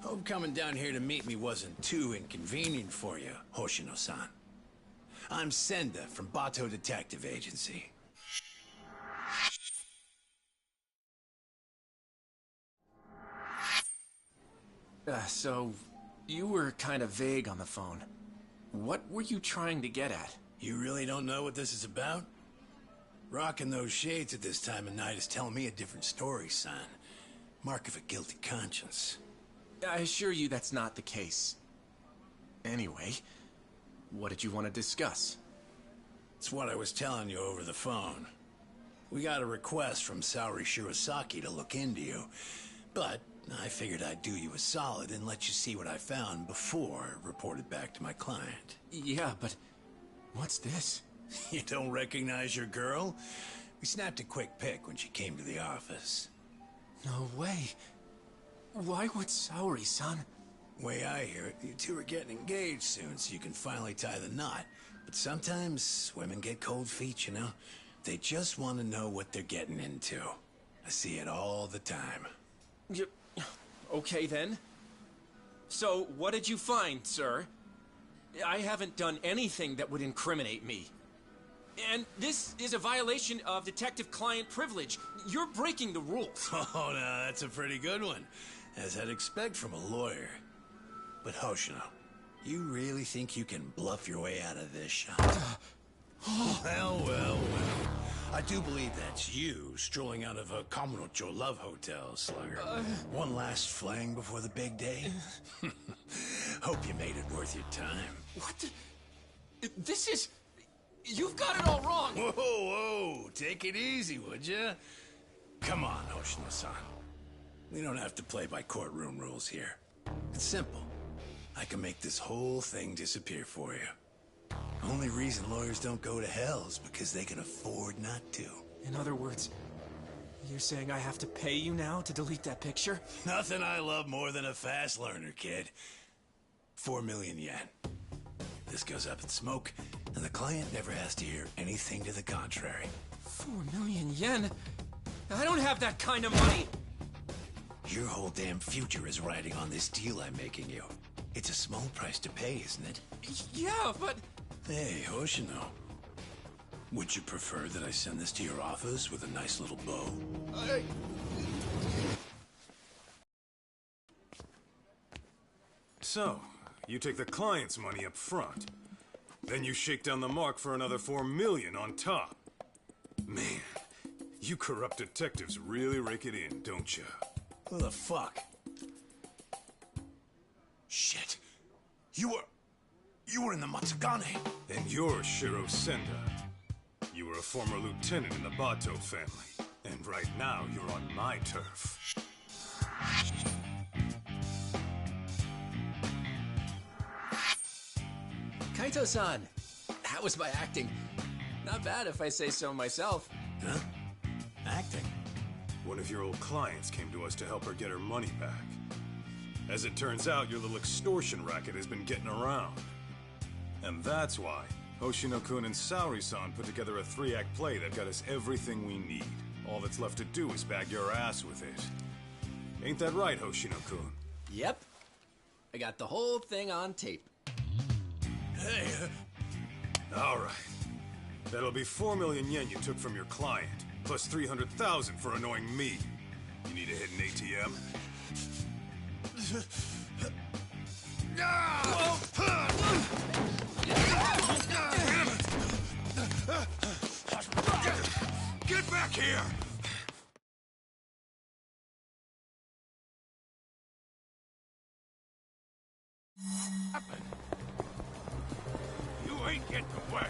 Hope coming down here to meet me wasn't too inconvenient for you, Hoshino-san. I'm Senda from Bato Detective Agency. So, you were kind of vague on the phone. What were you trying to get at? You really don't know what this is about? Rocking those shades at this time of night is telling me a different story, son. Mark of a guilty conscience. I assure you that's not the case. Anyway, what did you want to discuss? It's what I was telling you over the phone. We got a request from Saori Shirosaki to look into you, but I figured I'd do you a solid and let you see what I found before I reported back to my client. Yeah, but what's this? You don't recognize your girl? We snapped a quick pic when she came to the office. No way. Why would Saori-san? Way I hear it, you two are getting engaged soon so you can finally tie the knot. But sometimes women get cold feet, you know? They just want to know what they're getting into. I see it all the time. Okay then. So, what did you find, sir? I haven't done anything that would incriminate me. And this is a violation of detective-client privilege. You're breaking the rules. Oh, no, that's a pretty good one. As I'd expect from a lawyer. But Hoshino, you really think you can bluff your way out of this shop? Well. I do believe that's you, strolling out of a Kamurocho love hotel, Slugger. One last fling before the big day? Hope you made it worth your time. What the... This is... You've got it all wrong! Whoa, take it easy, would ya? Come on, Hoshino-san. We don't have to play by courtroom rules here. It's simple. I can make this whole thing disappear for you. Only reason lawyers don't go to hell is because they can afford not to. In other words, you're saying I have to pay you now to delete that picture? Nothing I love more than a fast learner, kid. 4 million yen. This goes up in smoke, and the client never has to hear anything to the contrary. 4 million yen? I don't have that kind of money! Your whole damn future is riding on this deal I'm making you. It's a small price to pay, isn't it? Yeah, but... Hey, Hoshino. Would you prefer that I send this to your office with a nice little bow? So, you take the client's money up front. Then you shake down the mark for another 4 million on top. Man, you corrupt detectives really rake it in, don't you? Who the fuck? Shit. You were in the Matsugane. And you're Shiro Senda. You were a former lieutenant in the Bato family. And right now, you're on my turf. Kaito-san, how was my acting? Not bad if I say so myself. Huh? Acting? One of your old clients came to us to help her get her money back. As it turns out, your little extortion racket has been getting around. And that's why Hoshino-kun and Saori-san put together a 3-act play that got us everything we need. All that's left to do is bag your ass with it. Ain't that right, Hoshino-kun? Yep. I got the whole thing on tape. Hey, All right. That'll be 4 million yen you took from your client, plus 300,000 for annoying me. You need a hidden ATM? Get back here! You ain't getting away.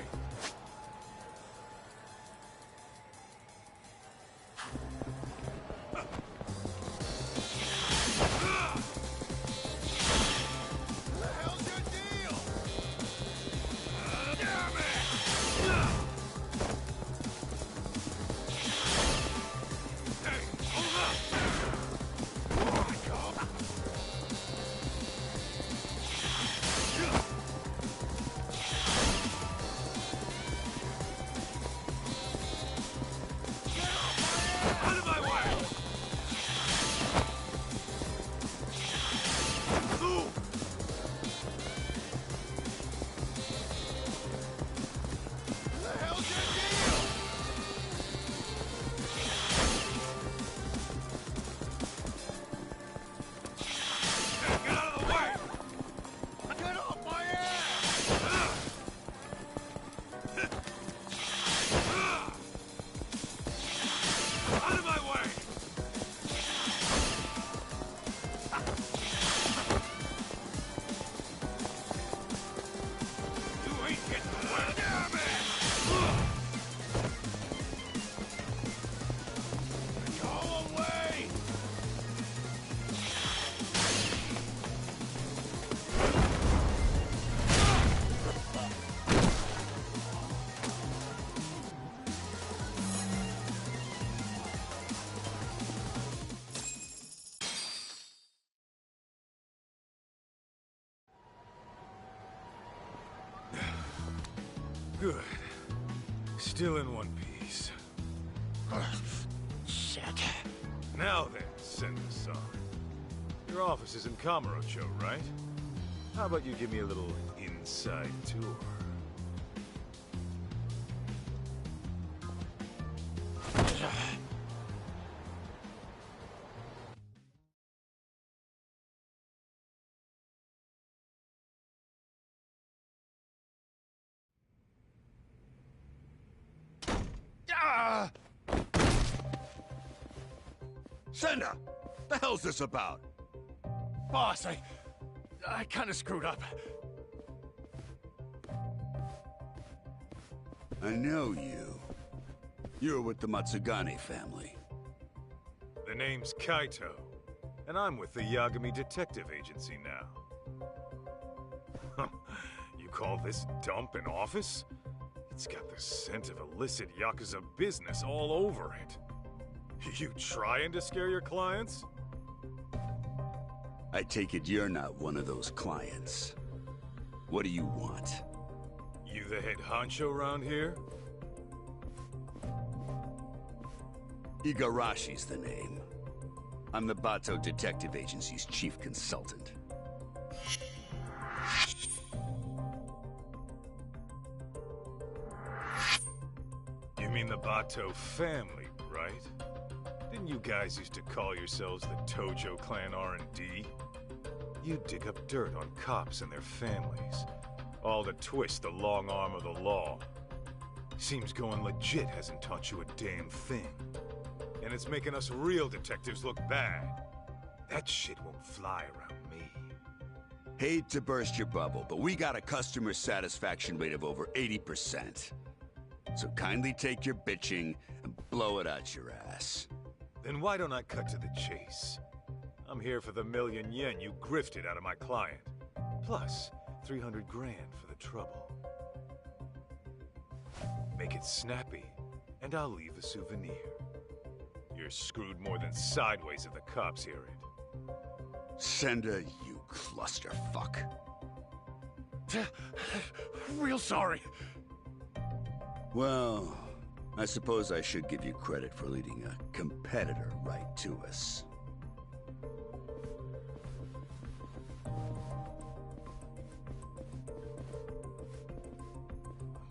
Hold up! Good. Still in one piece. Shit. Now then, Senda-san. Your office is in Kamurocho, right? How about you give me a little inside tour? Ah! Senda! The hell's this about? Boss, I kinda screwed up. I know you. You're with the Matsugane family. The name's Kaito, and I'm with the Yagami Detective Agency now. You call this dump an office? It's got the scent of illicit Yakuza business all over it. You trying to scare your clients? I take it you're not one of those clients. What do you want? You the head honcho around here? Igarashi's the name. I'm the Bato Detective Agency's chief consultant. You mean the Bato family, right? Didn't you guys used to call yourselves the Tojo Clan R&D? You dig up dirt on cops and their families, all to twist the long arm of the law. Seems going legit hasn't taught you a damn thing. And it's making us real detectives look bad. That shit won't fly around me. Hate to burst your bubble, but we got a customer satisfaction rate of over 80%. So kindly take your bitching and blow it out your ass. Then why don't I cut to the chase? I'm here for the million yen you grifted out of my client. Plus, 300 grand for the trouble. Make it snappy, and I'll leave a souvenir. You're screwed more than sideways if the cops hear it. Senda, you clusterfuck. Real sorry. Well, I suppose I should give you credit for leading a competitor right to us.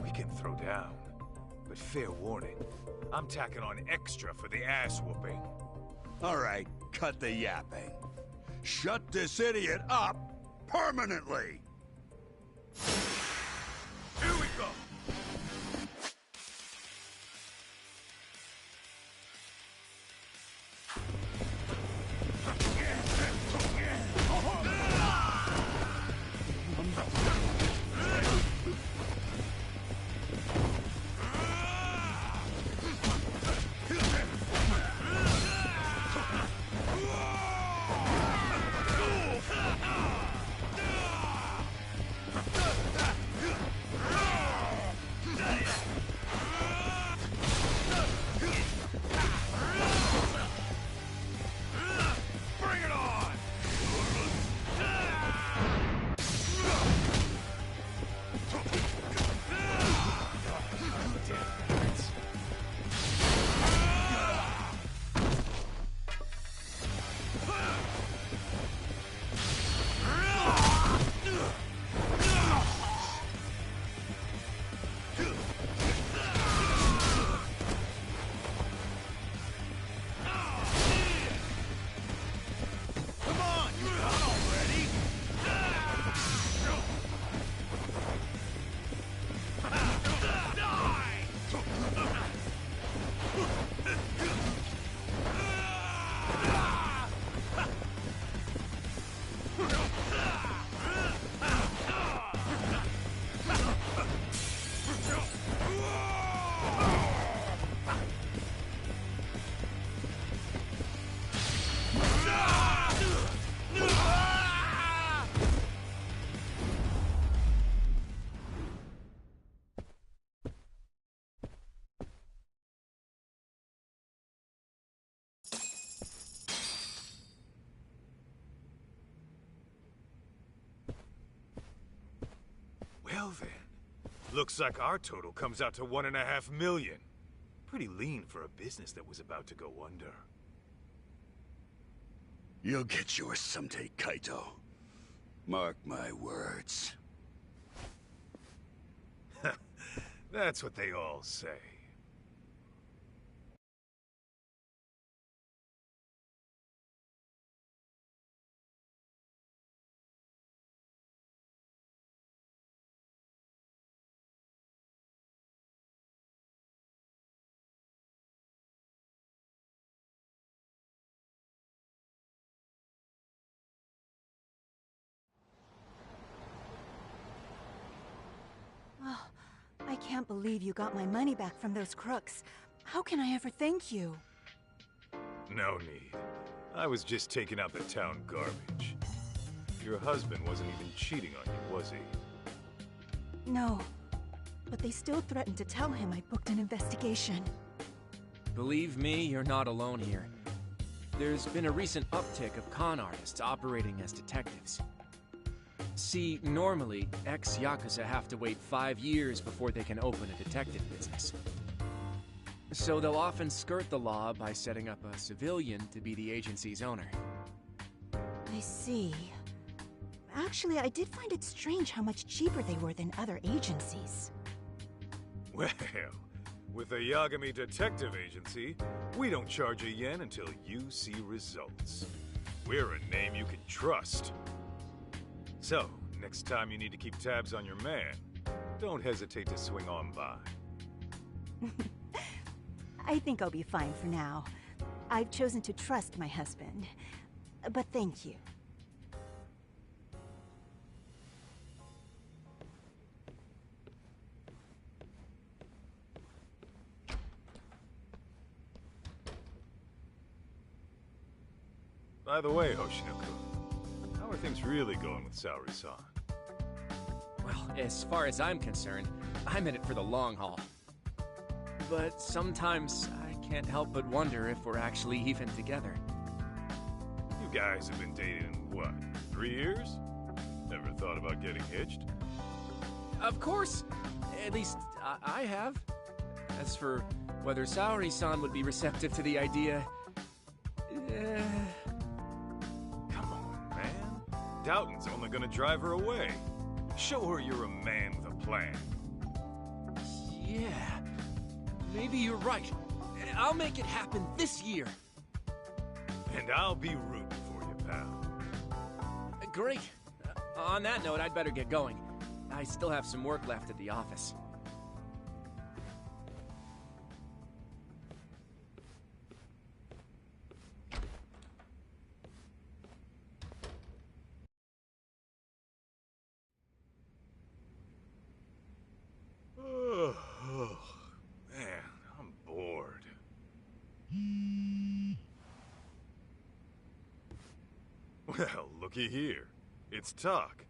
We can throw down, but fair warning, I'm tacking on extra for the ass whooping. All right, cut the yapping. Shut this idiot up permanently! Here we go. Well then, Looks like our total comes out to 1.5 million. Pretty lean for a business that was about to go under. You'll get yours someday, Kaito. Mark my words. That's what they all say. I can't believe you got my money back from those crooks. How can I ever thank you? No need. I was just taking out the town garbage. Your husband wasn't even cheating on you, was he? No. But they still threatened to tell him I booked an investigation. Believe me, you're not alone here. There's been a recent uptick of con artists operating as detectives. See, normally, ex-Yakuza have to wait 5 years before they can open a detective business. So they'll often skirt the law by setting up a civilian to be the agency's owner. I see. Actually, I did find it strange how much cheaper they were than other agencies. Well, with a Yagami detective agency, we don't charge a yen until you see results. We're a name you can trust. So, next time you need to keep tabs on your man, don't hesitate to swing on by. I think I'll be fine for now. I've chosen to trust my husband. But thank you. By the way, Hoshino-kun, how are things really going with Saori-san? Well, as far as I'm concerned, I'm in it for the long haul. But sometimes I can't help but wonder if we're actually even together. You guys have been dating, what, 3 years? Never thought about getting hitched? Of course! At least, I have. As for whether Saori-san would be receptive to the idea... Come on, man. Doughton's only gonna drive her away. Show her you're a man with a plan. Yeah, maybe you're right. I'll make it happen this year. And I'll be rooting for you, pal. Great. On that note, I'd better get going. I still have some work left at the office. Oh, man, I'm bored. Well, looky here. It's talk.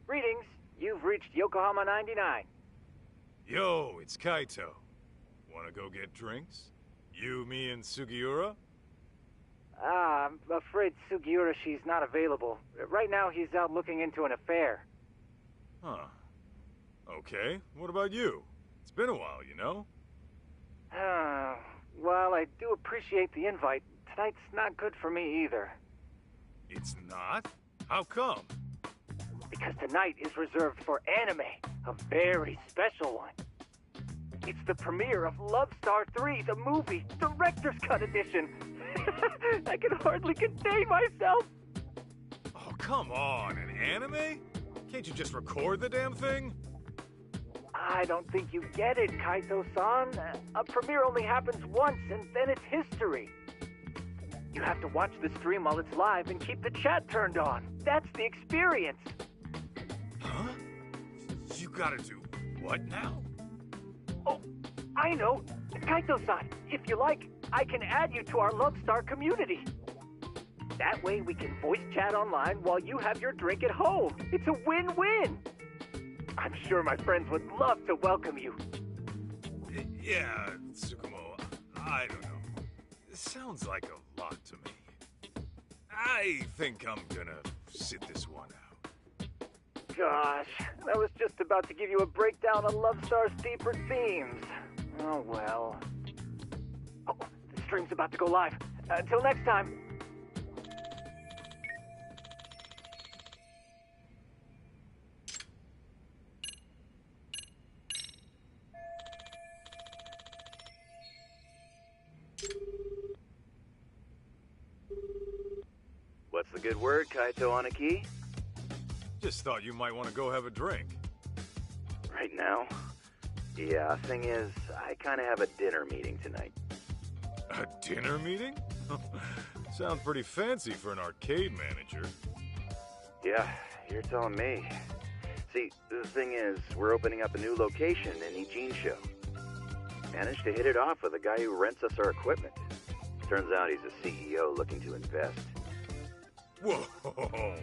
Greetings. You've reached Yokohama 99. Yo, it's Kaito. Wanna go get drinks? You, me, and Sugiura? I'm afraid Sugiura, she's not available. Right now, he's out looking into an affair. Huh. Okay, what about you? It's been a while, you know? Well, I do appreciate the invite. Tonight's not good for me either. It's not? How come? Because tonight is reserved for anime. A very special one. It's the premiere of Love Star 3, the movie, Director's Cut Edition. I can hardly contain myself. Oh, come on, an anime? Can't you just record the damn thing? I don't think you get it, Kaito-san. A premiere only happens once, and then it's history. You have to watch the stream while it's live and keep the chat turned on. That's the experience. Huh? You gotta do what now? Oh, I know. Kaito-san, if you like, I can add you to our Love Star community. That way we can voice chat online while you have your drink at home. It's a win-win. I'm sure my friends would love to welcome you. Yeah, Tsukumo, I don't know. It sounds like a lot to me. I think I'm gonna sit this one out. Gosh, I was just about to give you a breakdown on Love Star's deeper themes. Oh well. Oh, the stream's about to go live. Until next time. What's the good word, Kaito Aniki? Just thought you might want to go have a drink. Right now? Yeah, thing is, I kind of have a dinner meeting tonight. A dinner meeting? Sounds pretty fancy for an arcade manager. Yeah, you're telling me. See, the thing is, we're opening up a new location in Ijincho. Managed to hit it off with a guy who rents us our equipment. Turns out he's a CEO looking to invest. Whoa!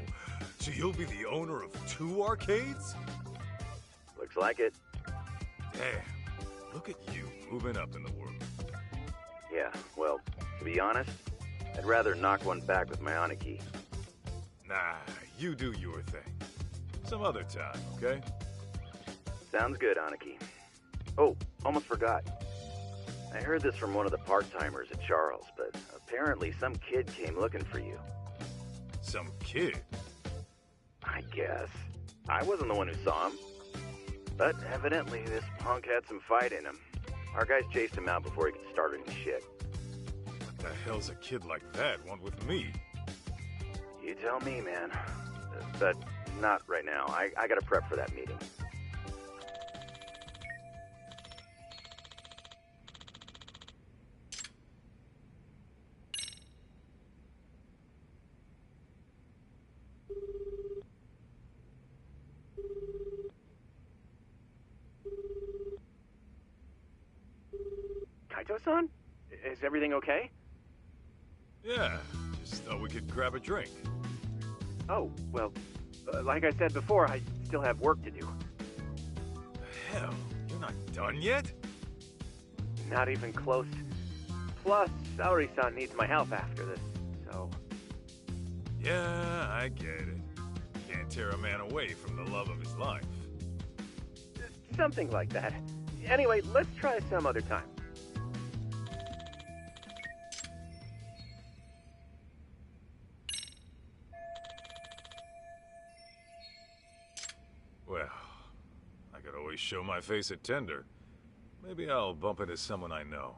So you'll be the owner of 2 arcades? Looks like it. Damn, look at you moving up in the world. Yeah, well, to be honest, I'd rather knock one back with my Aniki. Nah, you do your thing. Some other time, okay? Sounds good, Aniki. Oh, almost forgot. I heard this from one of the part-timers at Charles, but apparently some kid came looking for you. Some kid? I guess. I wasn't the one who saw him. But evidently this punk had some fight in him. Our guys chased him out before he could start any shit. What the hell's a kid like that want with me? You tell me, man. But not right now. I gotta prep for that meeting. Kaito-san? Is everything okay? Yeah, just thought we could grab a drink. Oh, well, like I said before, I still have work to do. Hell, you're not done yet? Not even close. Plus, Saori-san needs my help after this, so... Yeah, I get it. Can't tear a man away from the love of his life. Something like that. Anyway, let's try some other time. Well, I could always show my face at Tender. Maybe I'll bump into someone I know.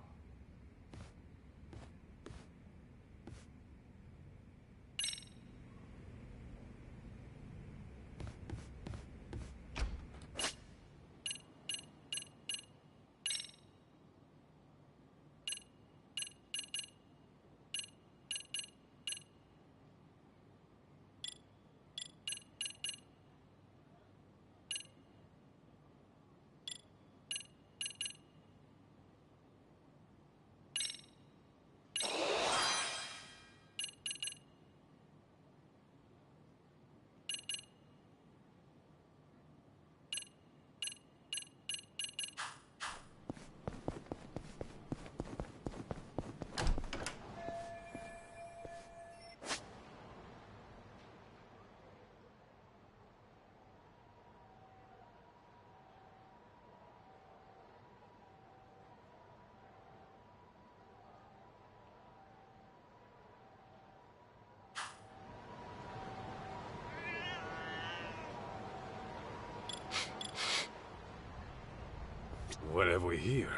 What have we here?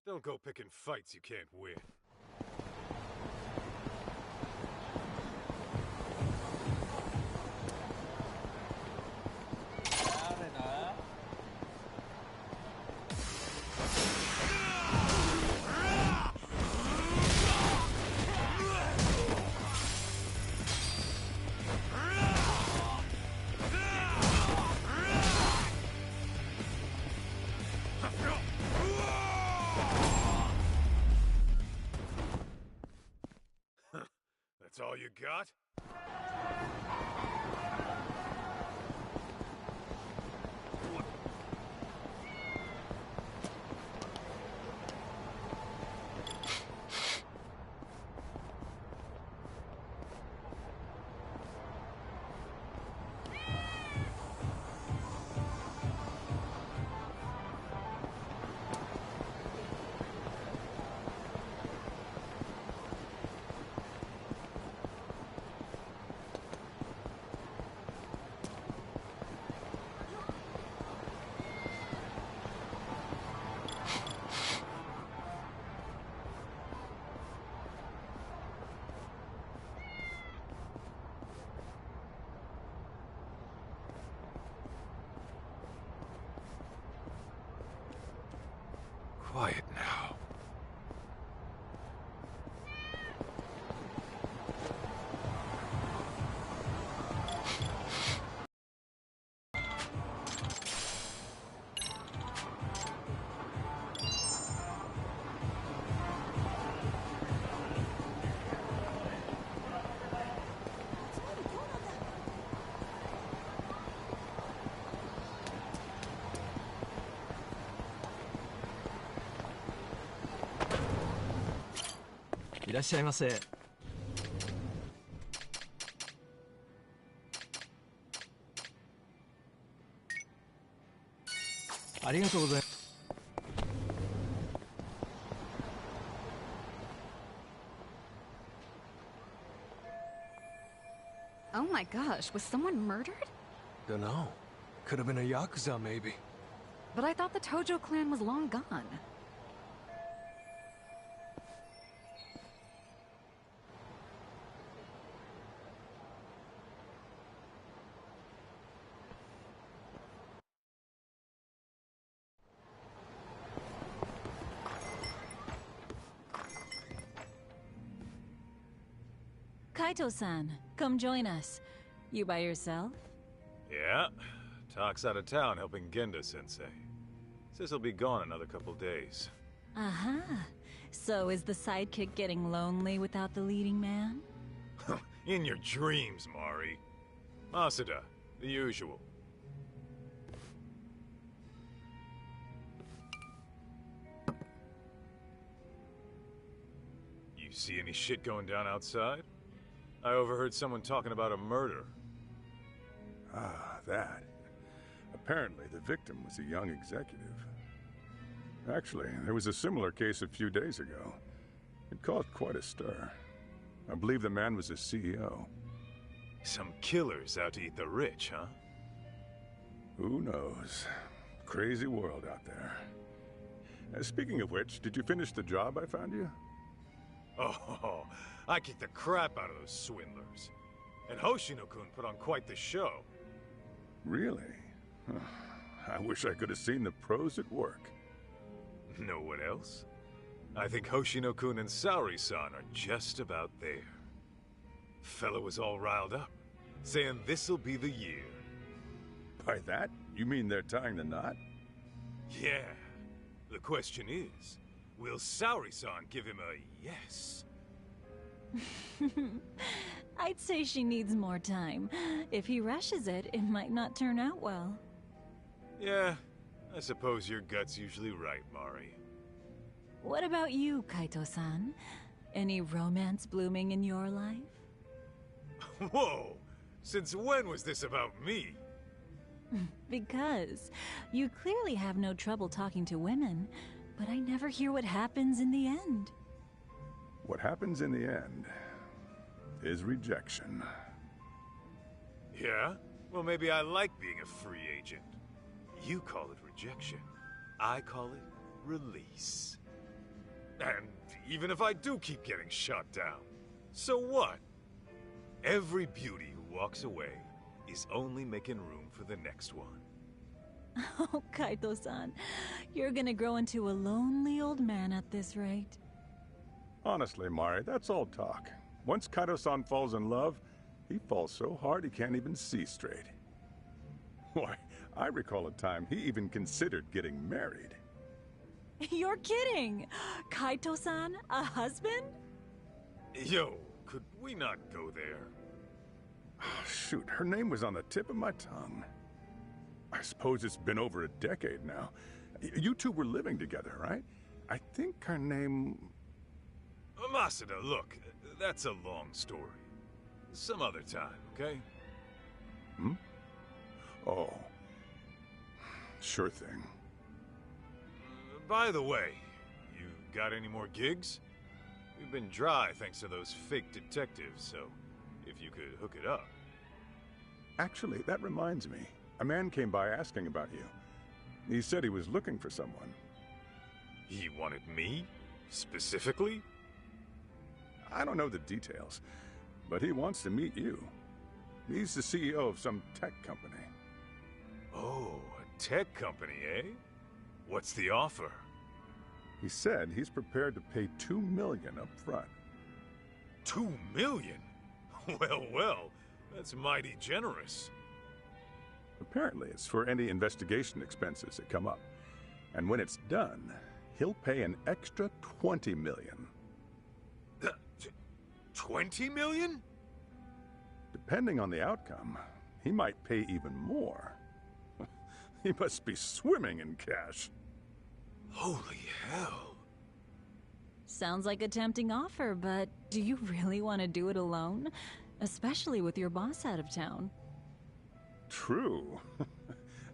Don't go picking fights you can't win. That's all you got? Quiet now.いらっしゃいませ。ありがとうございます。Oh my gosh, was someone murdered? Dunno. Could have been a Yakuza, maybe. But I thought the Tojo clan was long gone. Kaito-san, come join us. You by yourself? Yeah. Talk's out of town helping Genda-sensei. Says he'll be gone another couple days. Uh-huh. So is the sidekick getting lonely without the leading man? In your dreams, Mari. Masuda, the usual. You see any shit going down outside? I overheard someone talking about a murder. Ah, that. Apparently, the victim was a young executive. Actually, there was a similar case a few days ago. It caused quite a stir. I believe the man was a CEO. Some killers out to eat the rich, huh? Who knows? Crazy world out there. Speaking of which, did you finish the job I found you? Oh, I kicked the crap out of those swindlers. And Hoshino-kun put on quite the show. Really? I wish I could have seen the pros at work. Know what else? I think Hoshino-kun and Saori-san are just about there. Fella was all riled up, saying this'll be the year. By that, you mean they're tying the knot? Yeah. The question is, will Saori-san give him a yes? I'd say she needs more time. If he rushes it, it might not turn out well. Yeah, I suppose your gut's usually right, Mari. What about you, Kaito-san? Any romance blooming in your life? Whoa! Since when was this about me? Because you clearly have no trouble talking to women, but I never hear what happens in the end. What happens in the end is rejection. Yeah? Well, maybe I like being a free agent. You call it rejection. I call it release. And even if I do keep getting shot down, so what? Every beauty who walks away is only making room for the next one. Oh, Kaito-san, you're gonna grow into a lonely old man at this rate. Honestly, Mari, that's all talk. Once Kaito-san falls in love, he falls so hard he can't even see straight. Why, I recall a time he even considered getting married. You're kidding! Kaito-san, a husband? Yo, could we not go there? Shoot, her name was on the tip of my tongue. I suppose it's been over a decade now. You two were living together, right? I think her name... Masada, look, that's a long story. Some other time, okay? Hmm? Oh. Sure thing. By the way, you got any more gigs? We've been dry thanks to those fake detectives, so if you could hook it up. Actually, that reminds me. A man came by asking about you. He said he was looking for someone. He wanted me? Specifically? I don't know the details, but he wants to meet you. He's the CEO of some tech company. Oh, a tech company, eh? What's the offer? He said he's prepared to pay $2 million up front. $2 million? Well, well, that's mighty generous. Apparently, it's for any investigation expenses that come up. And when it's done, he'll pay an extra $20 million. 20 million? Depending on the outcome, he might pay even more. He must be swimming in cash. Holy hell. Sounds like a tempting offer, but do you really want to do it alone? Especially with your boss out of town. True.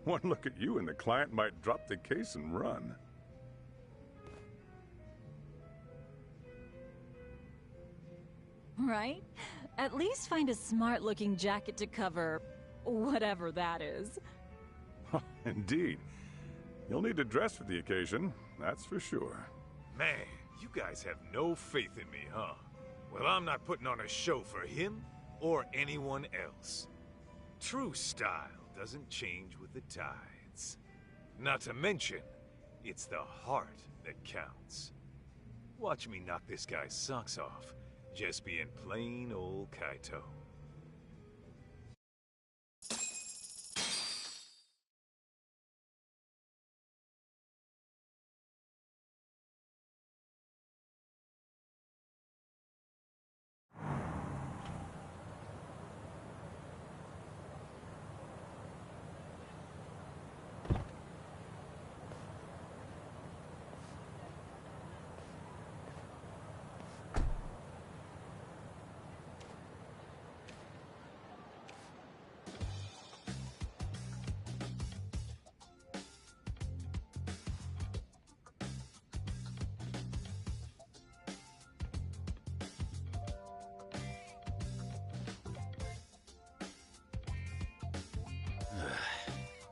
One look at you and the client might drop the case and run. Right? At least find a smart-looking jacket to cover whatever that is. Indeed. You'll need to dress for the occasion, that's for sure. Man, you guys have no faith in me, huh? Well, I'm not putting on a show for him or anyone else. True style doesn't change with the tides. Not to mention, it's the heart that counts. Watch me knock this guy's socks off, just being plain old Kaito.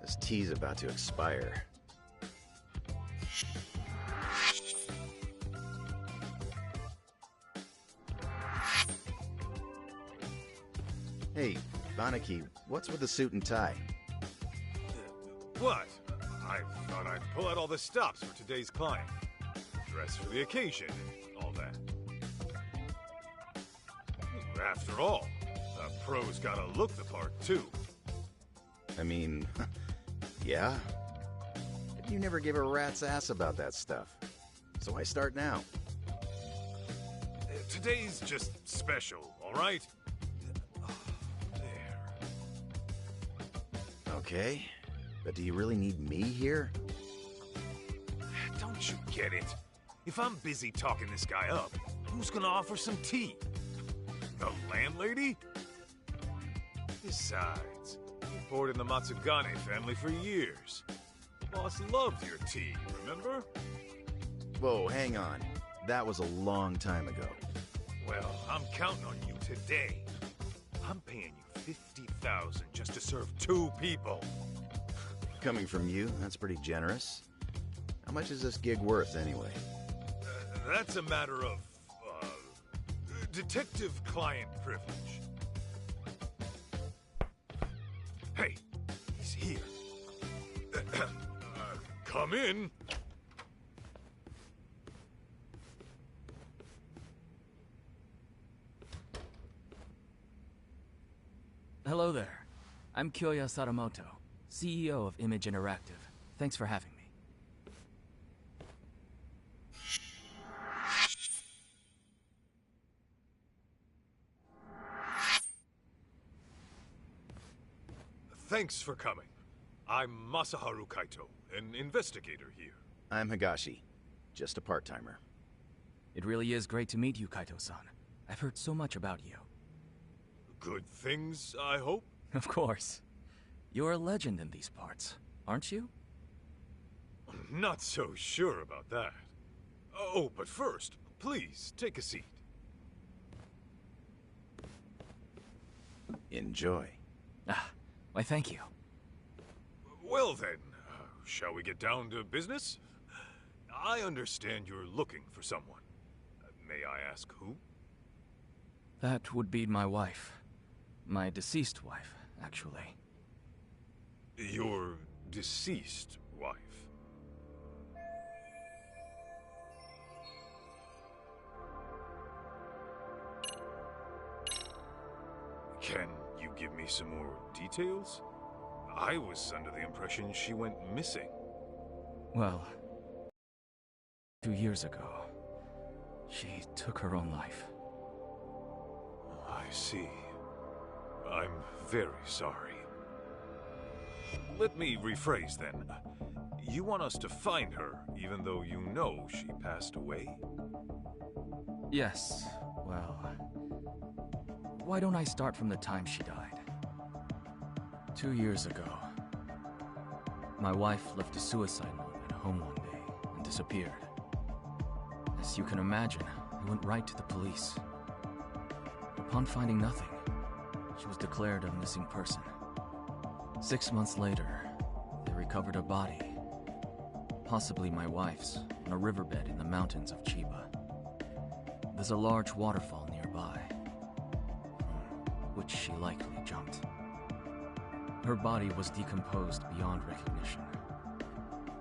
This tea's about to expire. Hey, Banaki, what's with the suit and tie? What? I thought I'd pull out all the stops for today's client. Dress for the occasion and all that. After all, a pro's gotta look the part, too. I mean, yeah. But you never give a rat's ass about that stuff. So I start now. Today's just special, all right? There. Okay. But do you really need me here? Don't you get it? If I'm busy talking this guy up, who's gonna offer some tea? The landlady? Besides, you poured in the Matsugane family for years. The boss loved your tea, remember? Whoa, hang on. That was a long time ago. Well, I'm counting on you today. I'm paying you 50,000 just to serve 2 people. Coming from you, that's pretty generous. How much is this gig worth, anyway? That's a matter of, detective-client privilege. Hey, he's here. Come in. Hello there. I'm Kyoya Sadamoto, CEO of Image Interactive. Thanks for having me. Thanks for coming. I'm Masaharu Kaito, an investigator here. I'm Higashi, just a part-timer. It really is great to meet you, Kaito-san. I've heard so much about you. Good things, I hope? Of course. You're a legend in these parts, aren't you? Not so sure about that. Oh, but first, please, take a seat. Enjoy. Ah, why thank you. Well then, shall we get down to business? I understand you're looking for someone. May I ask who? That would be my wife. My deceased wife, actually. Your deceased wife? Can you give me some more details? I was under the impression she went missing. Well, 2 years ago, she took her own life. I see. I'm very sorry. Let me rephrase then. You want us to find her, even though you know she passed away? Yes, well... Why don't I start from the time she died? 2 years ago, my wife left a suicide note at home one day and disappeared. As you can imagine, I went right to the police. Upon finding nothing, she was declared a missing person. 6 months later, they recovered a body, possibly my wife's, on a riverbed in the mountains of Chiba. There's a large waterfall nearby, from which she likely jumped. Her body was decomposed beyond recognition,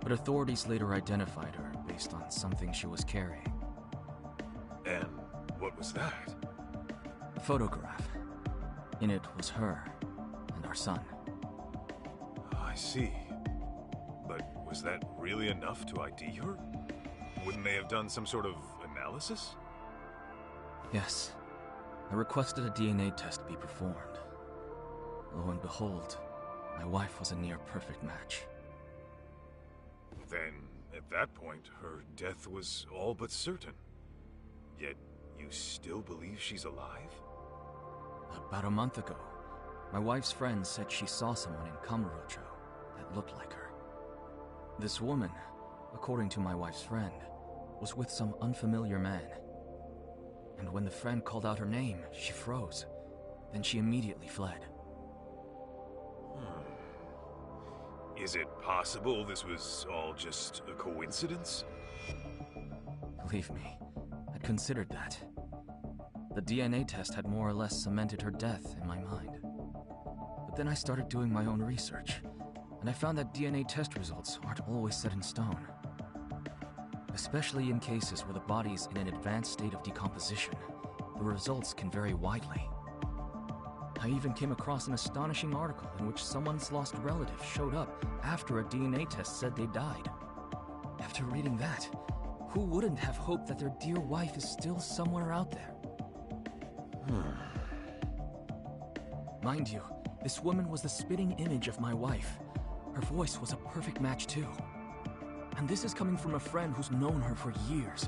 but authorities later identified her based on something she was carrying. And what was that? A photograph. In it was her and our son. I see. But was that really enough to ID her? Wouldn't they have done some sort of analysis? Yes. I requested a DNA test be performed. Lo and behold, my wife was a near-perfect match. Then, at that point, her death was all but certain. Yet, you still believe she's alive? About a month ago, my wife's friend said she saw someone in Kamurocho that looked like her. This woman, according to my wife's friend, was with some unfamiliar man. And when the friend called out her name, she froze. Then she immediately fled. Is it possible this was all just a coincidence? Believe me, I'd considered that. The DNA test had more or less cemented her death in my mind. But then I started doing my own research, and I found that DNA test results aren't always set in stone. Especially in cases where the body's in an advanced state of decomposition, the results can vary widely. I even came across an astonishing article in which someone's lost relative showed up after a DNA test said they died. After reading that, who wouldn't have hoped that their dear wife is still somewhere out there? Mind you, this woman was the spitting image of my wife. Her voice was a perfect match too. And this is coming from a friend who's known her for years.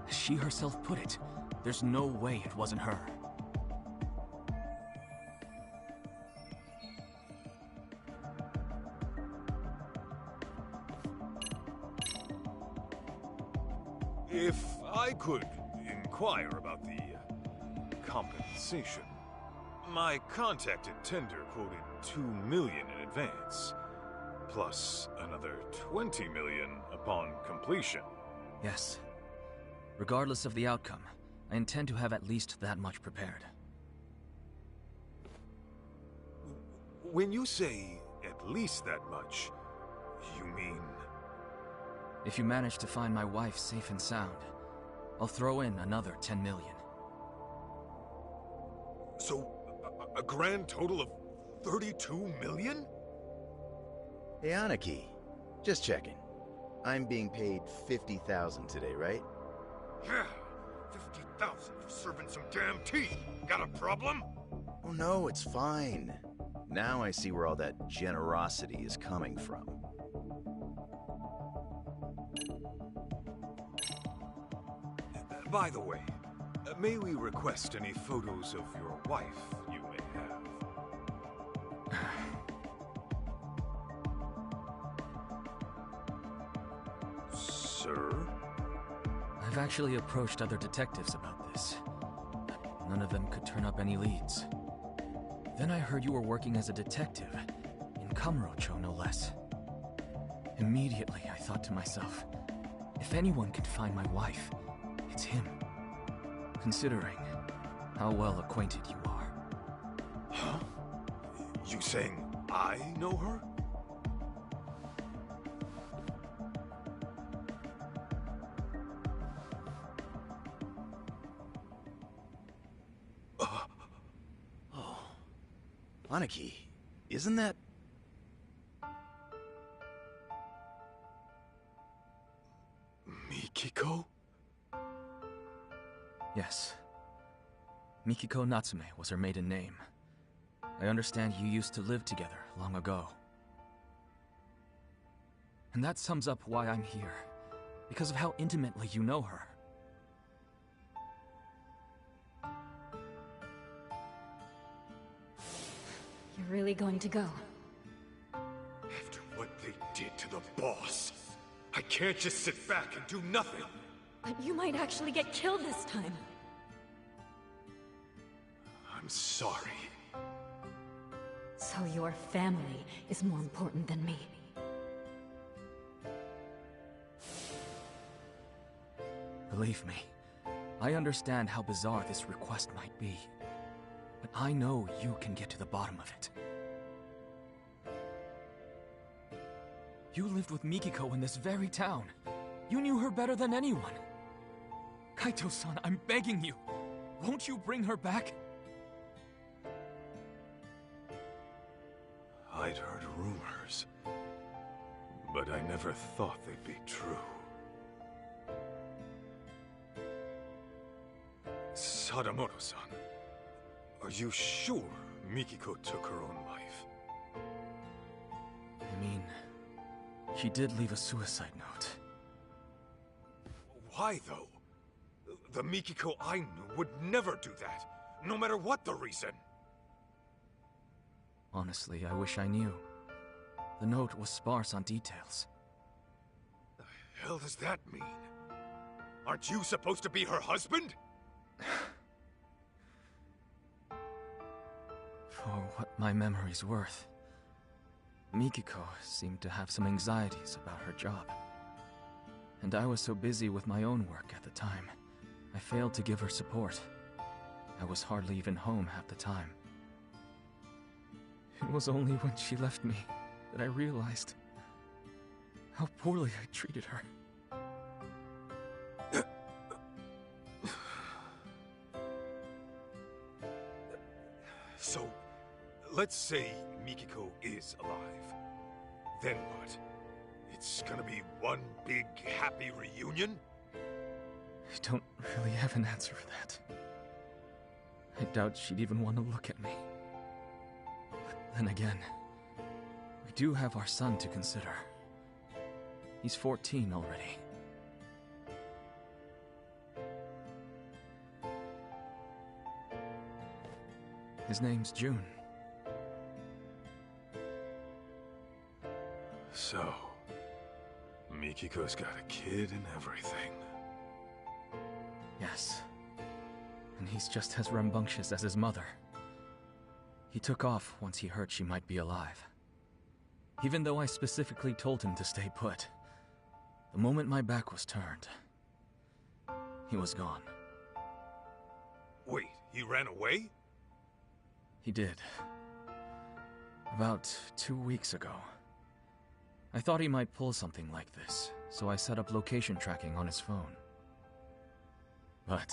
As she herself put it, there's no way it wasn't her. If I could inquire about the compensation. My contacted tender quoted $2 million in advance, plus another $20 million upon completion. Yes. Regardless of the outcome, I intend to have at least that much prepared. When you say at least that much, you mean... If you manage to find my wife safe and sound, I'll throw in another 10 million. So, a grand total of 32 million? Hey, Aniki. Just checking. I'm being paid 50,000 today, right? Yeah, 50,000 for serving some damn tea. Got a problem? Oh no, it's fine. Now I see where all that generosity is coming from. By the way, may we request any photos of your wife you may have? Sir? I've actually approached other detectives about this, but none of them could turn up any leads. Then I heard you were working as a detective, in Kamurocho no less. Immediately I thought to myself, if anyone can find my wife, it's him. Considering how well acquainted you are. Huh? You saying I know her? Oh. Aniki, isn't that... Mikiko? Yes. Mikiko Natsume was her maiden name. I understand you used to live together long ago. And that sums up why I'm here. Because of how intimately you know her. You're really going to go? After what they did to the boss, I can't just sit back and do nothing. But you might actually get killed this time. I'm sorry. So your family is more important than me. Believe me, I understand how bizarre this request might be. But I know you can get to the bottom of it. You lived with Mikiko in this very town. You knew her better than anyone. Kaito-san, I'm begging you. Won't you bring her back? I'd heard rumors, but I never thought they'd be true. Sadamoto-san, are you sure Mikiko took her own life? I mean, she did leave a suicide note. Why, though? The Mikiko I knew would never do that, no matter what the reason. Honestly, I wish I knew. The note was sparse on details. The hell does that mean? Aren't you supposed to be her husband? For what my memory's worth, Mikiko seemed to have some anxieties about her job. And I was so busy with my own work at the time, I failed to give her support. I was hardly even home half the time. It was only when she left me that I realized how poorly I treated her. So, let's say Mikiko is alive. Then what? It's gonna be one big happy reunion? I don't really have an answer for that. I doubt she'd even want to look at me. But then again, we do have our son to consider. He's 14 already. His name's June. So, Mikiko's got a kid and everything. Yes. And he's just as rambunctious as his mother. He took off once he heard she might be alive. Even though I specifically told him to stay put, the moment my back was turned, he was gone. Wait, he ran away? He did. About 2 weeks ago. I thought he might pull something like this, so I set up location tracking on his phone. But,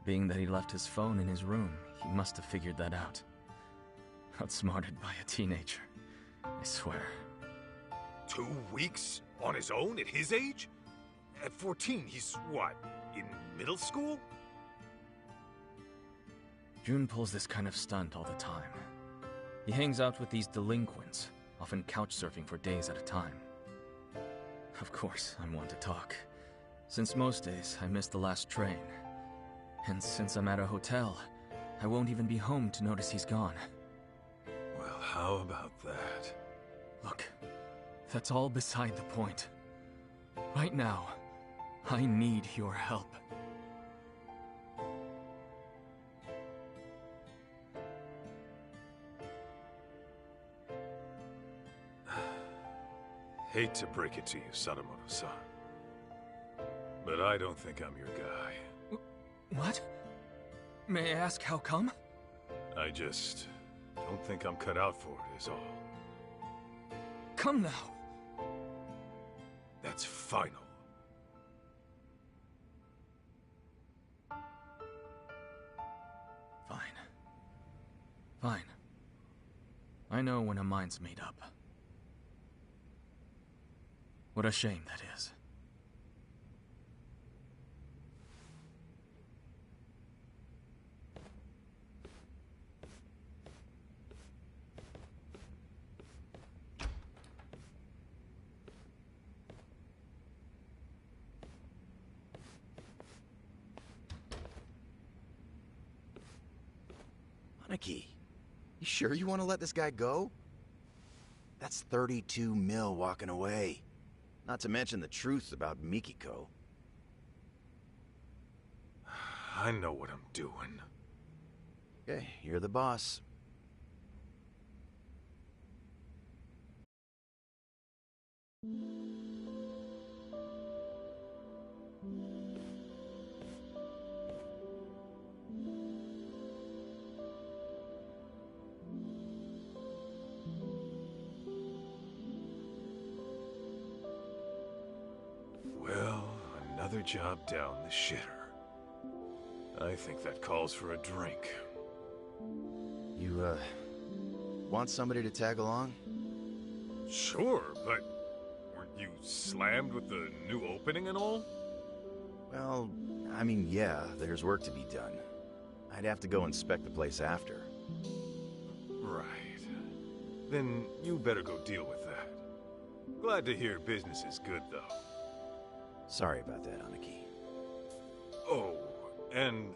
being that he left his phone in his room, he must have figured that out. Outsmarted by a teenager, I swear. 2 weeks? On his own at his age? At 14, he's what, in middle school? June pulls this kind of stunt all the time. He hangs out with these delinquents, often couch surfing for days at a time. Of course, I'm one to talk, since most days I miss the last train. And since I'm at a hotel, I won't even be home to notice he's gone. Well, how about that? Look, that's all beside the point. Right now, I need your help. Hate to break it to you, Sadamoto-san, but I don't think I'm your guy. What? May I ask how come? I just don't think I'm cut out for it, is all. Come now. That's final. Fine. Fine. I know when a mind's made up. What a shame that is. Aniki, you sure you want to let this guy go? That's 32 mil walking away. Not to mention the truth about Mikiko. I know what I'm doing. Okay, you're the boss. Well, another job down the shitter. I think that calls for a drink. You, want somebody to tag along? Sure, but weren't you slammed with the new opening and all? Well, I mean, yeah, there's work to be done. I'd have to go inspect the place after. Right. Then you better go deal with that. Glad to hear business is good, though. Sorry about that, Aniki. Oh, and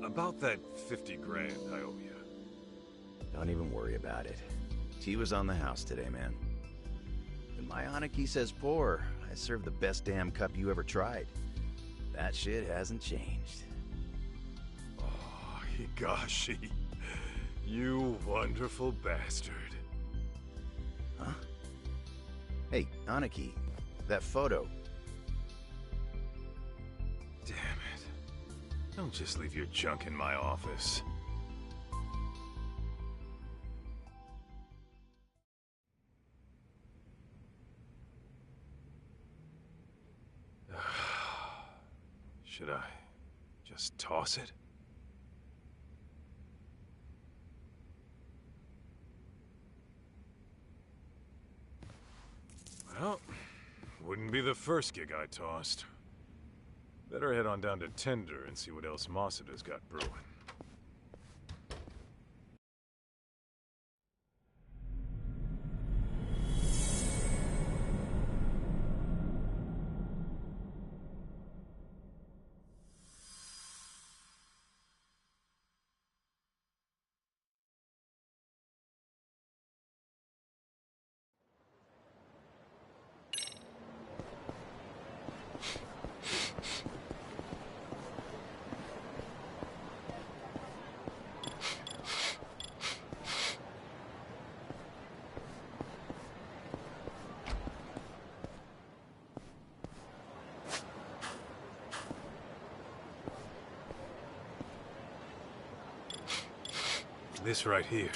about that 50 grand I owe you. Don't even worry about it. Tea was on the house today, man. When my Aniki says pour, I serve the best damn cup you ever tried. That shit hasn't changed. Oh, Higashi. You wonderful bastard. Huh? Hey, Aniki, that photo. Damn it. Don't just leave your junk in my office. Should I just toss it? Well, wouldn't be the first gig I tossed. Better head on down to Tender and see what else Masuda's got brewing. This right here.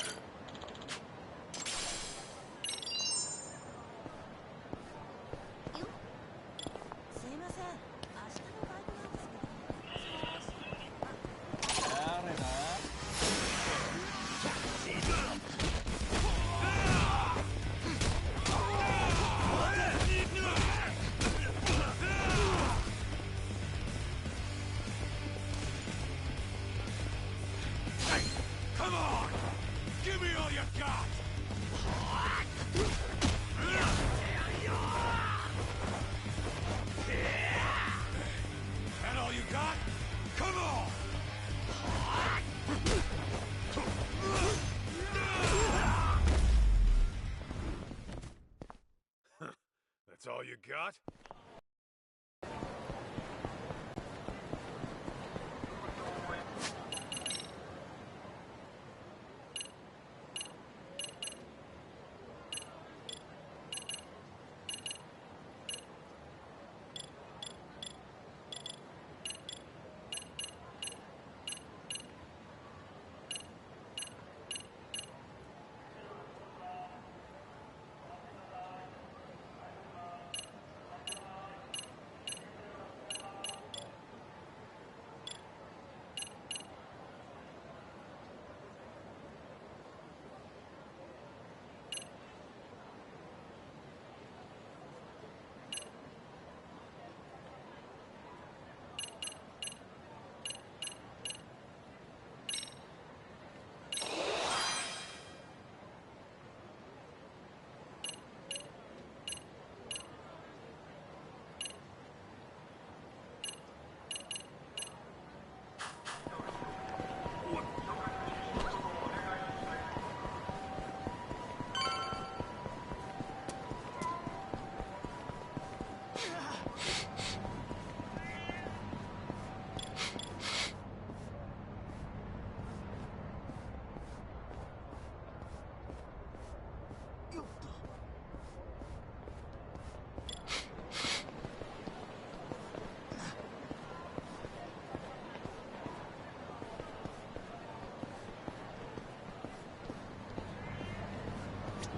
Come on! Give me all you got! That all you got? Come on! That's all you got?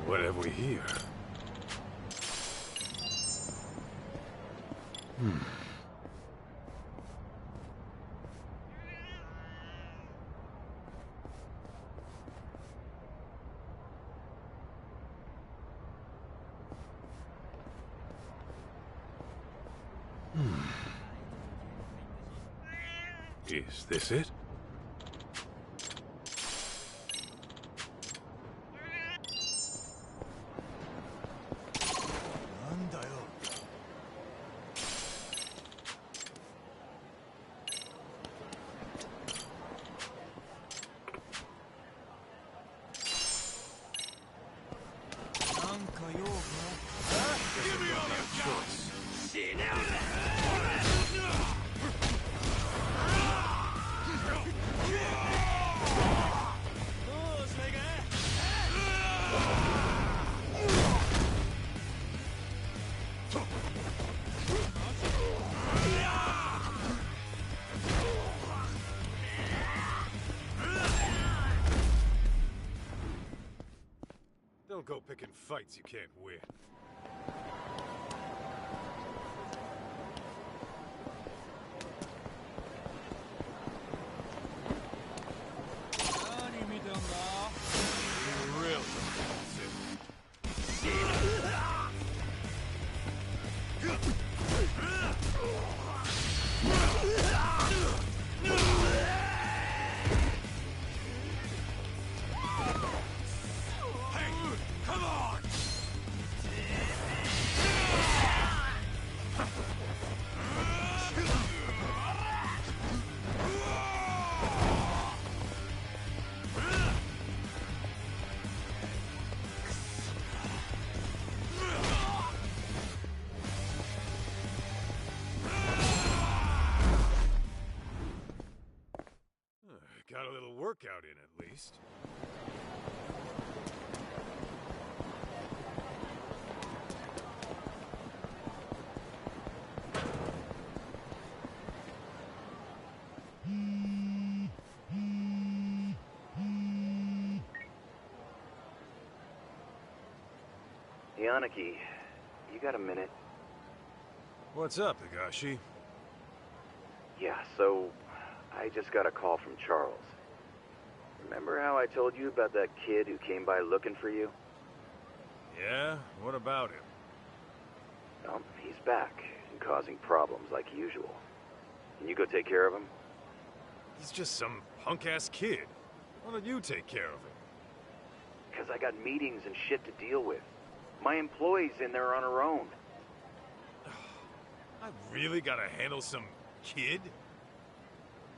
What have we here? Is this it? Give me all you got! Don't go picking fights you can't win. got a little workout in at least. Yanaki, you got a minute? What's up, Higashi? Yeah, so I just got a call from Charles. Remember how I told you about that kid who came by looking for you? Yeah? What about him? Well, he's back and causing problems like usual. Can you go take care of him? He's just some punk-ass kid. Why don't you take care of him? Because I got meetings and shit to deal with. My employee's in there on her own. I really gotta handle some kid?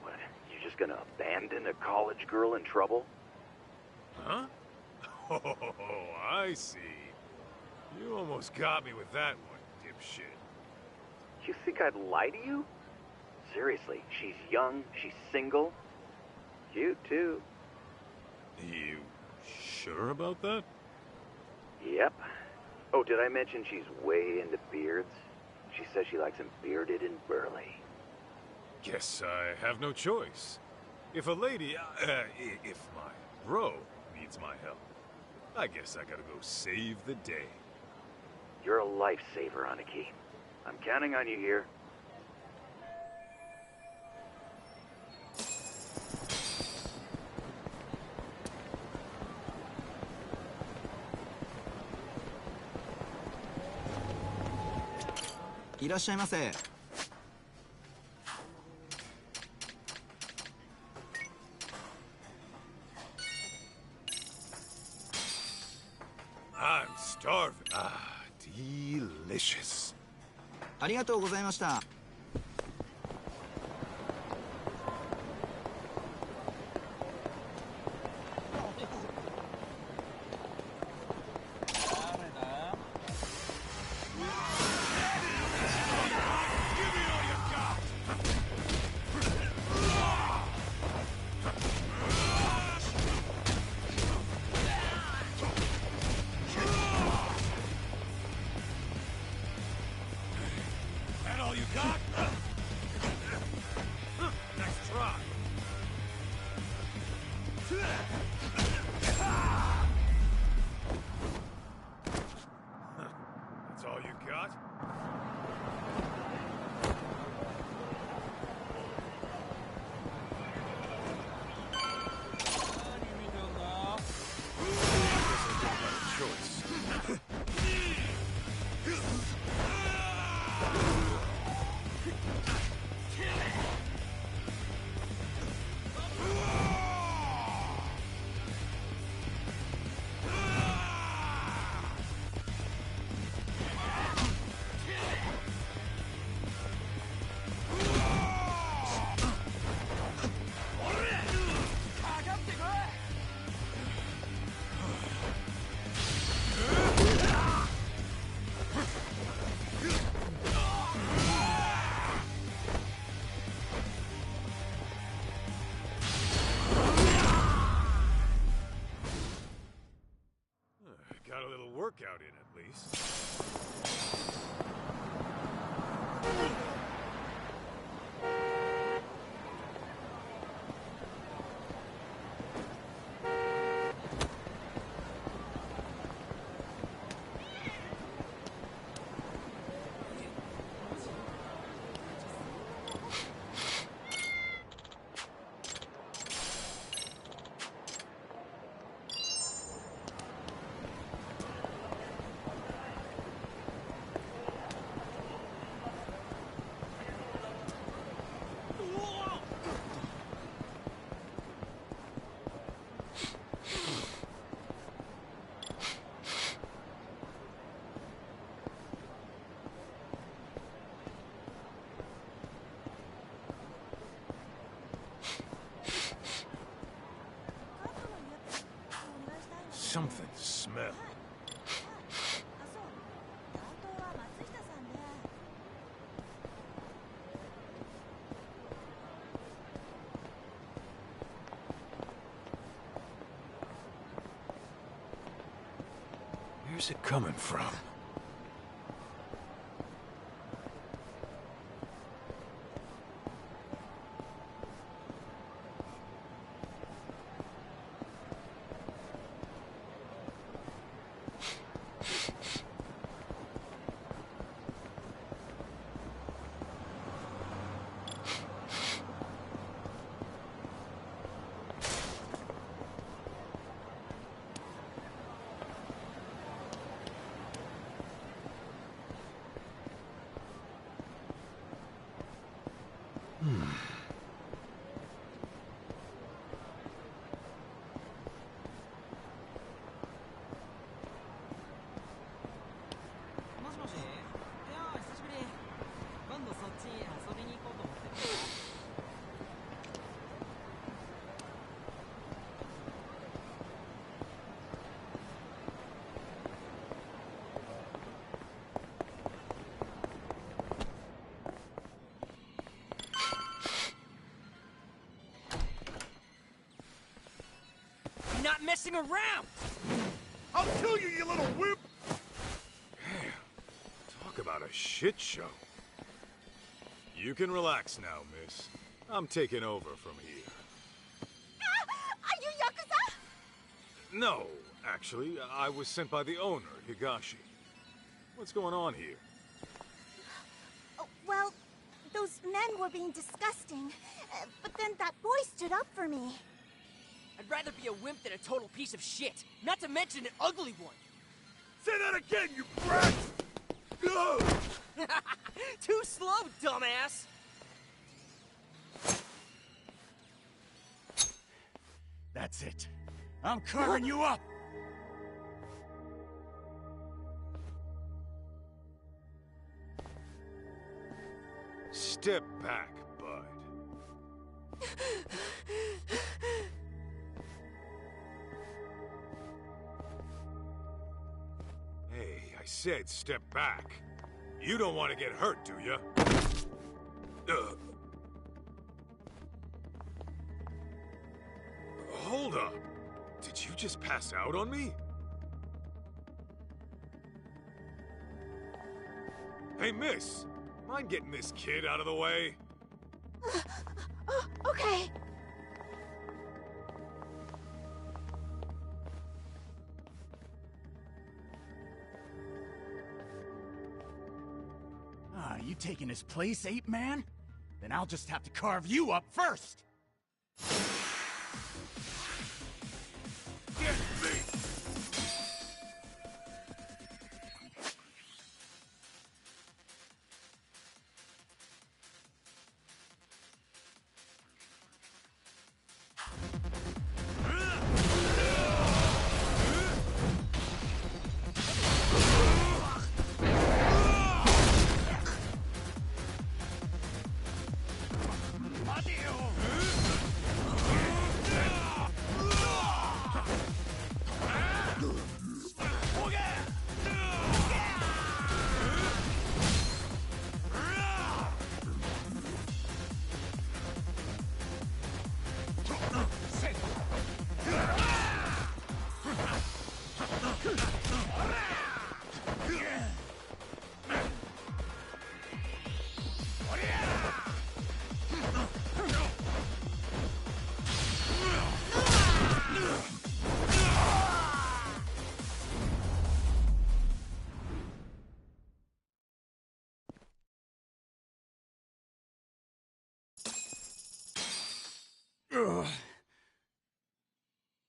What, you just gonna abandon a college girl in trouble? Huh? Oh, I see. You almost got me with that one, dipshit. You think I'd lie to you? Seriously, she's young, she's single. Cute, too. You sure about that? Yep. Oh, did I mention she's way into beards? She says she likes them bearded and burly. Guess I have no choice. If a lady, if my bro needs my help, I guess I gotta go save the day. You're a lifesaver, Aniki. I'm counting on you here. I'm starving. Ah, delicious. ありがとうございました。That all you got? Nice try. That's all you got? Got a little workout in at least. Something smell. Where's it coming from? Not messing around! I'll kill you, you little whip! Damn. Talk about a shit show. You can relax now, miss. I'm taking over from here. Are you Yakuza? No, actually, I was sent by the owner, Higashi. What's going on here? Oh, well, those men were being disgusting, but then that boy stood up for me. I'd rather be a wimp than a total piece of shit. Not to mention an ugly one. Say that again, you brat! Too slow, dumbass! That's it. I'm carving you up! Step back, bud. Hey, I said step back. You don't want to get hurt, do you? Hold up. Did you just pass out on me? Hey, miss. Mind getting this kid out of the way? Oh, okay. Ah, you taking his place, ape man? Then I'll just have to carve you up first! Get me!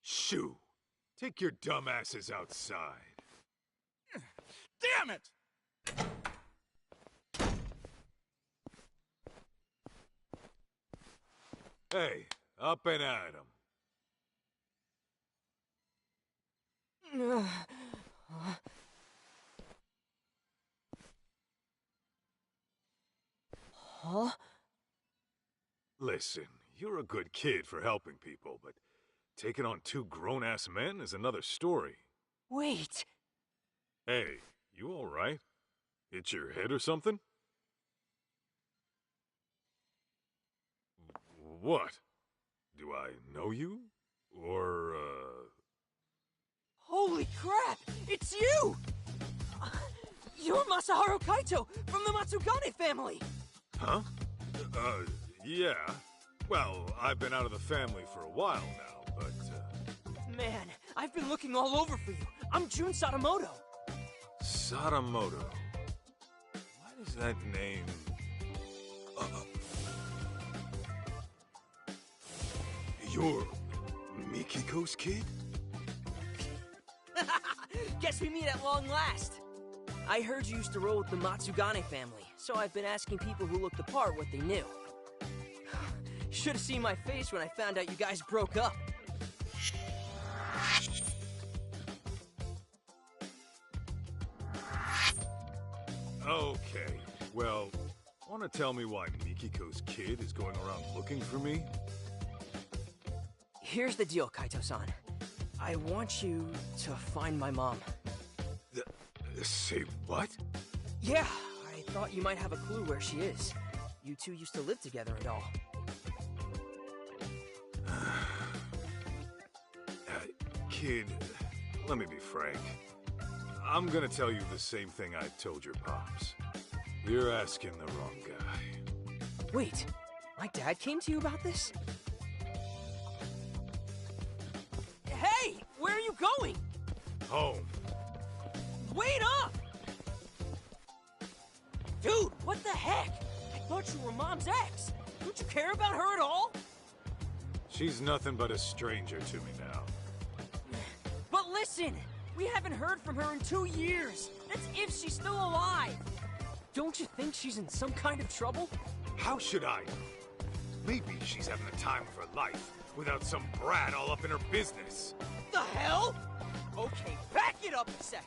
Shoo! Take your dumbasses outside. Damn it! Hey, up and at 'em. Huh? Listen, you're a good kid for helping people, but taking on two grown-ass men is another story. Wait! Hey, you alright? Hit your head or something? What? Do I know you? Or, Holy crap! It's you! You're Masaharu Kaito from the Matsugane family! Huh? Yeah. Well, I've been out of the family for a while now, but, Man, I've been looking all over for you. I'm Jun Sadamoto. Sadamoto. Why does that name... You're Mikiko's kid? Guess we meet at long last. I heard you used to roll with the Matsugane family, so I've been asking people who looked the part what they knew. Should have seen my face when I found out you guys broke up. Okay, well, want to tell me why Mikiko's kid is going around looking for me? Here's the deal, Kaito-san. I want you to find my mom. Say what? Yeah, I thought you might have a clue where she is. You two used to live together and all. Kid, let me be frank. I'm gonna tell you the same thing I told your pops. You're asking the wrong guy. Wait, my dad came to you about this? Hey, where are you going? Home. Wait up! Dude, what the heck? I thought you were Mom's ex. Don't you care about her at all? She's nothing but a stranger to me now. But listen, we haven't heard from her in 2 years. That's if she's still alive. Don't you think she's in some kind of trouble? How should I know? Maybe she's having the time of her life without some brat all up in her business. The hell? Okay, back it up a sec.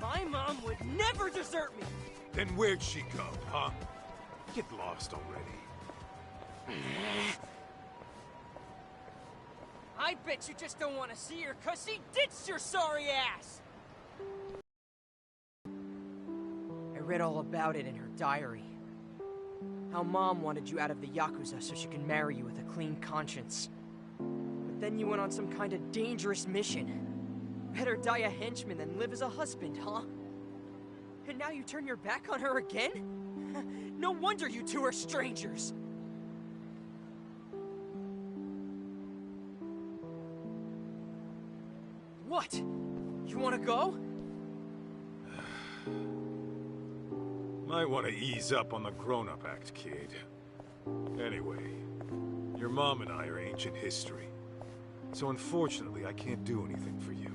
My mom would never desert me. Then where'd she go, huh? Get lost already. I bet you just don't want to see her, cause she ditched your sorry ass! I read all about it in her diary. How Mom wanted you out of the Yakuza so she can marry you with a clean conscience. But then you went on some kind of dangerous mission. Better die a henchman than live as a husband, huh? And now you turn your back on her again? No wonder you two are strangers! What? You wanna go? Might want to ease up on the grown-up act, kid. Anyway, your mom and I are ancient history. So unfortunately, I can't do anything for you.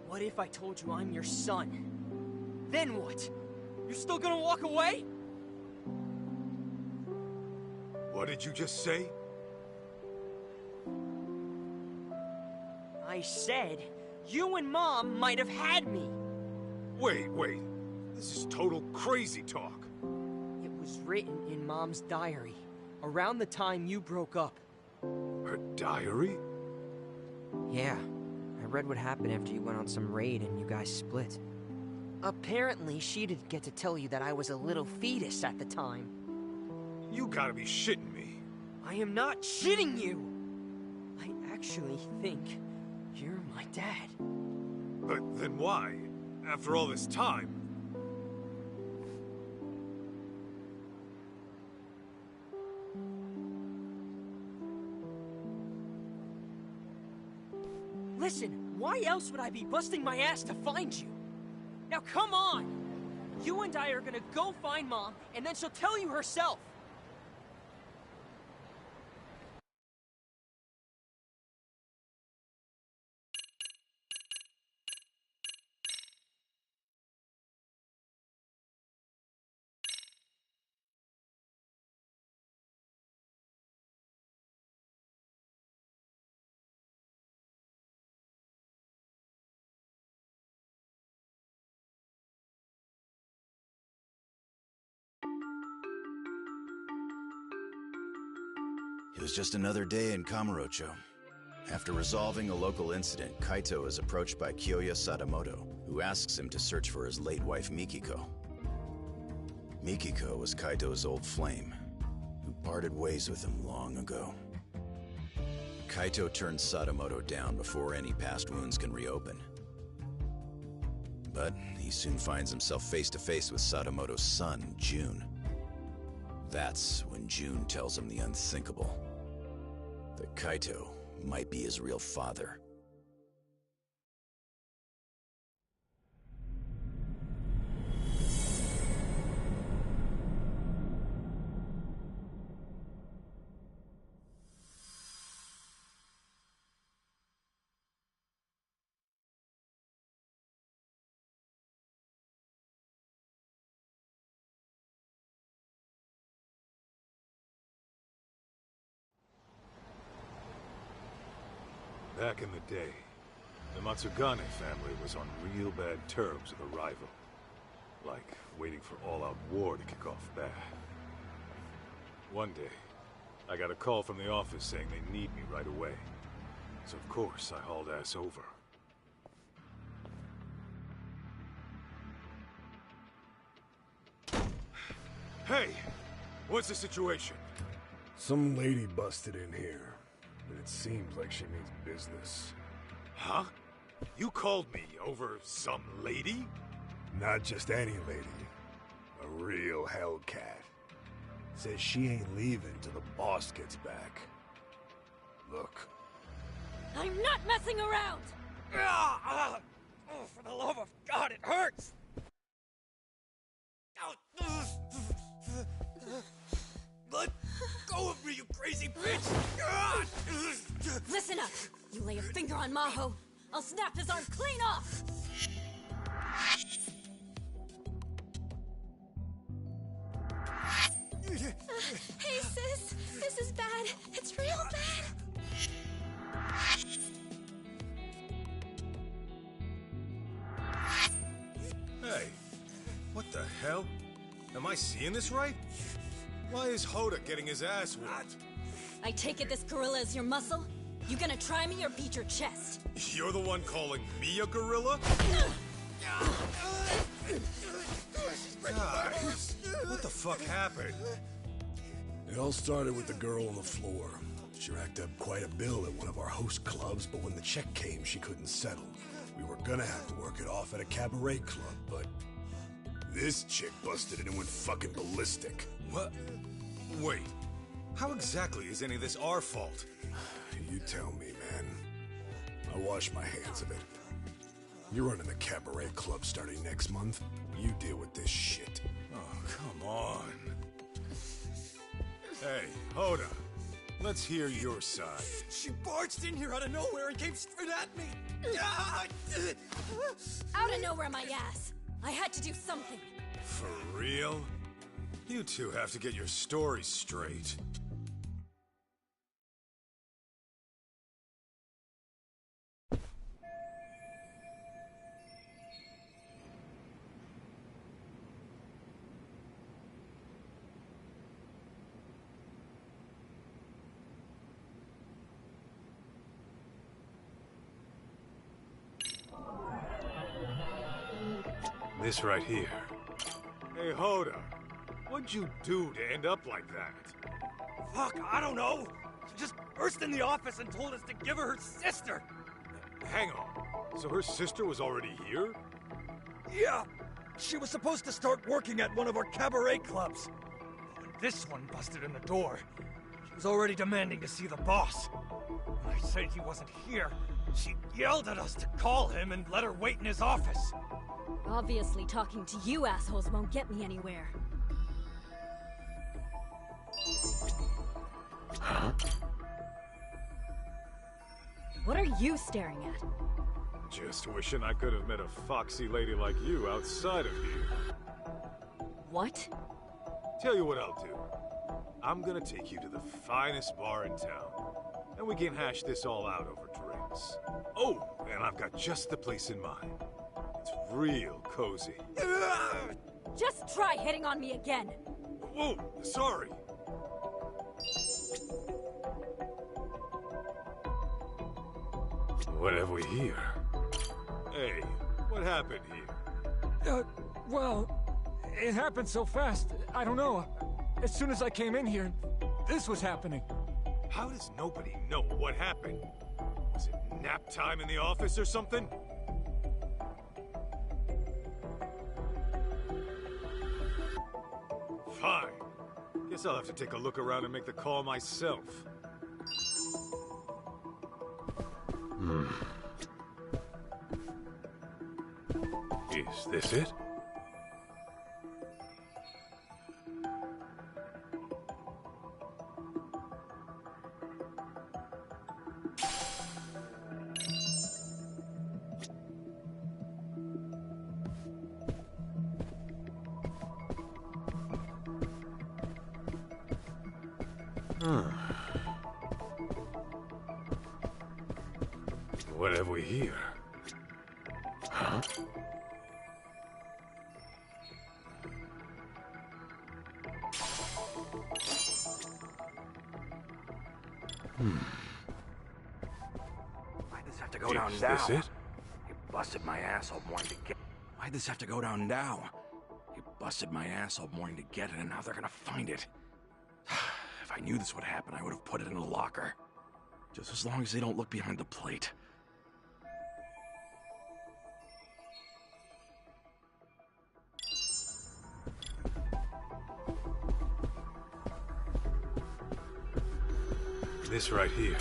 What if I told you I'm your son? Then what? You're still gonna walk away? What did you just say? I said, you and Mom might have had me. Wait. This is total crazy talk. It was written in Mom's diary, around the time you broke up. Her diary? Yeah. I read what happened after you went on some raid and you guys split. Apparently, she didn't get to tell you that I was a little fetus at the time. You gotta be shitting me. I am not shitting you! I actually think you're my dad. But then why? After all this time? Listen, why else would I be busting my ass to find you? Now come on! You and I are gonna go find Mom, and then she'll tell you herself! It was just another day in Kamurocho. After resolving a local incident, Kaito is approached by Kyoya Sadamoto, who asks him to search for his late wife Mikiko. Mikiko was Kaito's old flame, who parted ways with him long ago. Kaito turned Sadamoto down before any past wounds can reopen. But he soon finds himself face to face with Sadamoto's son, June. That's when June tells him the unthinkable. That Kaito might be his real father. Back in the day, the Matsugane family was on real bad terms with a rival. Like waiting for all-out war to kick off bad. One day, I got a call from the office saying they need me right away. So of course, I hauled ass over. Hey! What's the situation? Some lady busted in here, but it seems like she means business. Huh? You called me over some lady? Not just any lady. A real Hellcat. Says she ain't leaving till the boss gets back. Look. I'm not messing around! Oh, for the love of God, it hurts! Let go of me, you crazy bitch! Listen up! You lay a finger on Maho, I'll snap his arm clean off! Hey, sis! This is bad! It's real bad! Hey, what the hell? Am I seeing this right? Why is Hoda getting his ass whooped? I take it this gorilla is your muscle? You gonna try me or beat your chest? You're the one calling me a gorilla? Guys, what the fuck happened? It all started with the girl on the floor. She racked up quite a bill at one of our host clubs, but when the check came, she couldn't settle. We were gonna have to work it off at a cabaret club, but this chick busted in and went fucking ballistic. What? Wait, how exactly is any of this our fault? You tell me, man. I wash my hands of it. You're running the cabaret club starting next month. You deal with this shit. Oh, come on. Hey, Hoda. Let's hear your side. She barged in here out of nowhere and came straight at me! Out of nowhere, my ass! I had to do something. For real? You two have to get your stories straight. This right here. Hey, Hoda. What'd you do to end up like that? Fuck, I don't know! She just burst in the office and told us to give her sister! Hang on. So her sister was already here? Yeah! She was supposed to start working at one of our cabaret clubs. When this one busted in the door, she was already demanding to see the boss. When I said he wasn't here, she yelled at us to call him and let her wait in his office. Obviously, talking to you assholes won't get me anywhere. What are you staring at? Just wishing I could have met a foxy lady like you outside of here. What? Tell you what I'll do. I'm gonna take you to the finest bar in town. And we can hash this all out over drinks. Oh, and I've got just the place in mind. It's real cozy. Just try hitting on me again! Whoa, sorry. What have we here? Hey, what happened here? Well, it happened so fast. I don't know. As soon as I came in here, this was happening. How does nobody know what happened? Was it nap time in the office or something? Fine. Guess I'll have to take a look around and make the call myself. Is this it? What have we here? Huh? Why'd this have to go down now? Is this it? You busted my asshole morning to get. Why'd this have to go down now? You busted my asshole morning to get it, and now they're gonna find it. If I knew this would happen, I would have put it in a locker. Just as long as they don't look behind the plate. This right here.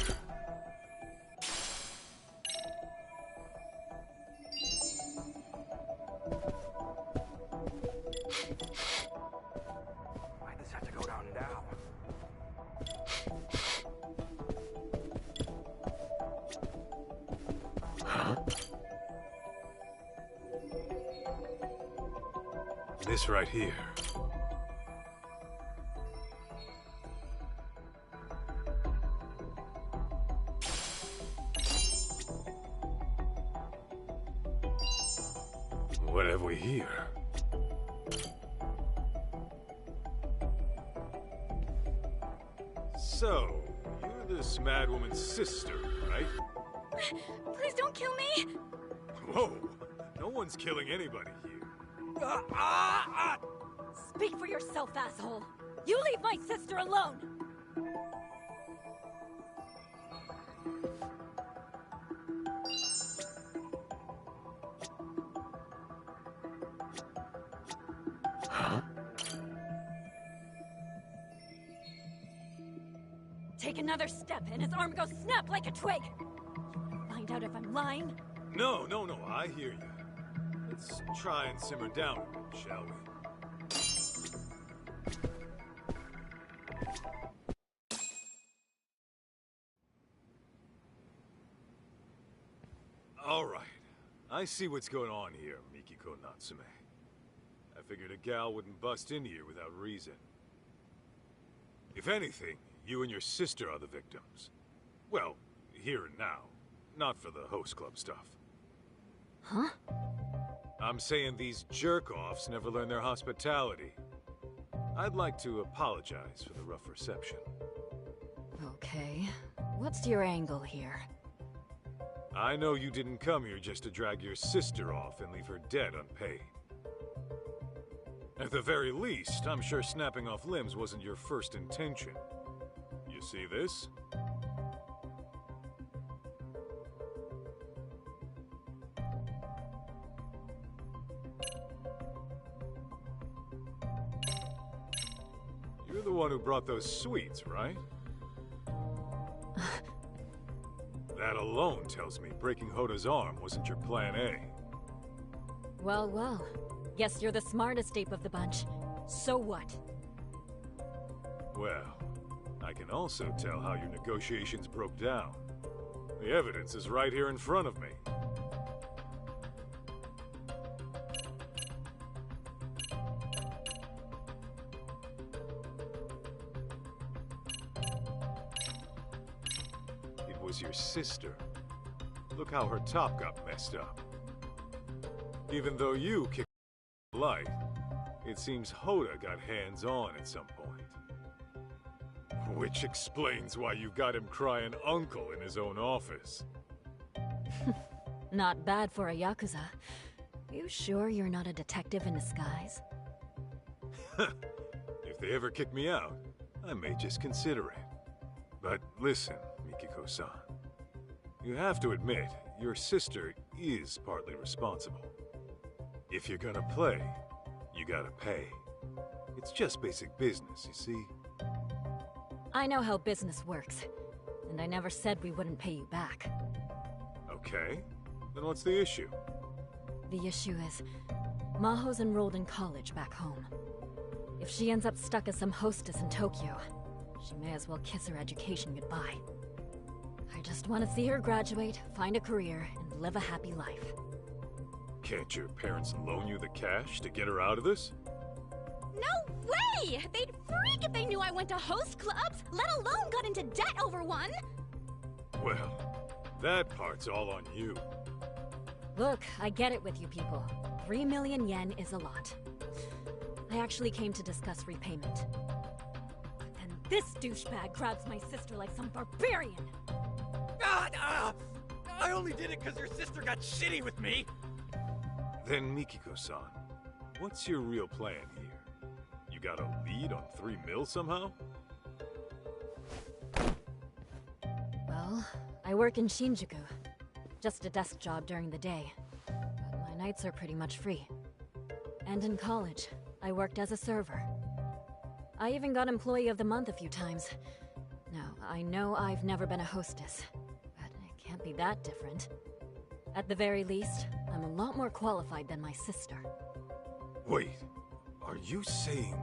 Why'd this have to go down now? Huh? This right here. What have we here? So, you're this mad woman's sister, right? Please don't kill me! Whoa! No one's killing anybody here. Speak for yourself, asshole! You leave my sister alone! Huh? Take another step and his arm goes snap like a twig! Find out if I'm lying? No, I hear you. Let's try and simmer down a bit, shall we? All right. I see what's going on here, Mikiko Natsume. I figured a gal wouldn't bust in here without reason. If anything, you and your sister are the victims. Well, here and now. Not for the host club stuff. Huh? I'm saying these jerk-offs never learn their hospitality. I'd like to apologize for the rough reception. Okay. What's your angle here? I know you didn't come here just to drag your sister off and leave her dead unpaid. At the very least, I'm sure snapping off limbs wasn't your first intention. You see this? You're the one who brought those sweets, right? That alone tells me breaking Hoda's arm wasn't your plan A. Well, well. Guess you're the smartest ape of the bunch. So what? Well, I can also tell how your negotiations broke down. The evidence is right here in front of me. It was your sister. Look how her top got messed up. Even though you kicked light, it seems Hoda got hands-on at some point. Which explains why you got him crying uncle in his own office. Not bad for a Yakuza. You sure you're not a detective in disguise? If they ever kick me out, I may just consider it. But listen, Mikiko-san. You have to admit, your sister is partly responsible. If you're gonna play, you gotta pay. It's just basic business, you see? I know how business works, and I never said we wouldn't pay you back. Okay, then what's the issue? The issue is, Maho's enrolled in college back home. If she ends up stuck as some hostess in Tokyo, she may as well kiss her education goodbye. I just want to see her graduate, find a career, and live a happy life. Can't your parents loan you the cash to get her out of this? No way! They'd freak if they knew I went to host clubs, let alone got into debt over one! Well, that part's all on you. Look, I get it with you people. 3 million yen is a lot. I actually came to discuss repayment. But then this douchebag grabs my sister like some barbarian! I only did it because your sister got shitty with me! Then Mikiko-san, what's your real plan here? You got a lead on 3 mil somehow? Well, I work in Shinjuku. Just a desk job during the day. But my nights are pretty much free. And in college, I worked as a server. I even got Employee of the Month a few times. Now, I know I've never been a hostess, but it can't be that different. At the very least, I'm a lot more qualified than my sister. Wait, are you saying...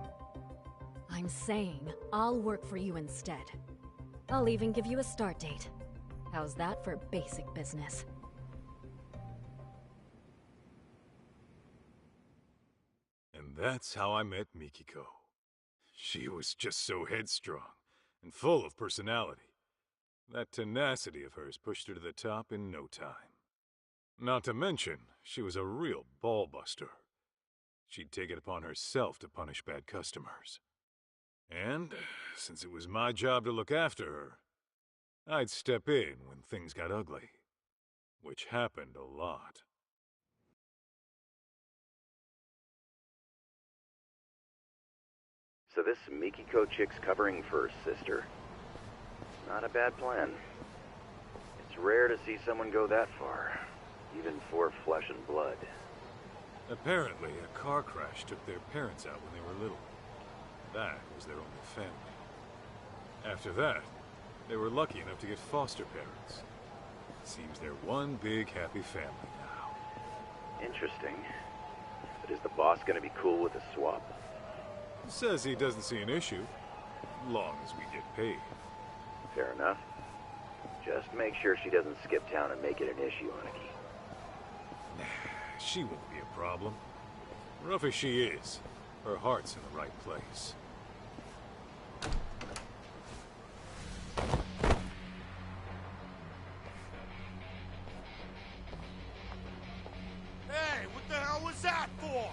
I'm saying I'll work for you instead. I'll even give you a start date. How's that for basic business? And that's how I met Mikiko. She was just so headstrong and full of personality. That tenacity of hers pushed her to the top in no time. Not to mention, she was a real ball-buster. She'd take it upon herself to punish bad customers. And, since it was my job to look after her, I'd step in when things got ugly. Which happened a lot. So this Mikiko chick's covering for her sister. Not a bad plan. It's rare to see someone go that far, even for flesh and blood. Apparently, a car crash took their parents out when they were little. That was their only family. After that, they were lucky enough to get foster parents. Seems they're one big happy family now. Interesting. But is the boss gonna be cool with the swap? Says he doesn't see an issue, long as we get paid. Fair enough. Just make sure she doesn't skip town and make it an issue, Aniki. She won't be a problem. Rough as she is, her heart's in the right place. Hey, what the hell was that for?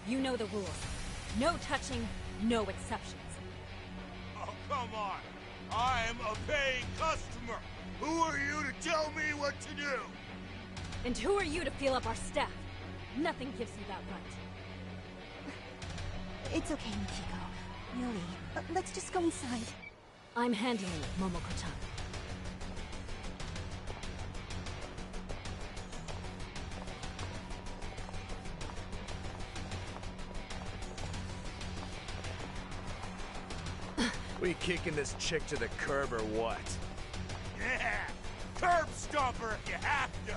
You know the rules. No touching, no exceptions. Oh, come on. I'm a paying customer. Who are you to tell me what to do? And who are you to feel up our staff? Nothing gives you that right. It's okay, Mikiko. Really, let's just go inside. I'm handling it, Momoko-chan. We kicking this chick to the curb or what? Yeah! Curb stomper if you have to!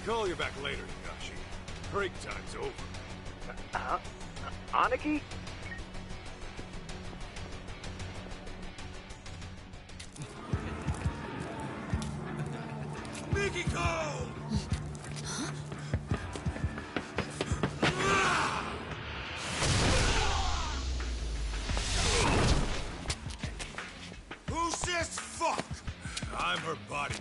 Call you back later, Higashi. Break time's over. Aniki? Mikiko! Who's this fuck? I'm her bodyguard.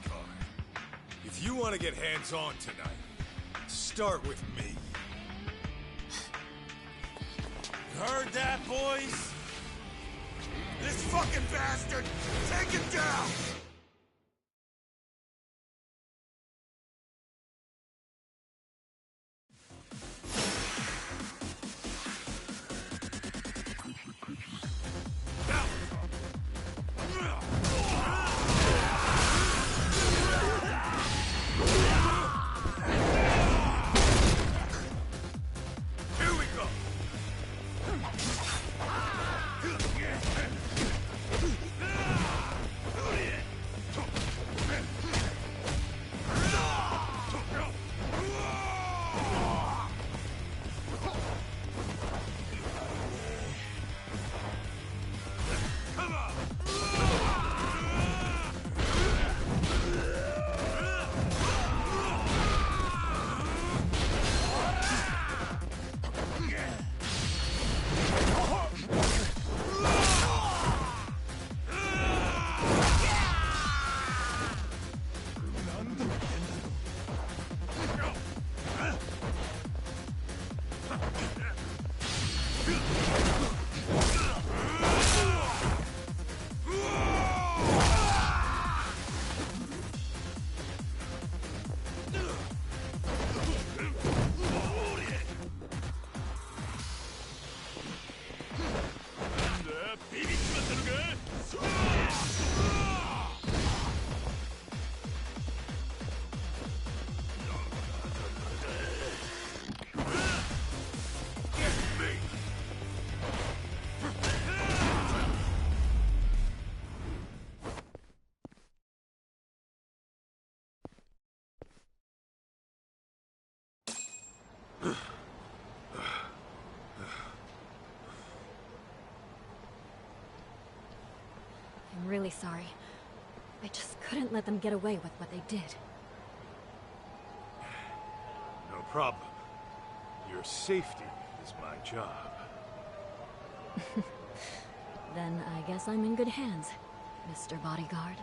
If you want to get hands-on tonight, start with me. Heard that, boys? This fucking bastard! Take him down! sorry. I just couldn't let them get away with what they did. No problem. Your safety is my job. Then I guess I'm in good hands, Mr. Bodyguard.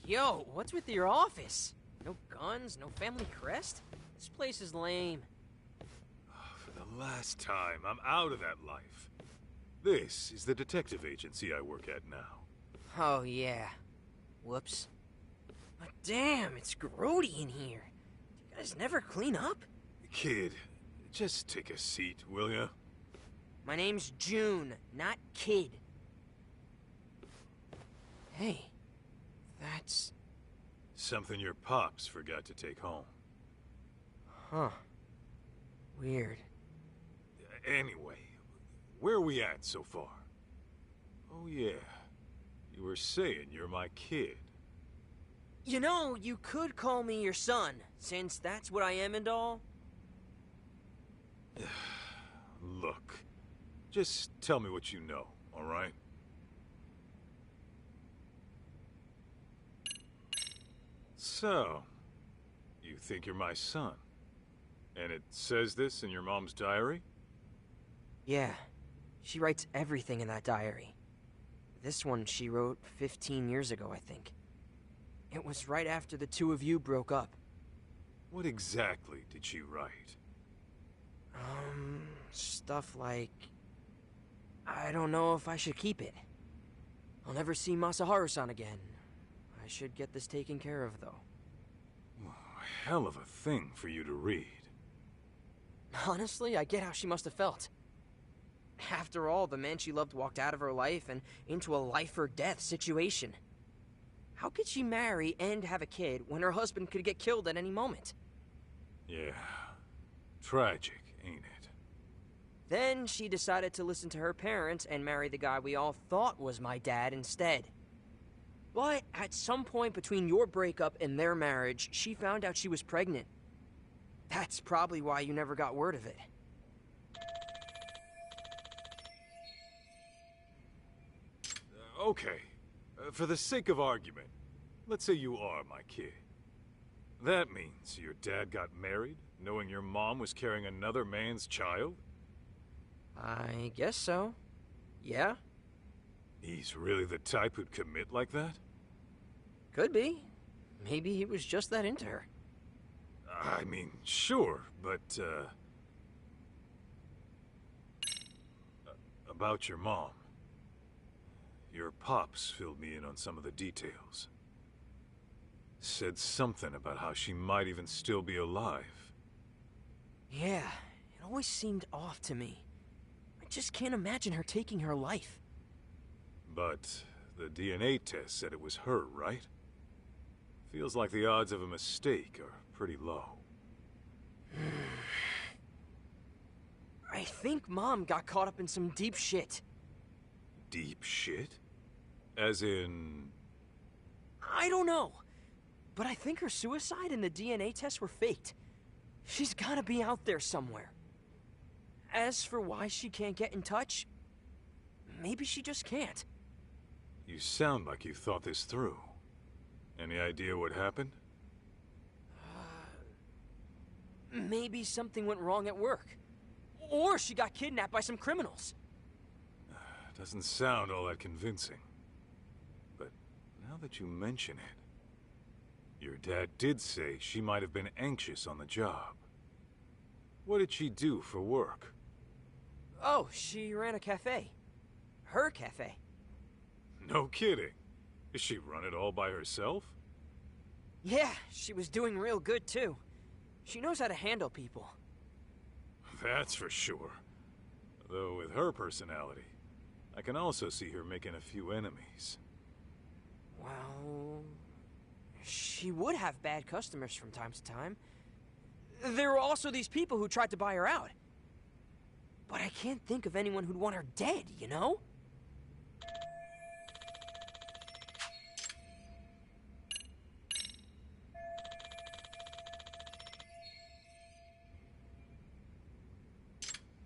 Yo, what's with your office? No guns, no family crest? This place is lame. For the last time, I'm out of that life. This is the detective agency I work at now. Oh, yeah. Whoops. But damn, it's grody in here. You guys never clean up? Kid, just take a seat, will ya? My name's June, not Kid. Hey, that's... Something your pops forgot to take home. Huh. Weird. Anyway, where are we at so far? Oh yeah, you were saying you're my kid. You know, you could call me your son, since that's what I am and all. Look, just tell me what you know, all right? So, you think you're my son? And it says this in your mom's diary? Yeah, she writes everything in that diary. This one she wrote 15 years ago, I think. It was right after the two of you broke up. What exactly did she write? Stuff like... I don't know if I should keep it. I'll never see Masaharu-san again. I should get this taken care of, though. Hell of a thing for you to read. Honestly, I get how she must have felt. After all, the man she loved walked out of her life and into a life-or-death situation. How could she marry and have a kid when her husband could get killed at any moment? Yeah. Tragic, ain't it? Then she decided to listen to her parents and marry the guy we all thought was my dad instead. But at some point between your breakup and their marriage, she found out she was pregnant. That's probably why you never got word of it. Okay. For the sake of argument, let's say you are my kid. That means your dad got married, knowing your mom was carrying another man's child? I guess so. Yeah? He's really the type who'd commit like that? Could be. Maybe he was just that into her. I mean, sure, but, about your mom. Your pops filled me in on some of the details. Said something about how she might even still be alive. Yeah, it always seemed off to me. I just can't imagine her taking her life. But the DNA test said it was her, right? Feels like the odds of a mistake are pretty low. I think Mom got caught up in some deep shit. Deep shit? As in... I don't know. But I think her suicide and the DNA tests were faked. She's gotta be out there somewhere. As for why she can't get in touch, maybe she just can't. You sound like you thought this through. Any idea what happened? Maybe something went wrong at work. Or she got kidnapped by some criminals. Doesn't sound all that convincing. But now that you mention it, your dad did say she might have been anxious on the job. What did she do for work? Oh, she ran a cafe. Her cafe. No kidding. Does she run it all by herself? Yeah, she was doing real good too. She knows how to handle people. That's for sure. Though with her personality, I can also see her making a few enemies. Well, she would have bad customers from time to time. There were also these people who tried to buy her out. But I can't think of anyone who'd want her dead, you know?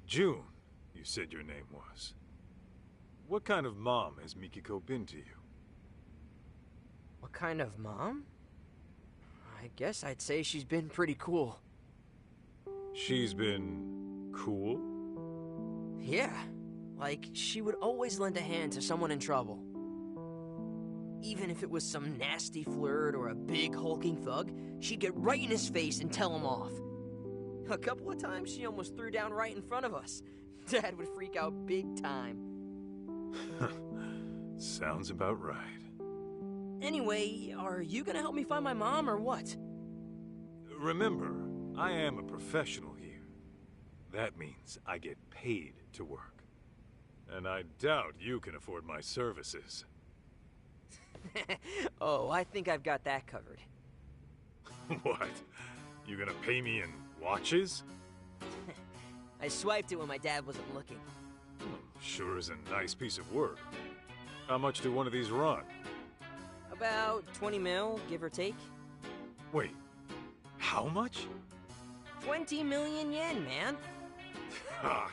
June, you said your name was. What kind of mom has Mikiko been to you? What kind of mom? I guess I'd say she's been pretty cool. She's been cool? Yeah. Like, she would always lend a hand to someone in trouble. Even if it was some nasty flirt or a big hulking thug, she'd get right in his face and tell him off. A couple of times she almost threw down right in front of us. Dad would freak out big time. Sounds about right. Anyway, are you gonna help me find my mom or what? Remember, I am a professional here. That means I get paid to work. And I doubt you can afford my services. Oh, I think I've got that covered. What? You gonna pay me in watches? I swiped it when my dad wasn't looking. Sure is a nice piece of work. How much do one of these run? About 20 mil, give or take. Wait, how much? 20 million yen, man. Ha!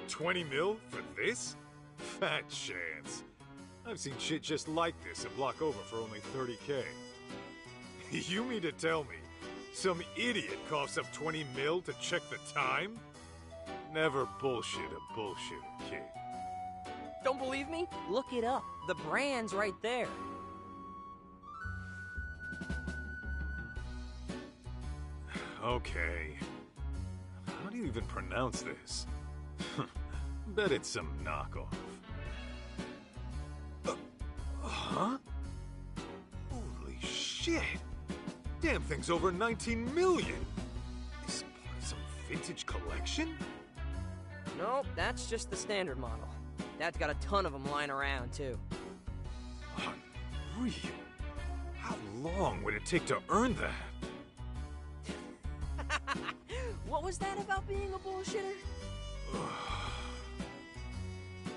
20 mil for this? Fat chance. I've seen shit just like this a block over for only 30K. You mean to tell me some idiot coughs up 20 mil to check the time? Never bullshit a bullshitter, kid. Don't believe me? Look it up. The brand's right there. Okay. How do you even pronounce this? Bet it's some knockoff. Huh? Holy shit! Damn thing's over 19 million! Is part of some vintage collection? Nope, that's just the standard model. Dad's got a ton of them lying around, too. Unreal. How long would it take to earn that? What was that about being a bullshitter?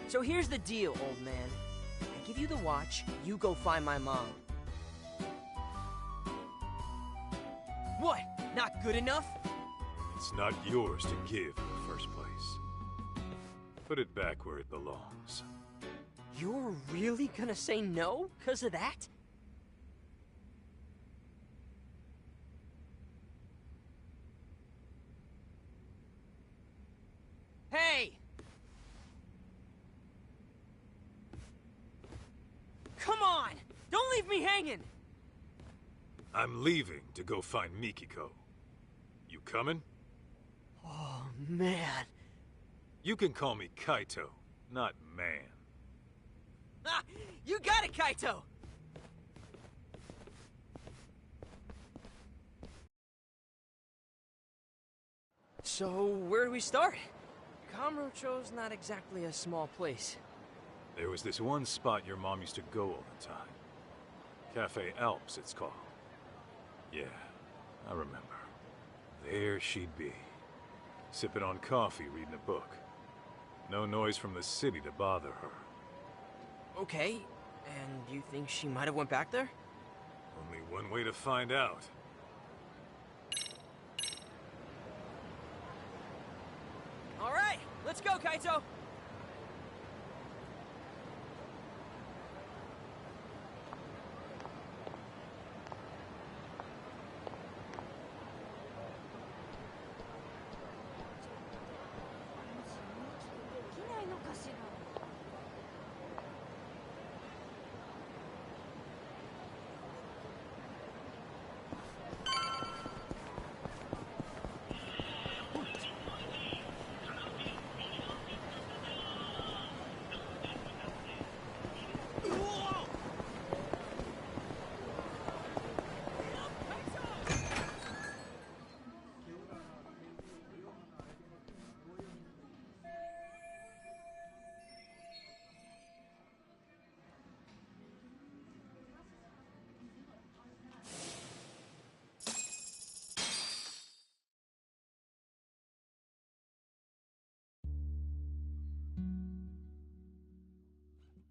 So here's the deal, old man. I give you the watch, you go find my mom. What? Not good enough? It's not yours to give in the first place. Put it back where it belongs. You're really gonna say no because of that? Hey! Come on! Don't leave me hanging! I'm leaving to go find Mikiko. You coming? Oh, man. You can call me Kaito, not man. Ah, you got it, Kaito! So, where do we start? Kamurocho's not exactly a small place. There was this one spot your mom used to go all the time. Cafe Alps, it's called. Yeah, I remember. There she'd be, sipping on coffee, reading a book. No noise from the city to bother her. Okay, and you think she might have went back there? Only one way to find out. All right, let's go, Kaito!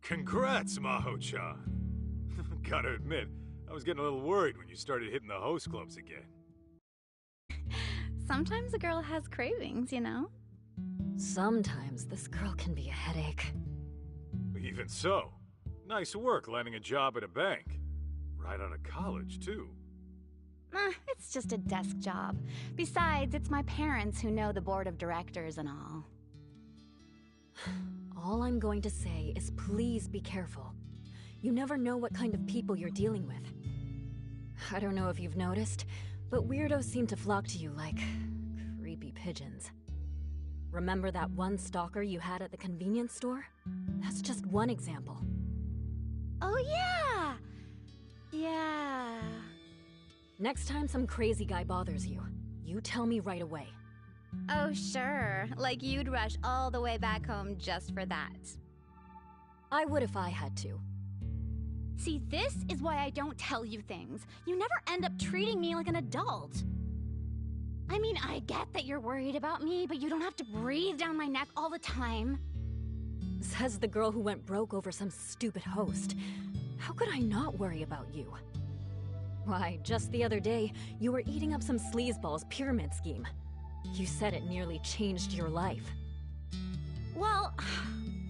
Congrats, Maho-chan. Gotta admit, I was getting a little worried when you started hitting the host clubs again. Sometimes a girl has cravings, you know? Sometimes this girl can be a headache. Even so, nice work landing a job at a bank. Right out of college, too. It's just a desk job. Besides, it's my parents who know the board of directors and all. All I'm going to say is please be careful. You never know what kind of people you're dealing with. I don't know if you've noticed, but weirdos seem to flock to you like creepy pigeons. Remember that one stalker you had at the convenience store? That's just one example. Oh yeah! Yeah... Next time some crazy guy bothers you, you tell me right away. Oh sure, like you'd rush all the way back home just for that. I would if I had to. See, this is why I don't tell you things. You never end up treating me like an adult. I mean, I get that you're worried about me, but you don't have to breathe down my neck all the time. Says the girl who went broke over some stupid host. How could I not worry about you? Why, just the other day, you were eating up some sleazeball's pyramid scheme. You said it nearly changed your life. Well,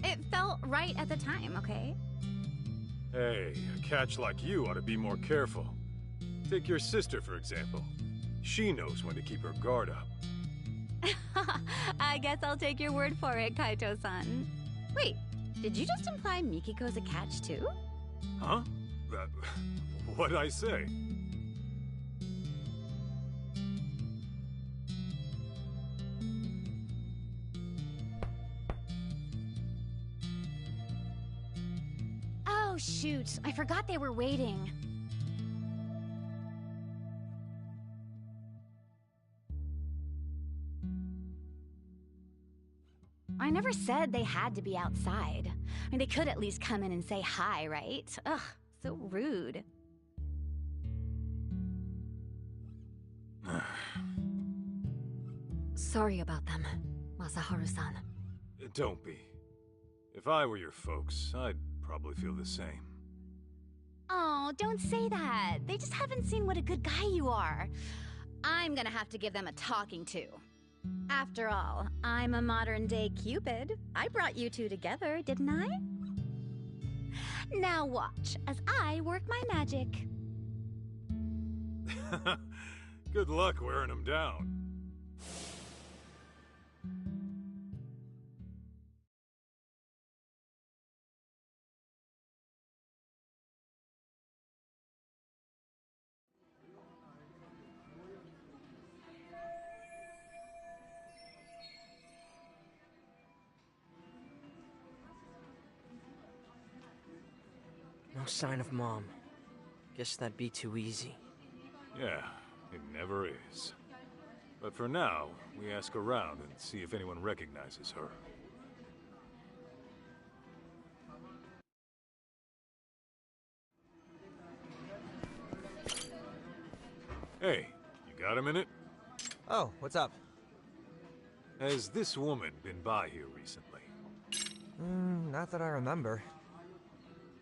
it felt right at the time, okay? Hey, a catch like you ought to be more careful. Take your sister, for example. She knows when to keep her guard up. I guess I'll take your word for it, Kaito-san. Wait, did you just imply Mikiko's a catch too? Huh? What'd I say? Oh shoot, I forgot they were waiting. I never said they had to be outside. I mean, they could at least come in and say hi, right? Ugh, so rude. Sorry about them, Masaharu-san. Don't be. If I were your folks, I'd probably feel the same. Oh, don't say that. They just haven't seen what a good guy you are. I'm gonna have to give them a talking to. After all, I'm a modern-day Cupid. I brought you two together, didn't I? Now watch as I work my magic. Good luck wearing them down. No sign of Mom. Guess that'd be too easy. Yeah, it never is. But for now, we ask around and see if anyone recognizes her. Hey, you got a minute? Oh, what's up? Has this woman been by here recently? Not that I remember.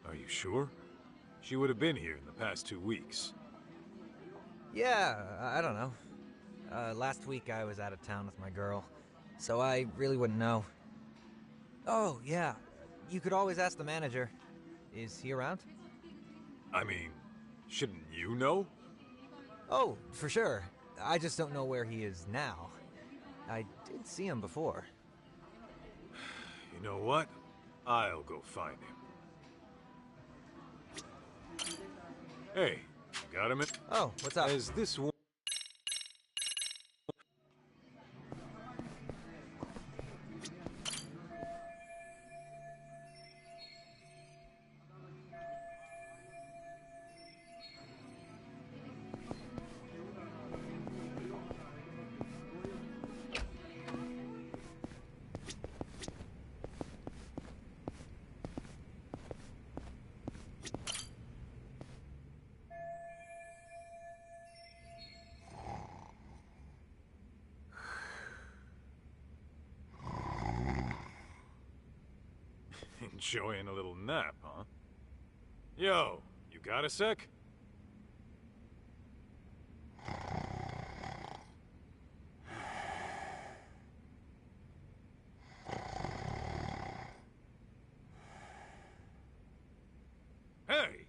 Are you sure? She would have been here in the past 2 weeks. Yeah, I don't know. Last week I was out of town with my girl, so I really wouldn't know. Oh, yeah. You could always ask the manager. Is he around? I mean, shouldn't you know? Oh, for sure. I just don't know where he is now. I did see him before. You know what? I'll go find him. Hey, got him? Oh, what's up? As this one. Enjoying a little nap, huh? Yo, you got a sec? Hey!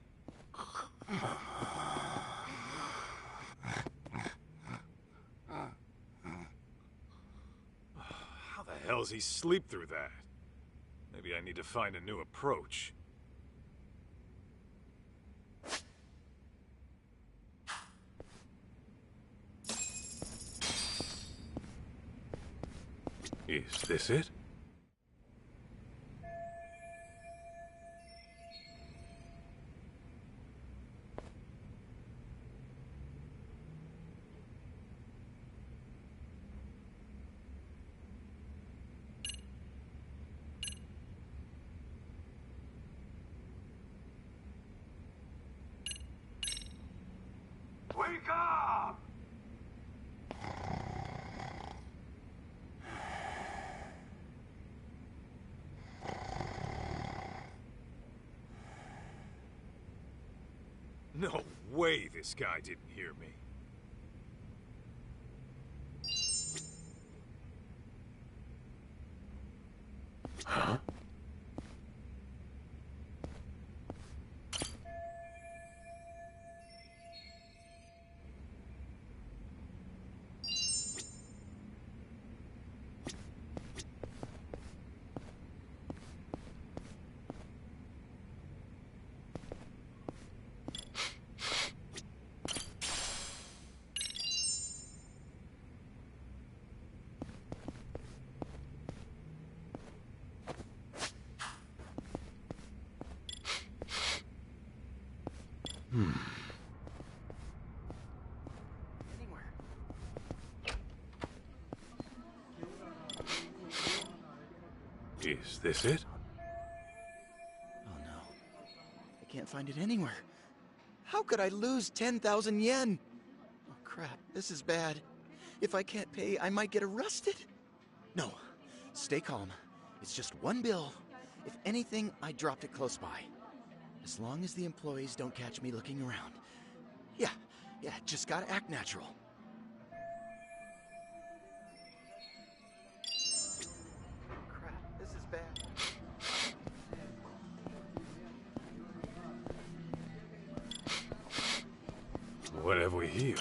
How the hell's he sleep through that? Maybe I need to find a new approach. Is this it? Wake up! No way this guy didn't hear me. Huh? Is this it? Oh no. I can't find it anywhere. How could I lose 10,000 yen? Oh crap, this is bad. If I can't pay, I might get arrested. No, stay calm. It's just one bill. If anything, I dropped it close by. As long as the employees don't catch me looking around. Yeah, just gotta act natural. Crap, this is bad. What have we here?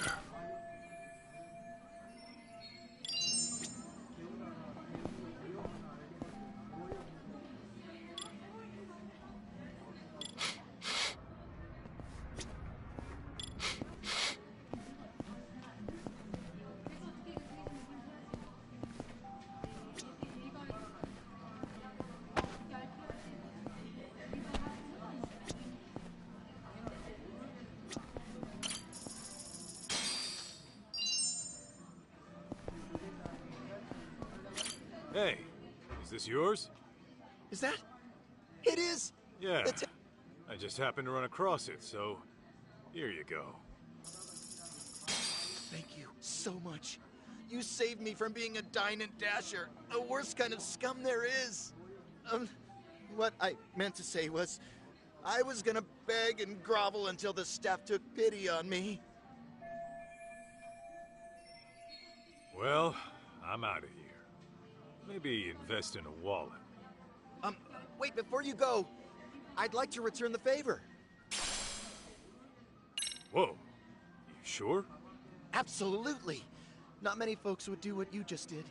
Hey, is this yours? Is that? It is! Yeah. I just happened to run across it, so here you go. Thank you so much. You saved me from being a dine and dasher, the worst kind of scum there is. What I meant to say was, I was gonna beg and grovel until the staff took pity on me. Well, I'm out of here. Maybe invest in a wallet. Wait, before you go, I'd like to return the favor. Whoa, you sure? Absolutely. Not many folks would do what you just did.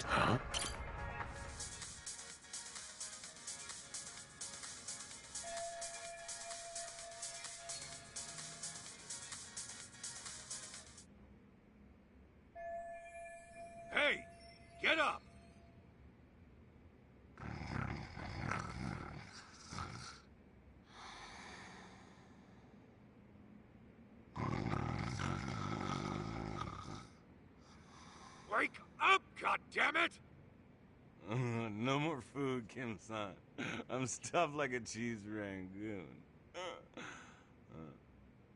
Huh? Hey, get up! Wake up, goddammit! No more food, Kim-san. I'm stuffed like a cheese rangoon.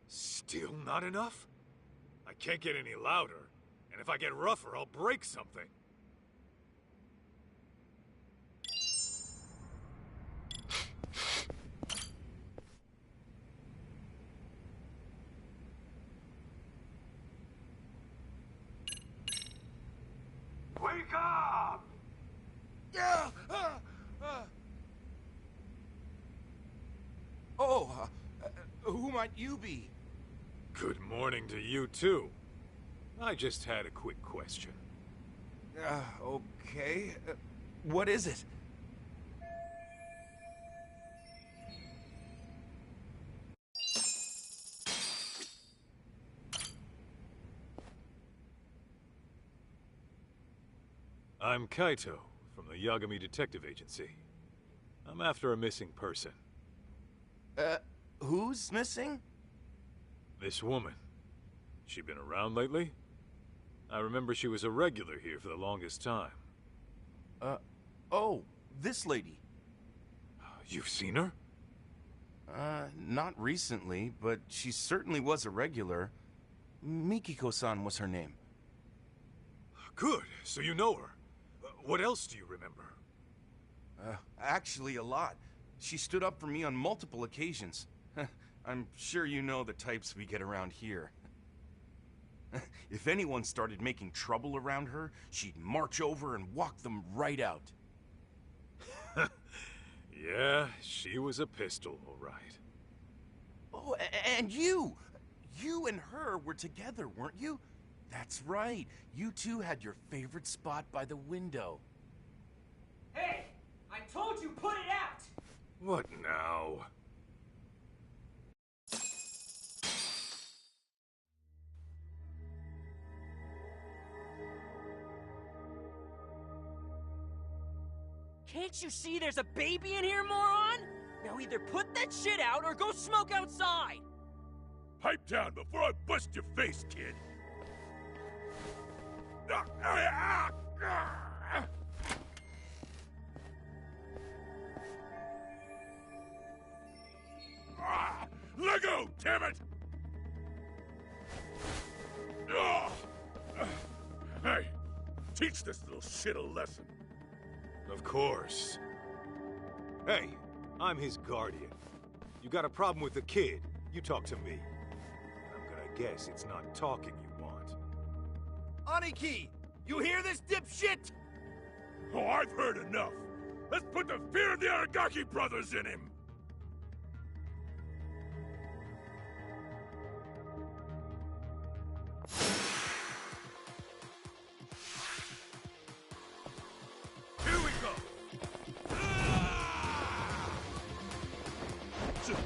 Still not enough? I can't get any louder, and if I get rougher, I'll break something. Wake up! Oh, who might you be? Good morning to you, too. I just had a quick question. Okay. What is it? I'm Kaito, from the Yagami Detective Agency. I'm after a missing person. Who's missing? This woman. She been around lately? I remember she was a regular here for the longest time. Oh, this lady. You've seen her? Not recently, but she certainly was a regular. Mikiko-san was her name. Good, so you know her. What else do you remember? Actually, a lot. She stood up for me on multiple occasions. I'm sure you know the types we get around here. If anyone started making trouble around her, she'd march over and walk them right out. Yeah, she was a pistol, all right. Oh, and you! You and her were together, weren't you? That's right. You two had your favorite spot by the window. Hey! I told you, put it out! What now? Can't you see there's a baby in here, moron? Now either put that shit out or go smoke outside! Pipe down before I bust your face, kid! Let go, damn it! Hey, teach this little shit a lesson. Of course. Hey, I'm his guardian. You got a problem with the kid, you talk to me. And I'm gonna guess it's not talking you want. Aniki! You hear this, dipshit? Oh, I've heard enough. Let's put the fear of the Aragaki brothers in him! Here we go! Shit!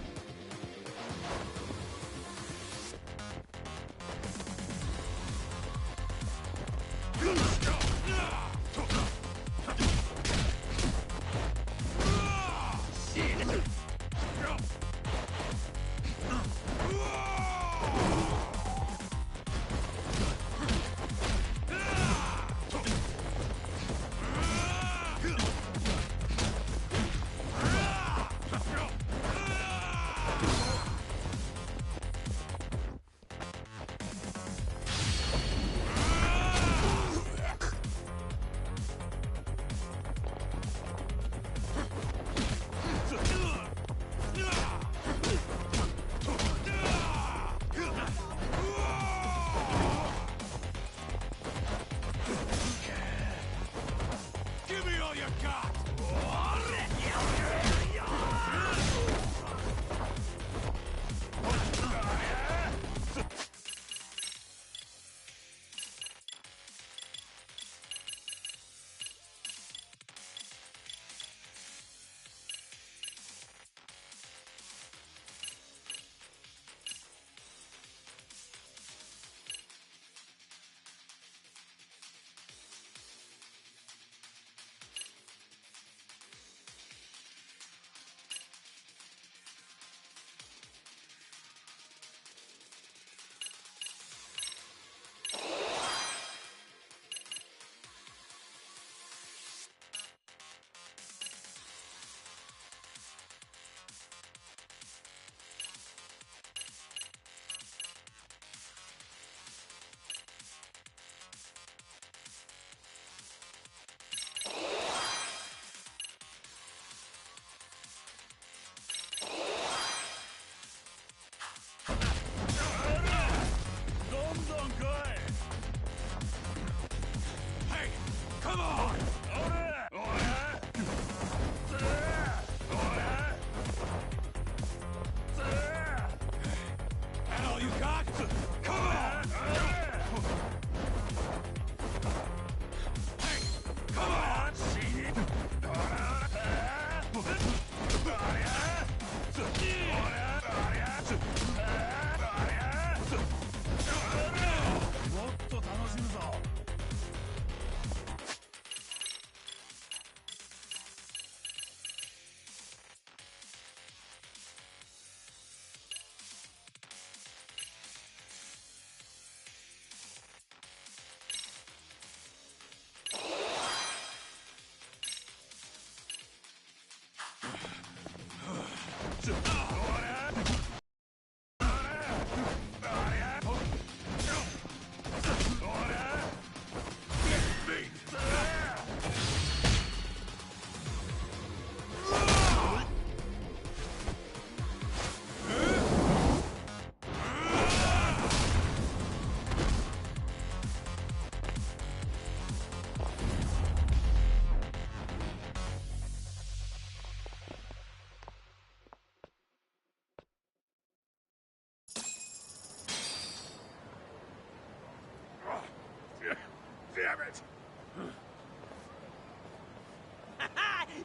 Damn it!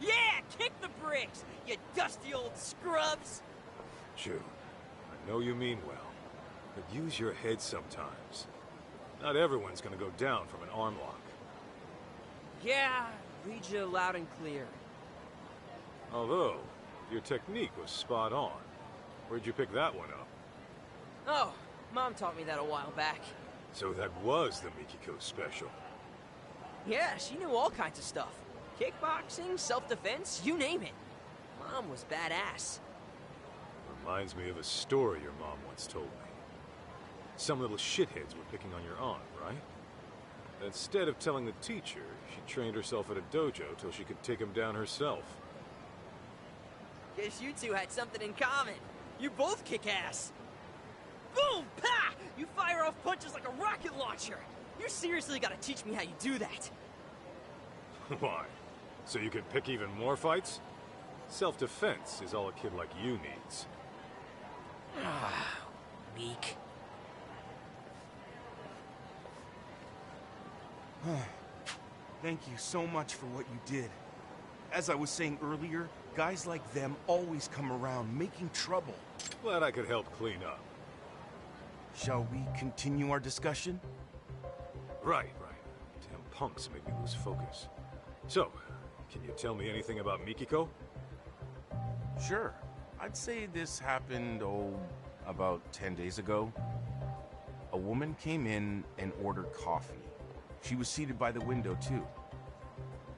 Yeah, kick the bricks, you dusty old scrubs! June, I know you mean well, but use your head sometimes. Not everyone's gonna go down from an arm lock. Yeah, read you loud and clear. Although, your technique was spot on. Where'd you pick that one up? Oh, Mom taught me that a while back. So that was the Mikiko special. Yeah, she knew all kinds of stuff. Kickboxing, self-defense, you name it. Mom was badass. Reminds me of a story your mom once told me. Some little shitheads were picking on your aunt, right? Instead of telling the teacher, she trained herself at a dojo till she could take him down herself. Guess you two had something in common. You both kick ass. Boom! Pa! You fire off punches like a rocket launcher. You seriously gotta teach me how you do that. Why? So you can pick even more fights? Self-defense is all a kid like you needs. Meek. Thank you so much for what you did. As I was saying earlier, guys like them always come around making trouble. Glad I could help clean up. Shall we continue our discussion? Right. Damn punks make me lose focus. So, can you tell me anything about Mikiko? Sure. I'd say this happened, about 10 days ago. A woman came in and ordered coffee. She was seated by the window, too.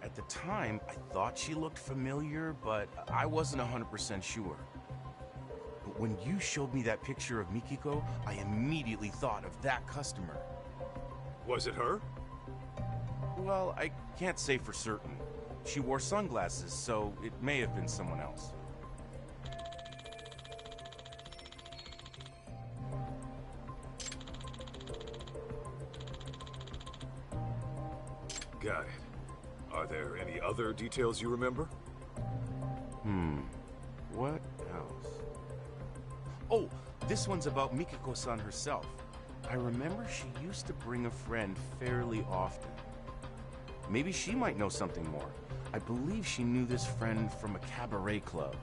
At the time, I thought she looked familiar, but I wasn't 100% sure. But when you showed me that picture of Mikiko, I immediately thought of that customer. Was it her? Well, I can't say for certain. She wore sunglasses, so it may have been someone else. Got it. Are there any other details you remember? What else? Oh, this one's about Mikiko-san herself. I remember she used to bring a friend fairly often. Maybe she might know something more. I believe she knew this friend from a cabaret club.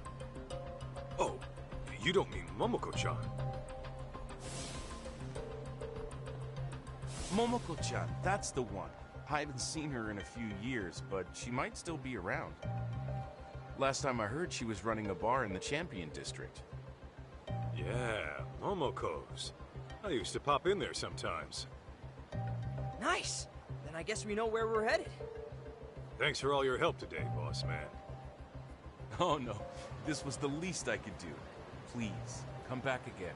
Oh, you don't mean Momoko-chan? Momoko-chan, that's the one. I haven't seen her in a few years, but she might still be around. Last time I heard, she was running a bar in the Champion District. Yeah, Momoko's. I used to pop in there sometimes. Nice! Then I guess we know where we're headed. Thanks for all your help today, boss man. Oh no, this was the least I could do. Please, come back again.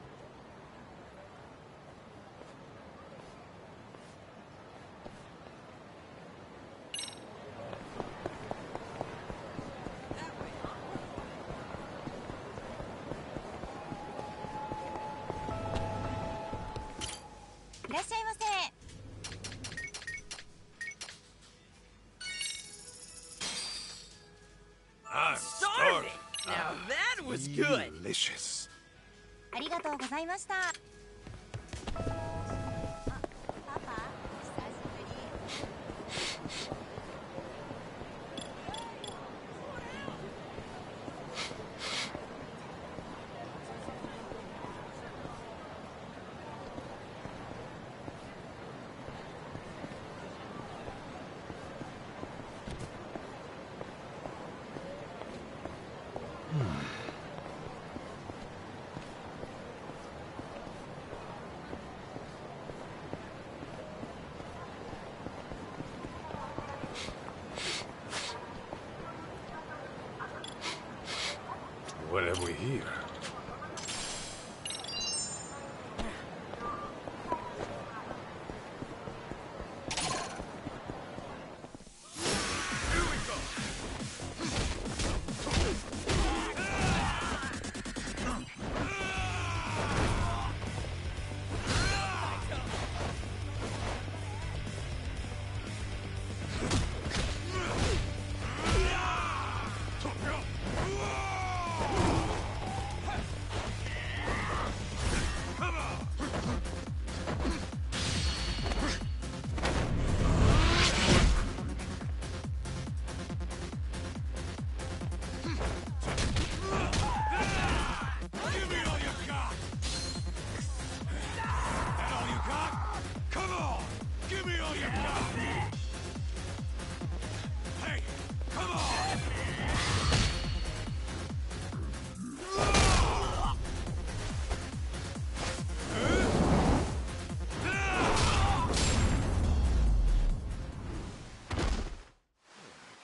I'm starving! Now that was good! Delicious. ありがとうございました。What have we here?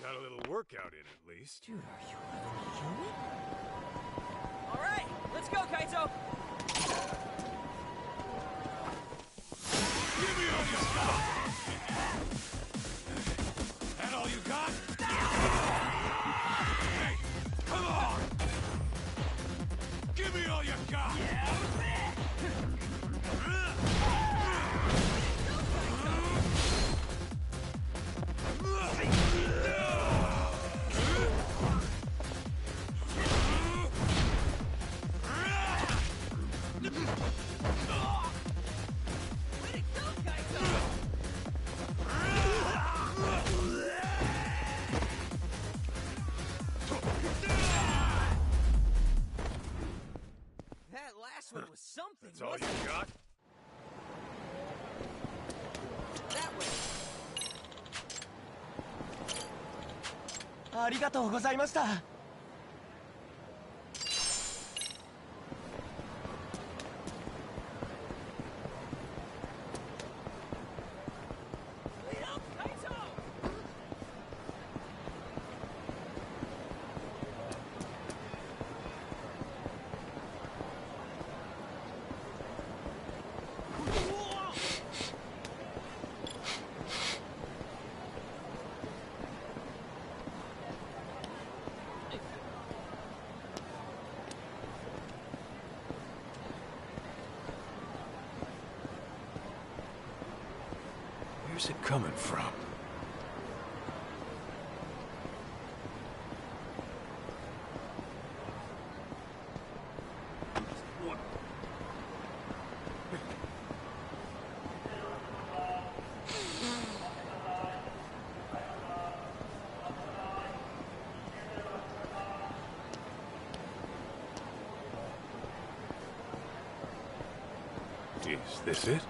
Got a little workout in at least. Dude, are you even human? Alright, let's go, Kaito! Give me all your stuff! That all you got? Hey, come on! Give me all you got! That last one was something, That's all wasn't you got? it? That way. ありがとうございました。Where's it coming from? Is this it?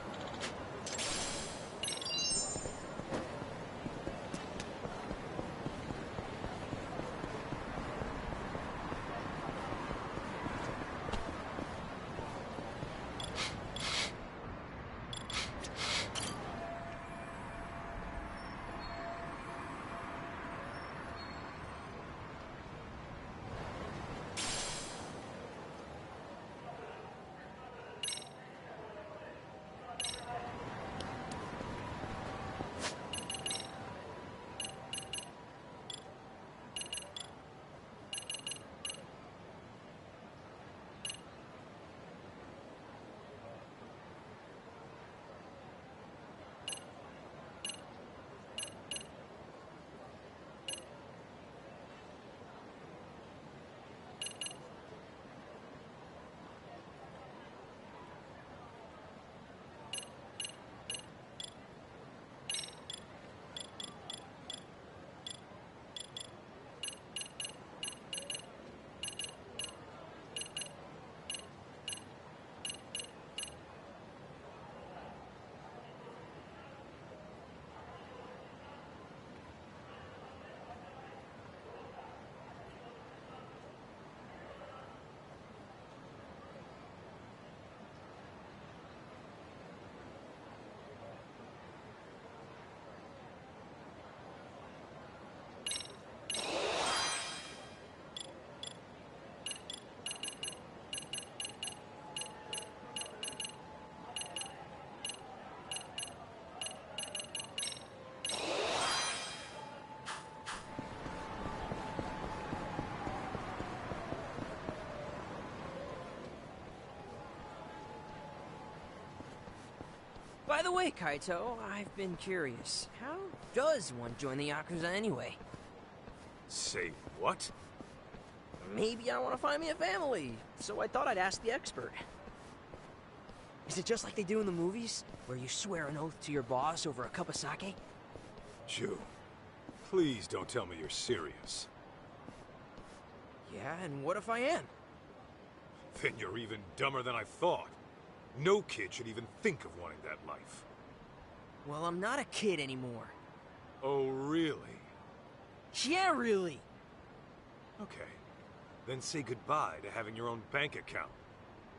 By the way, Kaito, I've been curious. How does one join the Yakuza anyway? Say what? Maybe I want to find me a family, so I thought I'd ask the expert. Is it just like they do in the movies, where you swear an oath to your boss over a cup of sake? June, please don't tell me you're serious. Yeah, and what if I am? Then you're even dumber than I thought. No kid should even think of wanting that life. Well, I'm not a kid anymore. Oh, really? Yeah, really. Okay. Then say goodbye to having your own bank account.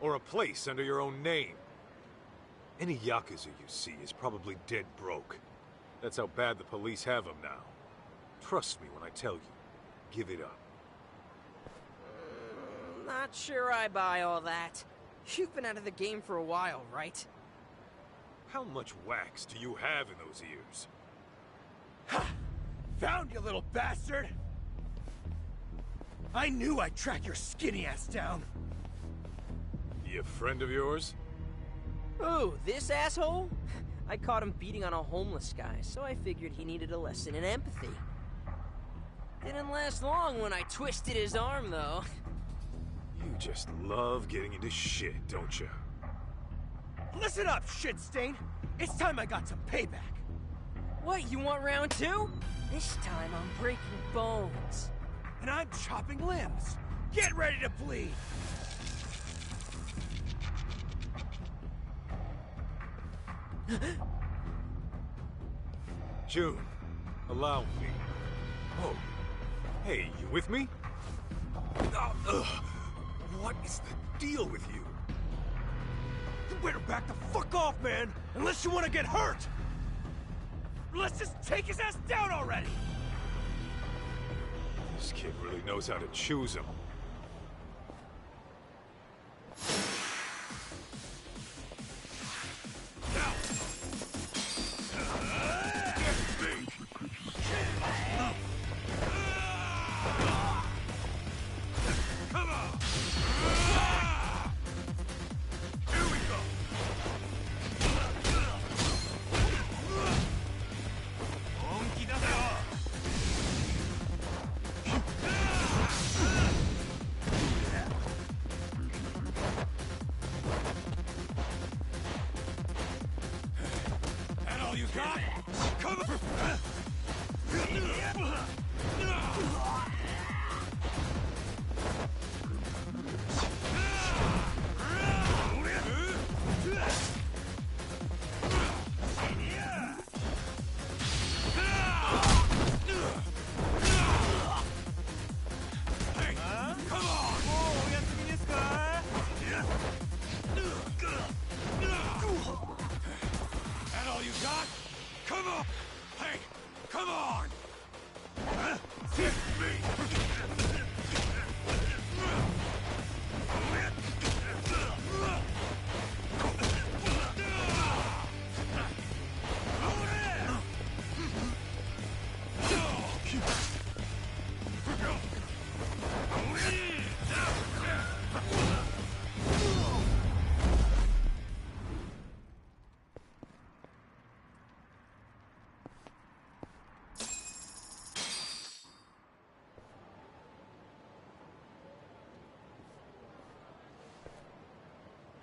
Or a place under your own name. Any Yakuza you see is probably dead broke. That's how bad the police have them now. Trust me when I tell you. Give it up. Not sure I buy all that. You've been out of the game for a while, right? How much wax do you have in those ears? Ha! Found you, little bastard! I knew I'd track your skinny ass down. He a friend of yours? Oh, this asshole? I caught him beating on a homeless guy, so I figured he needed a lesson in empathy. Didn't last long when I twisted his arm, though. You just love getting into shit, don't you? Listen up, shit stain! It's time I got some payback! What, you want round two? This time I'm breaking bones. And I'm chopping limbs! Get ready to bleed! June, allow me. Oh, hey, you with me? What is the deal with you? You better back the fuck off, man! Unless you want to get hurt! Let's just take his ass down already! This kid really knows how to choose him.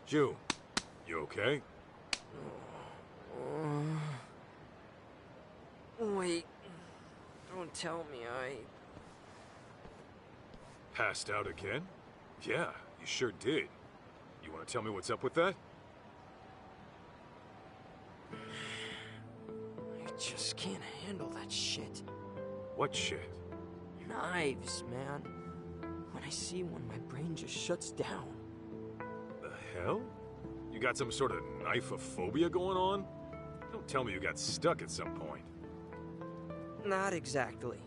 June, you okay? Wait. Don't tell me I... Passed out again? Yeah, you sure did. You want to tell me what's up with that? I just can't handle that shit. What shit? Knives, man. When I see one, my brain just shuts down. The hell? You got some sort of knife-phobia going on? Don't tell me you got stuck at some point. Not exactly.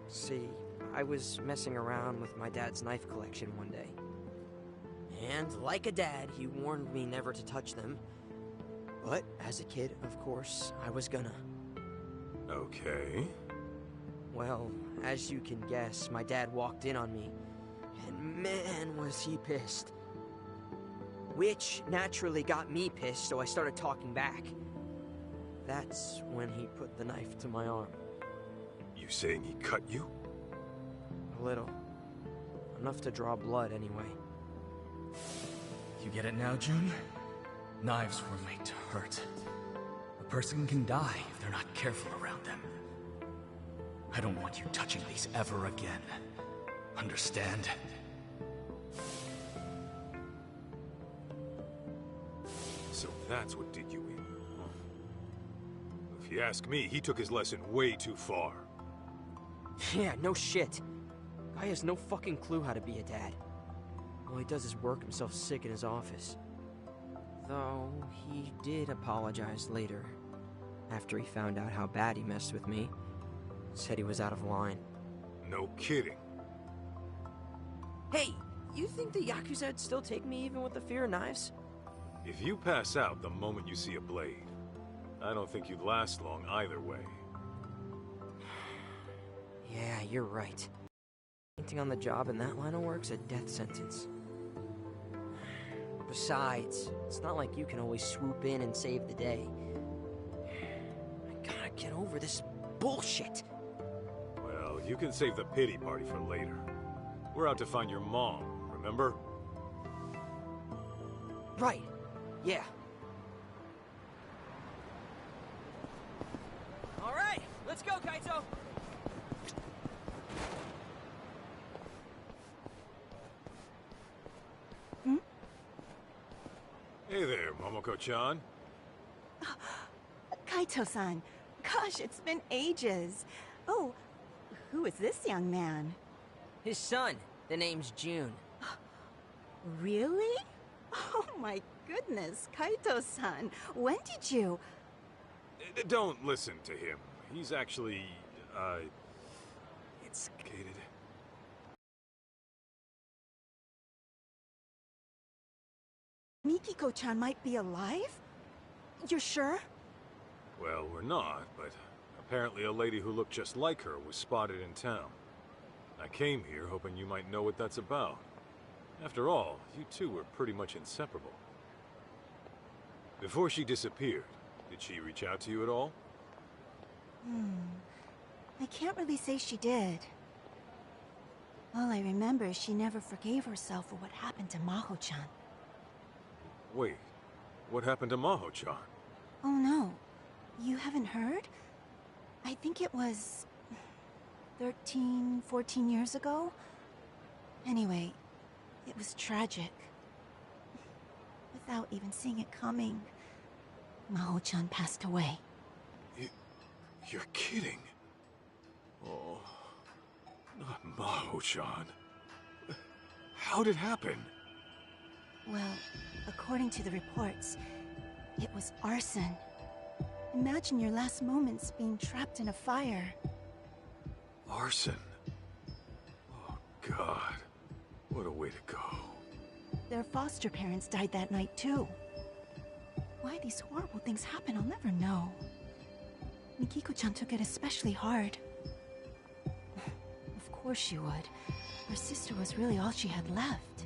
See, I was messing around with my dad's knife collection one day. And like a dad, he warned me never to touch them. But as a kid, of course, I was gonna. Okay. Well, as you can guess, my dad walked in on me. And man, was he pissed. which naturally got me pissed, so I started talking back. That's when he put the knife to my arm. You saying he cut you? A little. Enough to draw blood, anyway. You get it now, June? Knives were made to hurt. A person can die if they're not careful around them. I don't want you touching these ever again. Understand? So that's what did you in. If you ask me, he took his lesson way too far. Yeah, no shit. Guy has no fucking clue how to be a dad. All he does is work himself sick in his office. Though, he did apologize later. After he found out how bad he messed with me. Said he was out of line. No kidding. Hey, you think the Yakuza'd still take me even with the fear of knives? If you pass out the moment you see a blade, I don't think you'd last long either way. Yeah, you're right. Anything on the job in that line of work's a death sentence. Besides, it's not like you can always swoop in and save the day. I gotta get over this bullshit. Well, you can save the pity party for later. We're out to find your mom, remember? Right. Yeah. All right, let's go, Kaito. Hey there, Momoko-chan. Kaito-san. Gosh, it's been ages. Oh, who is this young man? His son. The name's June. Really? Oh my goodness, Kaito-san. When did you... Don't listen to him. He's actually, instigated. Mikiko-chan might be alive? You're sure? Well, we're not, but apparently a lady who looked just like her was spotted in town. I came here hoping you might know what that's about. After all, you two were pretty much inseparable. Before she disappeared, did she reach out to you at all? I can't really say she did. All I remember is she never forgave herself for what happened to Maho-chan. Wait, what happened to Maho-chan? Oh no, you haven't heard? I think it was 13, 14 years ago? Anyway, it was tragic. Without even seeing it coming, Maho-chan passed away. You're kidding. Oh, not Maho-chan. How'd it happen? Well, according to the reports, it was arson. Imagine your last moments being trapped in a fire. Arson? Oh, God. What a way to go. Their foster parents died that night, too. Why these horrible things happen, I'll never know. Mikiko-chan took it especially hard. Of course she would. Her sister was really all she had left.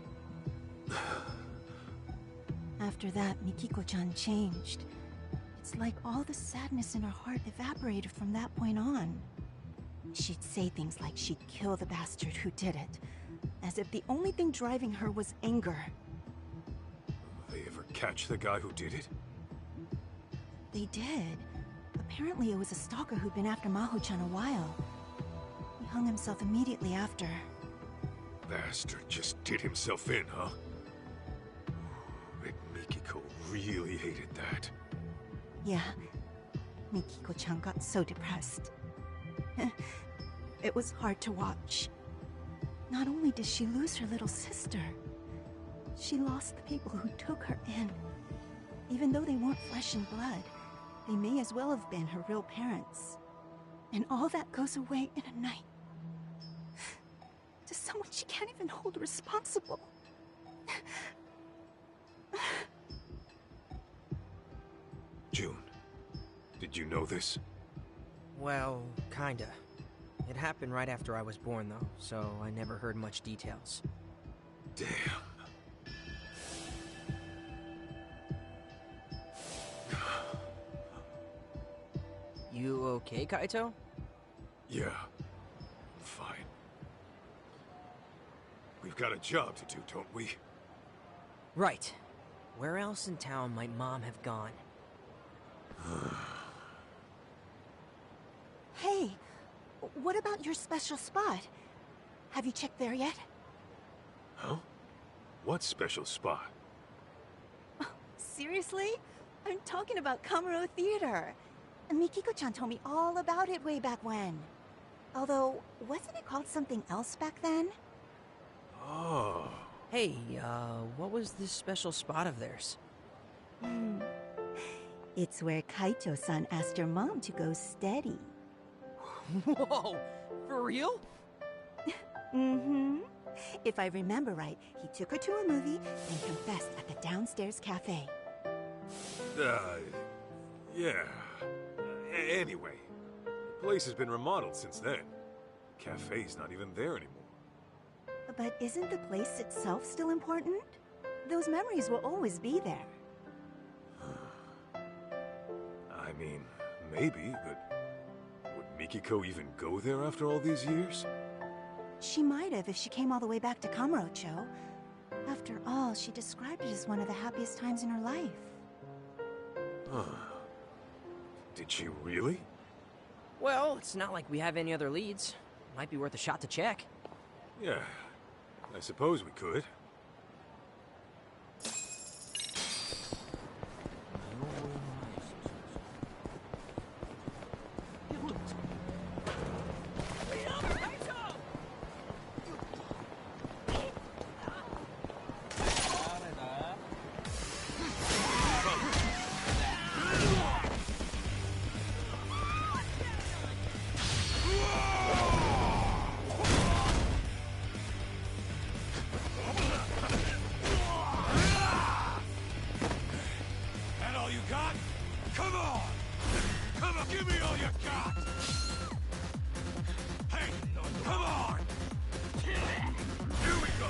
After that, Mikiko-chan changed. It's like all the sadness in her heart evaporated from that point on. She'd say things like she'd kill the bastard who did it, as if the only thing driving her was anger. They ever catch the guy who did it? They did. Apparently it was a stalker who'd been after Maho-chan a while. He hung himself immediately after. Bastard just did himself in, huh? Bet Mikiko really hated that. Yeah. Mikiko-chan got so depressed. It was hard to watch. Not only did she lose her little sister, she lost the people who took her in. Even though they weren't flesh and blood, they may as well have been her real parents. And all that goes away in a night. To someone she can't even hold responsible. June, did you know this? Well, kinda. It happened right after I was born, though, so I never heard much details. Damn. You okay, Kaito? Yeah, I'm fine. We've got a job to do, don't we? Right. Where else in town might Mom have gone? Hey, what about your special spot? Have you checked there yet? Huh? What special spot? Seriously? I'm talking about Kamuro Theater. Mikiko-chan told me all about it way back when. Although, wasn't it called something else back then? Oh. Hey, what was this special spot of theirs? It's where Kaito-san asked your mom to go steady. Whoa! For real? Mm-hmm. If I remember right, he took her to a movie and confessed at the downstairs cafe. Yeah. Anyway, the place has been remodeled since then. The cafe's not even there anymore. But isn't the place itself still important? Those memories will always be there. I mean, maybe, but would Mikiko even go there after all these years? She might have if she came all the way back to Kamurocho. After all, she described it as one of the happiest times in her life. Huh. Did she really? Well, it's not like we have any other leads. Might be worth a shot to check. Yeah, I suppose we could. That all you got? Come on! Come on, give me all you got! Hey, come on! Here we go!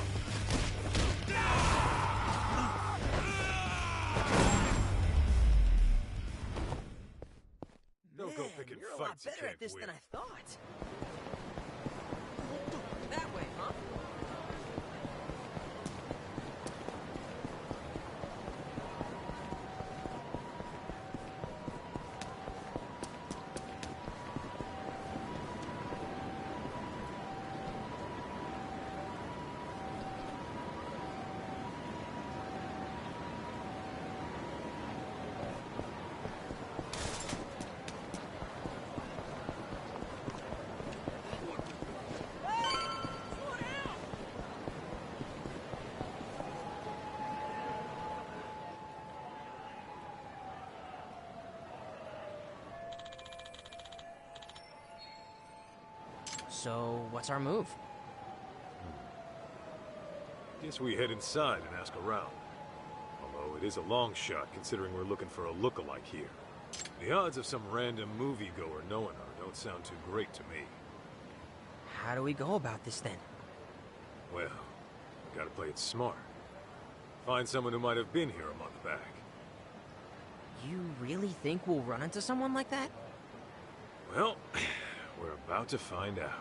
Don't go picking You're a lot fights you better at can't this win. than I thought. That way, huh? So, what's our move? Guess we head inside and ask around. Although it is a long shot considering we're looking for a look-alike here. The odds of some random moviegoer knowing her don't sound too great to me. How do we go about this then? Well, we gotta play it smart. Find someone who might have been here a month back. You really think we'll run into someone like that? Well, we're about to find out.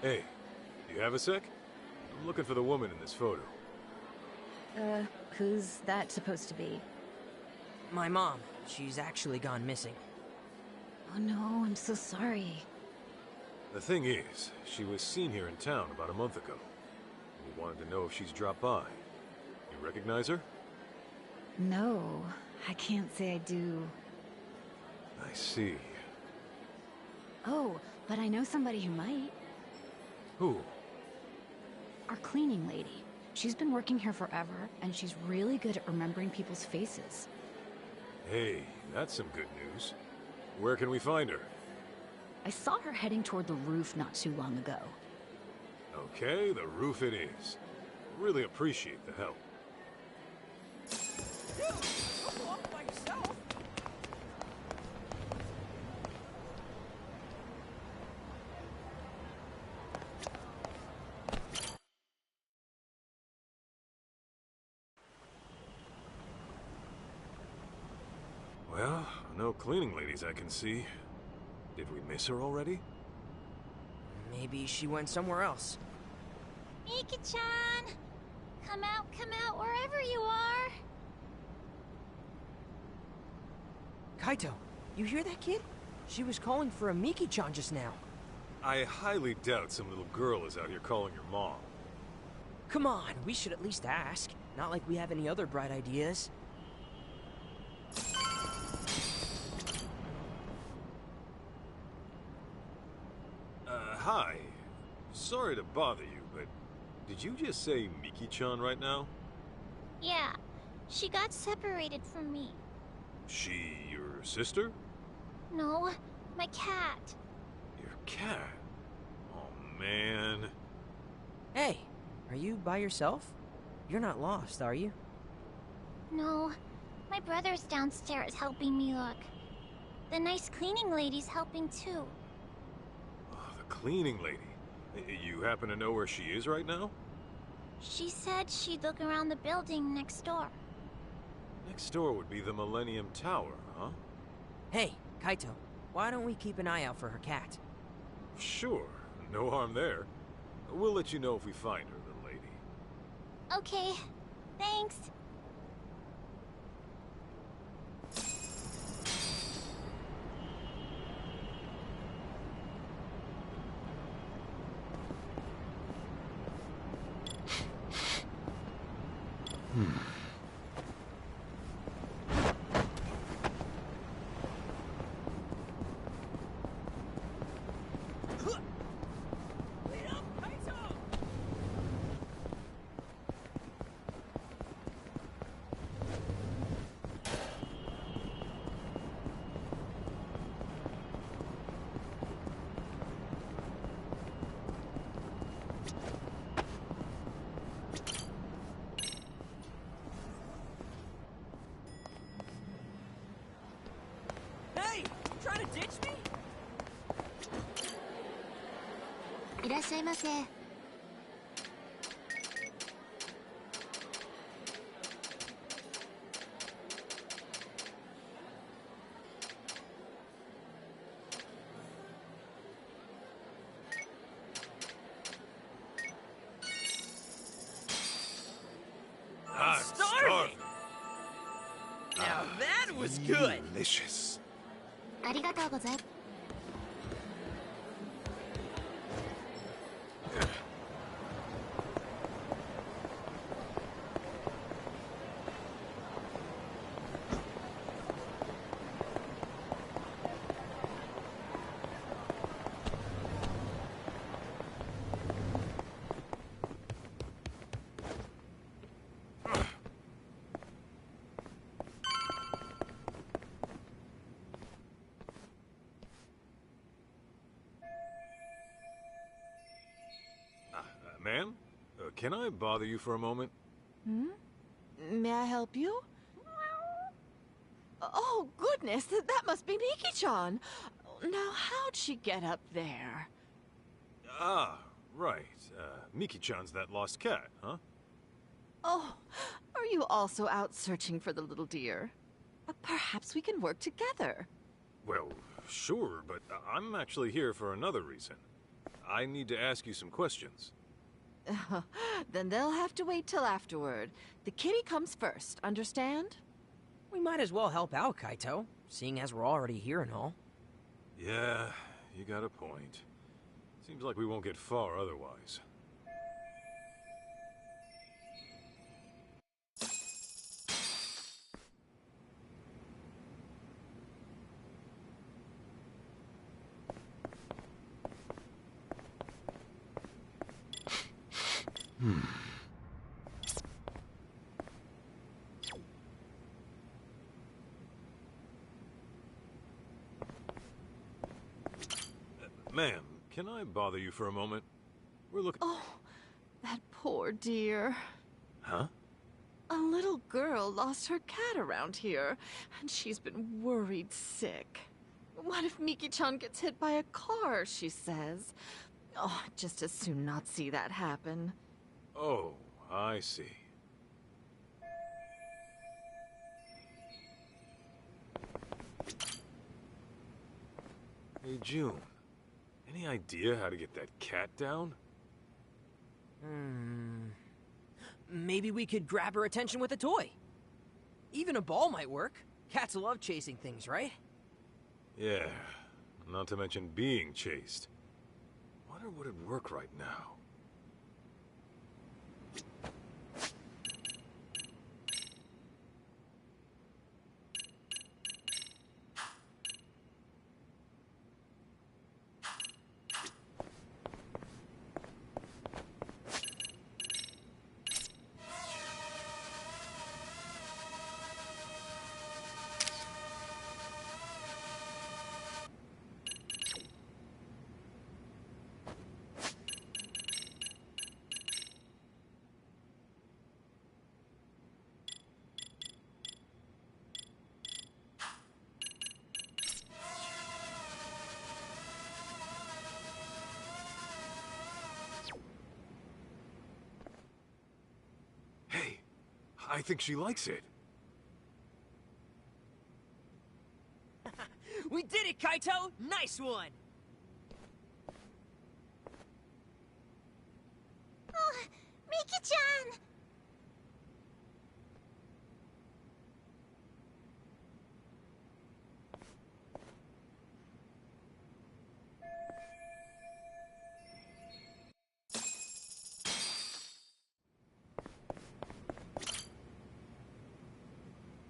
Hey, do you have a sec? I'm looking for the woman in this photo. Who's that supposed to be? My mom. She's actually gone missing. Oh no, I'm so sorry. The thing is, she was seen here in town about a month ago. We wanted to know if she's dropped by. You recognize her? No, I can't say I do. I see. Oh, but I know somebody who might. Who? Our cleaning lady. She's been working here forever, and she's really good at remembering people's faces. Hey, that's some good news. Where can we find her? I saw her heading toward the roof not too long ago. Okay, the roof it is. Really appreciate the help. Dude, don't go off by yourself. Well, no cleaning ladies I can see. Did we miss her already? Maybe she went somewhere else. Miki-chan! Come out, wherever you are! Kaito, you hear that kid? She was calling for a Miki-chan just now. I highly doubt some little girl is out here calling your mom. Come on, we should at least ask. Not like we have any other bright ideas. Hi. Sorry to bother you, but did you just say Miki-chan right now? Yeah, she got separated from me. She your sister? No, my cat. Your cat? Oh, man. Hey, are you by yourself? You're not lost, are you? No, my brother's downstairs helping me look. The nice cleaning lady's helping too. Oh, the cleaning lady. You happen to know where she is right now? She said she'd look around the building next door. Next door would be the Millennium Tower, huh? Hey, Kaito, why don't we keep an eye out for her cat? Sure, no harm there. We'll let you know if we find her, little lady. Okay, thanks. Hey! You trying to ditch me? いらっしゃいませ。I'm starving. Now that was good. Delicious. ありがとうございます。Ma'am, can I bother you for a moment? Hmm? May I help you? Oh, goodness, that must be Miki-chan. Now, how'd she get up there? Ah, right. Miki-chan's that lost cat, huh? Oh, are you also out searching for the little dear? Perhaps we can work together. Well, sure, but I'm actually here for another reason. I need to ask you some questions. Then they'll have to wait till afterward. The kitty comes first, understand? We might as well help out, Kaito, seeing as we're already here and all. Yeah, you got a point. Seems like we won't get far otherwise. Ma'am, can I bother you for a moment? We're looking... Oh, that poor dear. Huh? A little girl lost her cat around here, and she's been worried sick. What if Miki-chan gets hit by a car, she says. Oh, I'd just as soon not see that happen. Oh, I see. Hey, June. Any idea how to get that cat down? Maybe we could grab her attention with a toy. Even a ball might work. Cats love chasing things, right? Yeah, not to mention being chased. Wonder would it work right now? I think she likes it. We did it, Kaito! Nice one! Oh, Miki-chan!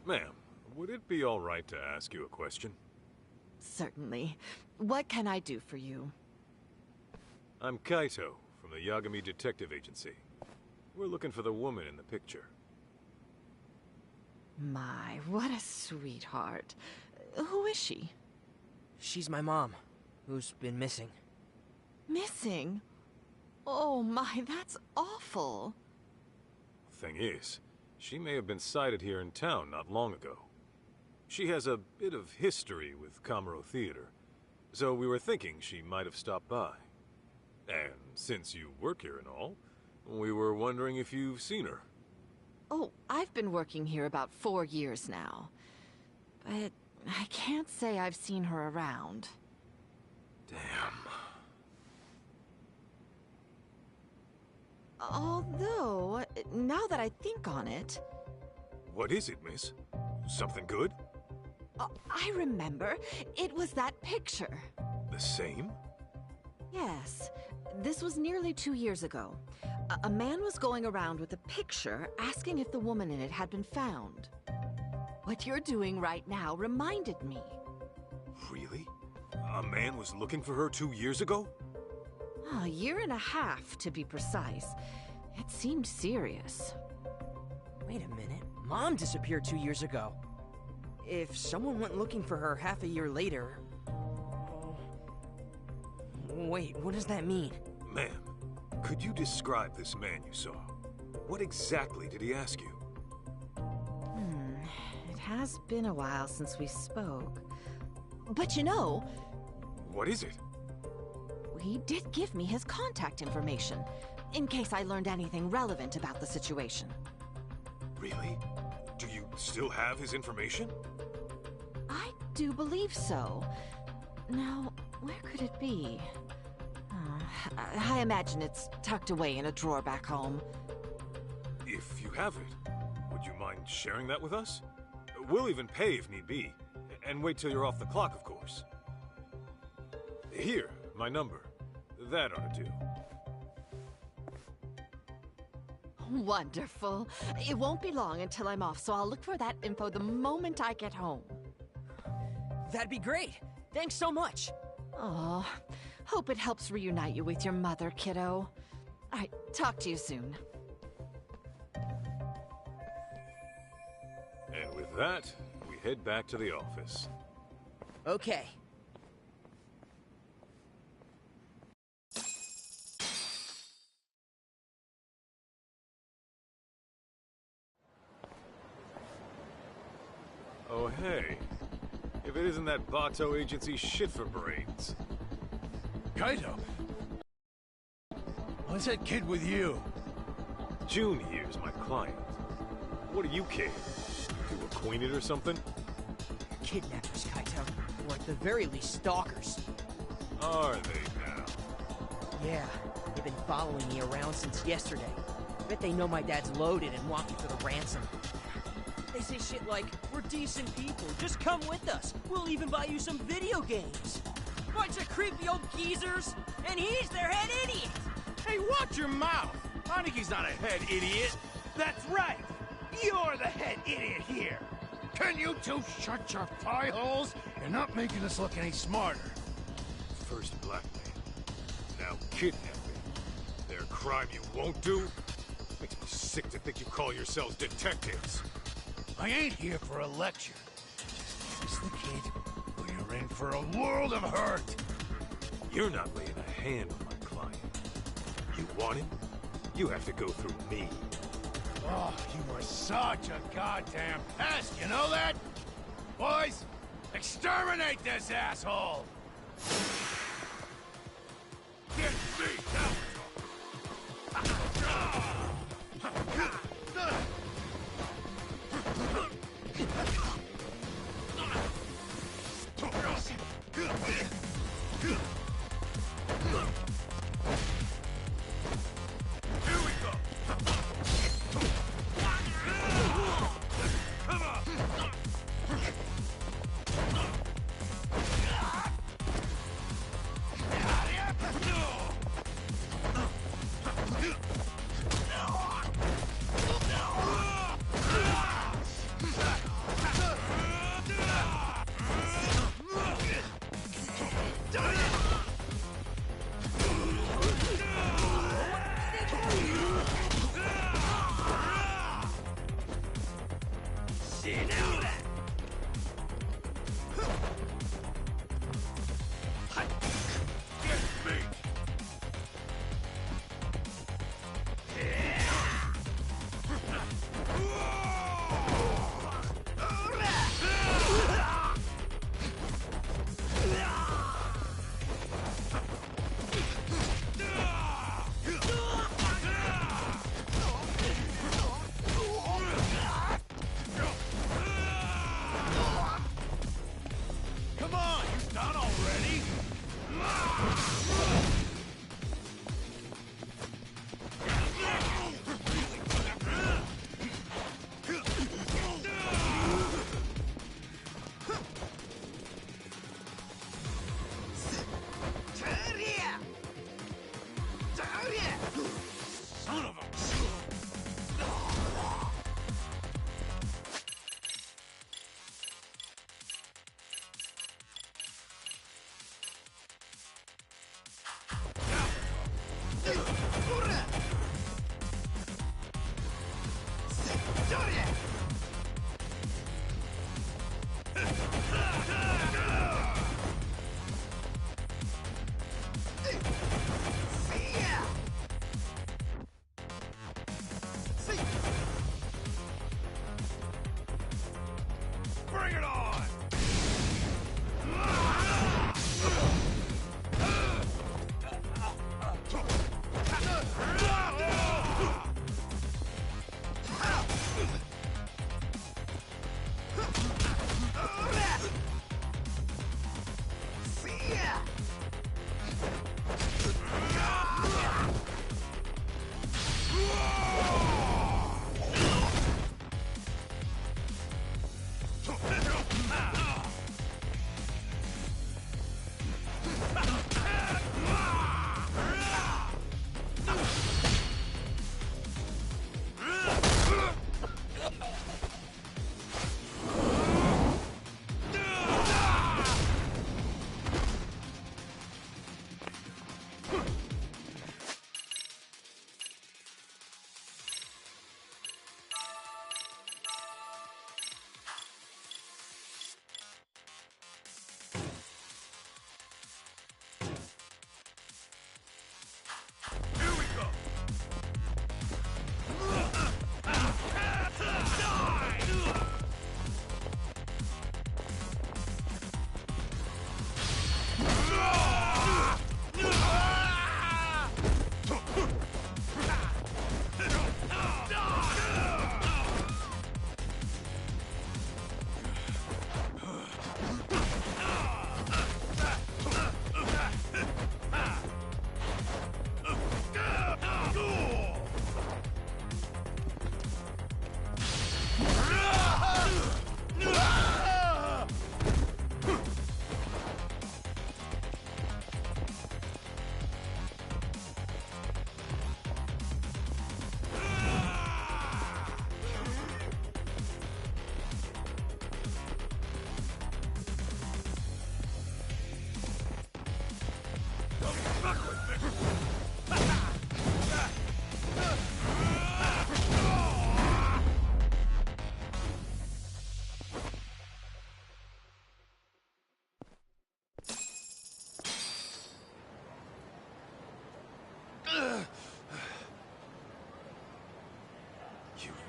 Ma'am, would it be all right to ask you a question? Certainly. What can I do for you? I'm Kaito, from the Yagami Detective Agency. We're looking for the woman in the picture. My, what a sweetheart. Who is she? She's my mom, who's been missing. Missing? Oh my, that's awful. Thing is, she may have been sighted here in town not long ago. She has a bit of history with Kamuro Theater, so we were thinking she might have stopped by. And since you work here and all, we were wondering if you've seen her. Oh, I've been working here about 4 years now. But I can't say I've seen her around. Damn. Although, now that I think on it... What is it, miss? Something good? I remember. It was that picture. The same? Yes. This was nearly 2 years ago. A man was going around with a picture asking if the woman in it had been found. What you're doing right now reminded me. Really? A man was looking for her 2 years ago? A year and a half, to be precise. It seemed serious. Wait a minute. Mom disappeared 2 years ago. If someone went looking for her half a year later... Wait, what does that mean? Ma'am, could you describe this man you saw? What exactly did he ask you? It has been a while since we spoke. But you know... What is it? He did give me his contact information, in case I learned anything relevant about the situation. Really? Do you still have his information? I do believe so. Now, where could it be? I imagine it's tucked away in a drawer back home. If you have it, would you mind sharing that with us? We'll even pay if need be, and wait till you're off the clock, of course. Here, my number. That ought to do. Wonderful. It won't be long until I'm off, so I'll look for that info the moment I get home. That'd be great. Thanks so much. Oh, hope it helps reunite you with your mother, kiddo. All right, talk to you soon. And with that, we head back to the office. Oh, hey. If it isn't that Bato agency shit for brains. Kaito! What's that kid with you? June here's my client. What do you care? You acquainted or something? Kidnappers, Kaito. Or at the very least, stalkers. Are they now? Yeah, they've been following me around since yesterday. Bet they know my dad's loaded and want me for the ransom. They say shit like, we're decent people, just come with us. We'll even buy you some video games. Bunch of creepy old geezers, and he's their head idiot! Hey, watch your mouth! Aniki's not a head idiot! That's right! You're the head idiot here! Can you two shut your pie holes? You're not making us look any smarter. First blackmail, now kidnapping. Their crime you won't do? Makes me sick to think you call yourselves detectives. I ain't here for a lecture. Is this the kid? Or you're in for a world of hurt. You're not laying a hand on my client. You want him? You have to go through me. Oh, you are such a goddamn pest, you know that? Boys, exterminate this asshole! Get me now! Here we go! Come on! Come on, you done already? Son of a... Bring it on!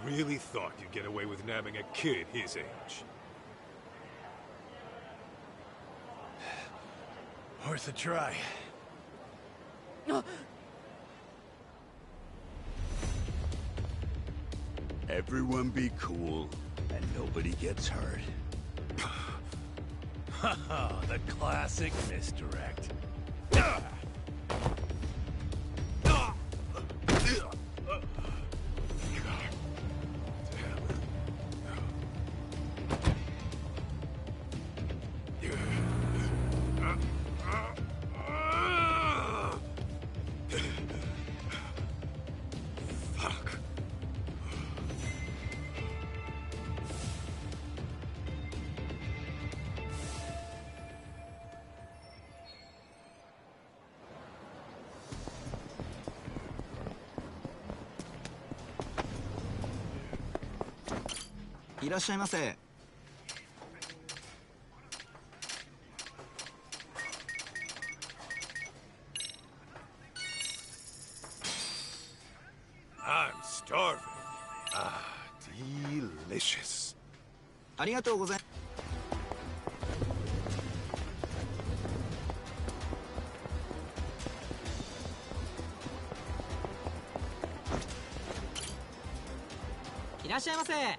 really thought you'd get away with nabbing a kid his age. Worth a try. Everyone be cool, and nobody gets hurt. Haha, the classic misdirect. Fuck.いらっしゃいませ。I'm starving. Ah, delicious. ありがとうございます。いらっしゃいませ。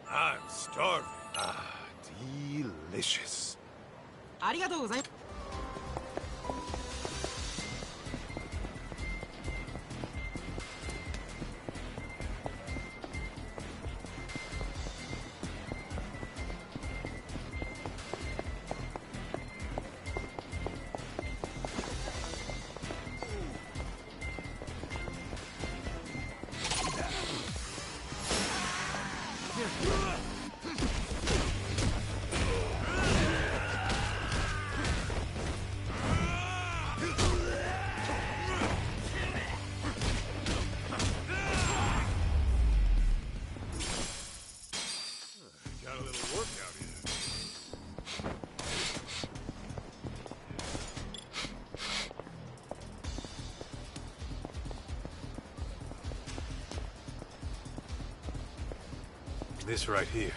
I'm starving. Ah, delicious. ありがとうございます。Got a little workout here. This right here.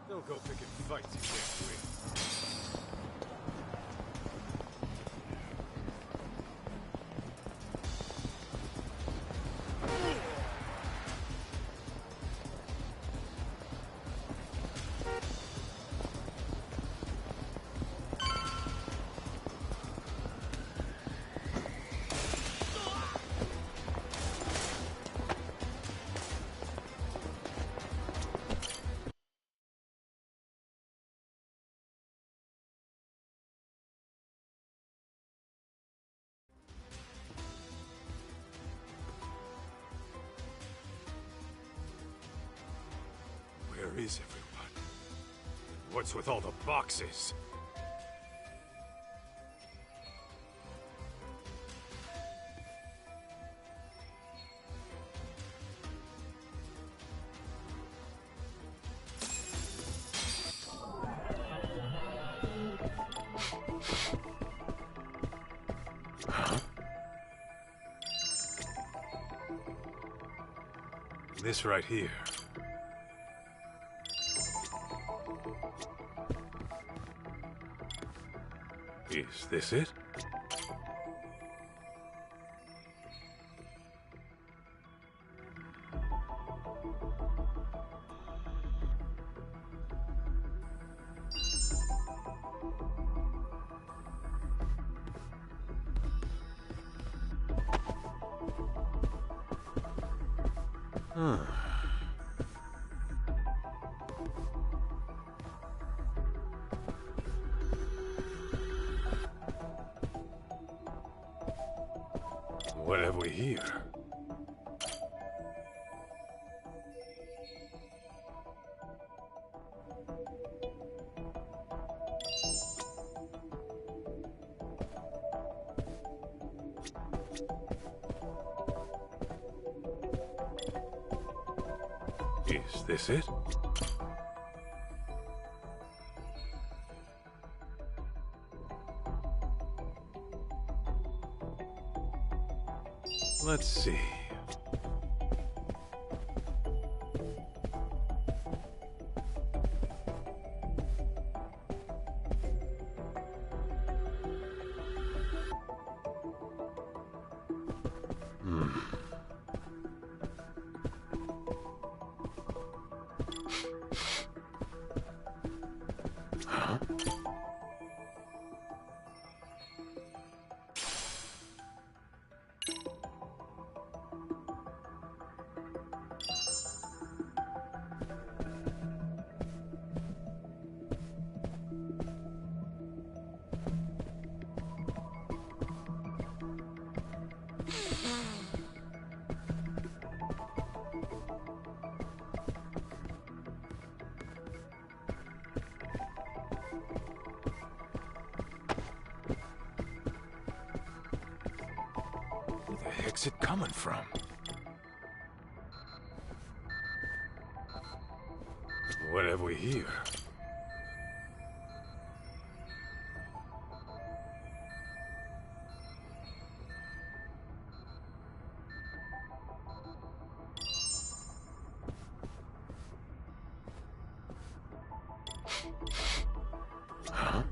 Don't go picking fights you can't win. Where is everyone? What's with all the boxes? Huh? This right here. Is this it? What have we here? Is this it? Let's see. Where the heck's it coming from? What have we here? Huh?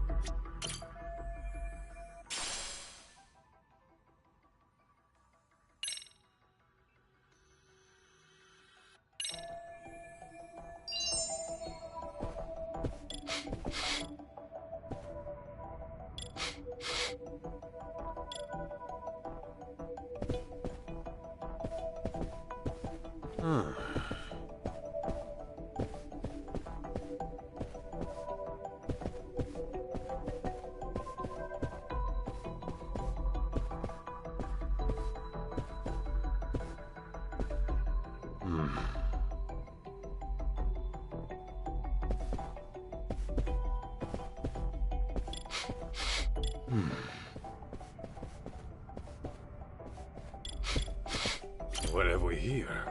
What have we here?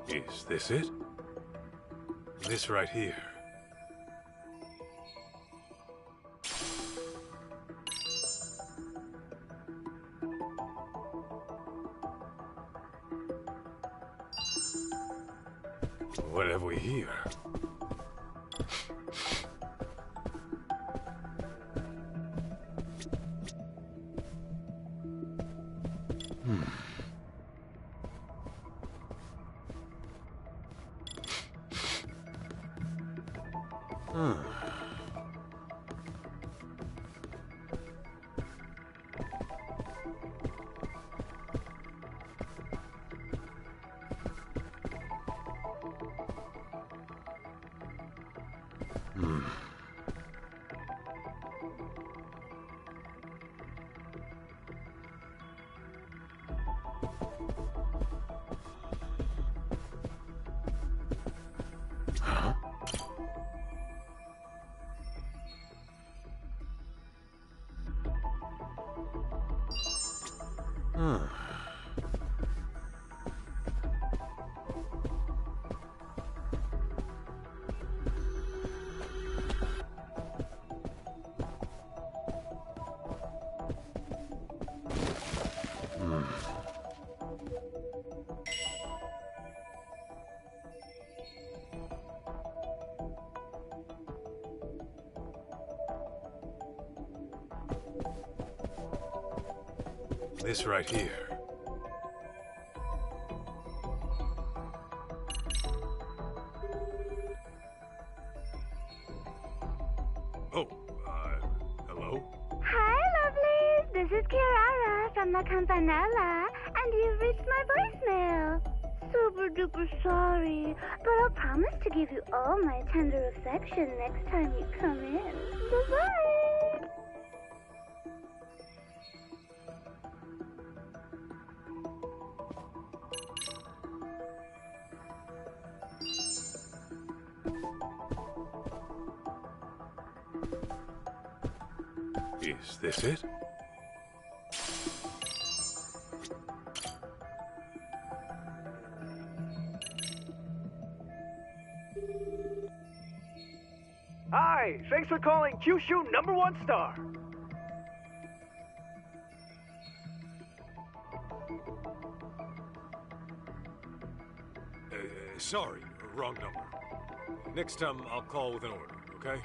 Is this it? This right here. What have we here? This right here. Oh, hello? Hi, lovelies. This is Kirara from La Campanella, And you've reached my voicemail. Super duper sorry, but I'll promise to give you all my tender affection next time you come in. Bye-bye! Is this it? Hi, thanks for calling Kyushu #1 star. Sorry, wrong number. Next time I'll call with an order, okay?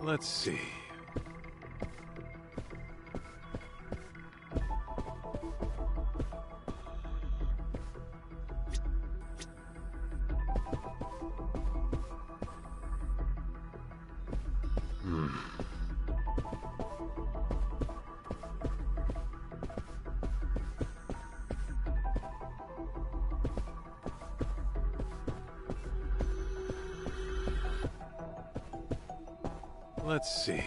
Let's see. Let's see.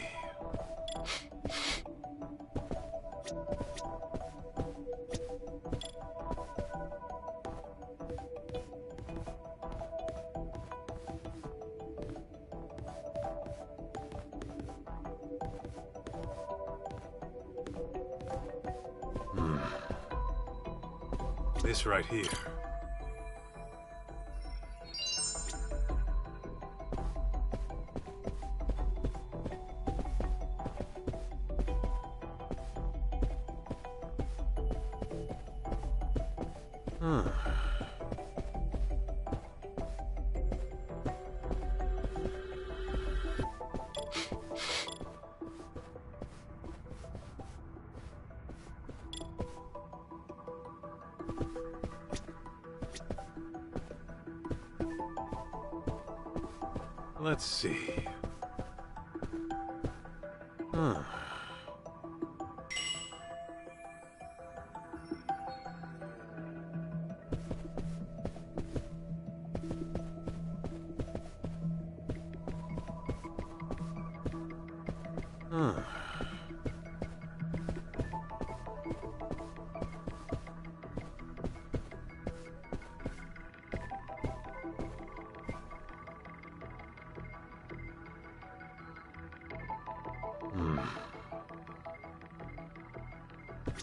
This right here. Let's see.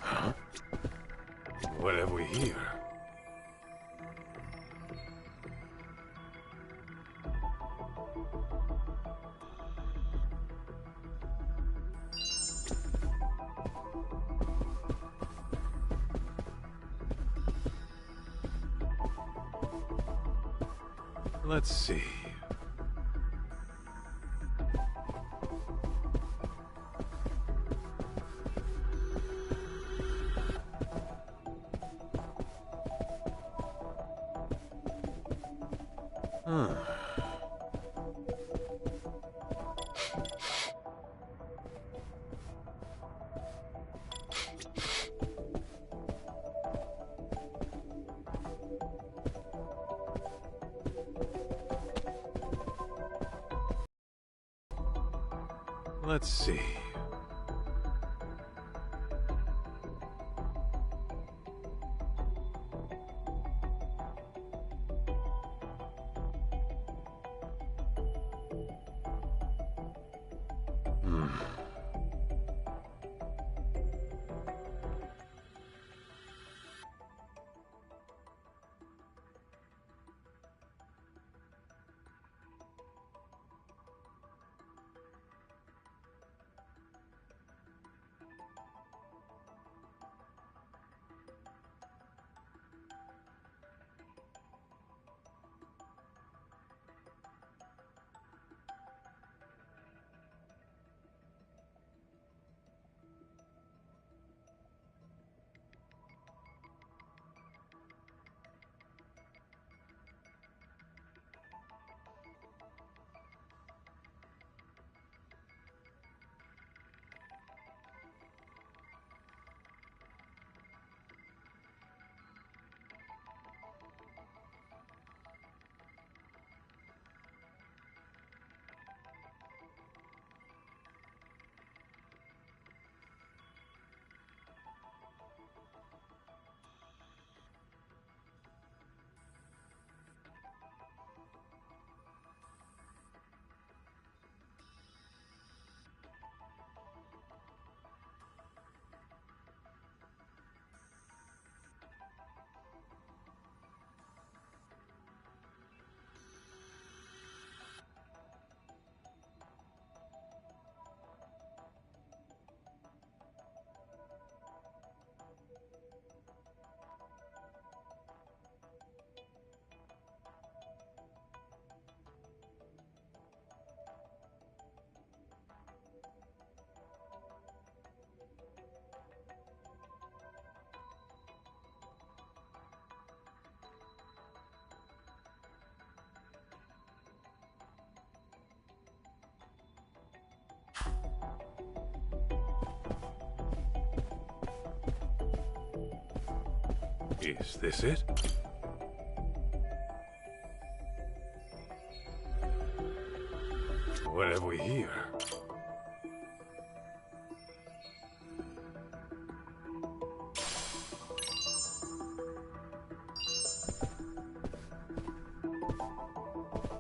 Huh? What have we here? Let's see. Let's see. Is this it? What have we here?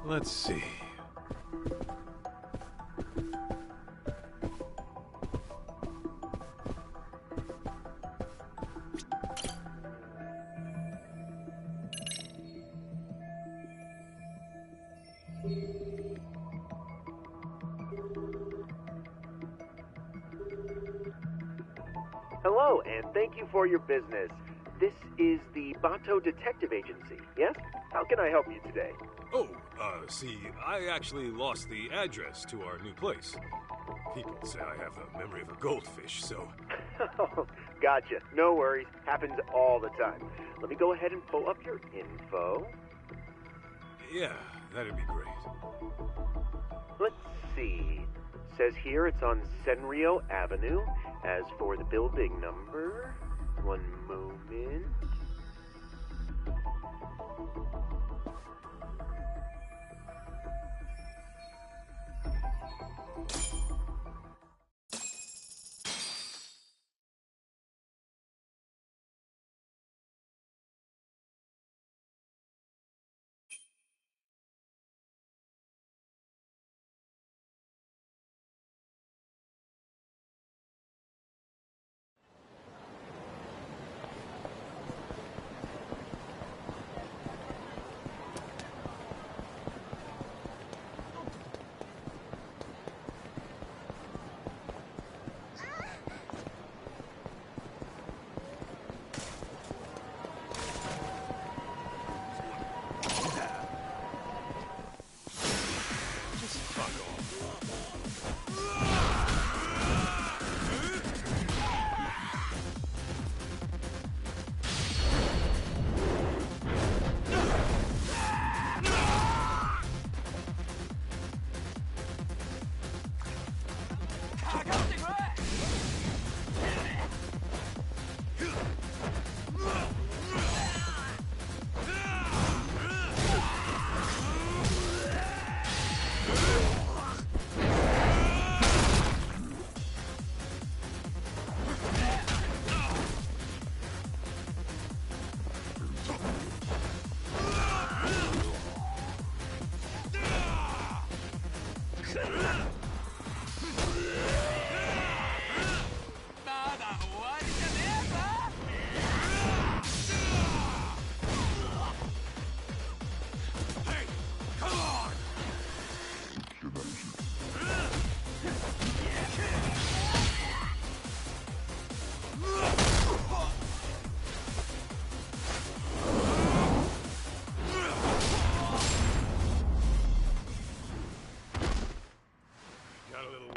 Let's see. Hello, and thank you for your business. This is the Bato Detective Agency, yes? How can I help you today? Oh, see, I actually lost the address to our new place. People say I have the memory of a goldfish, so... Gotcha. No worries. Happens all the time. Let me go ahead and pull up your info. Yeah, that'd be great. Let's see. Says here it's on Senrio Avenue. As for the building number, one moment.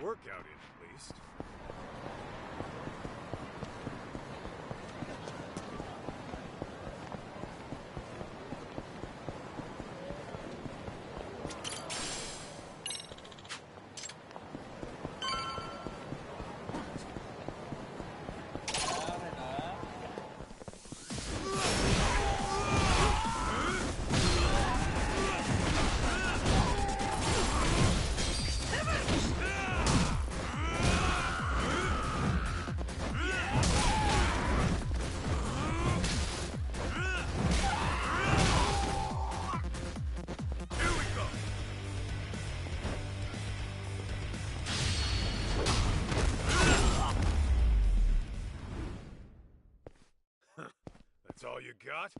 Workout in, at least. That's all you got?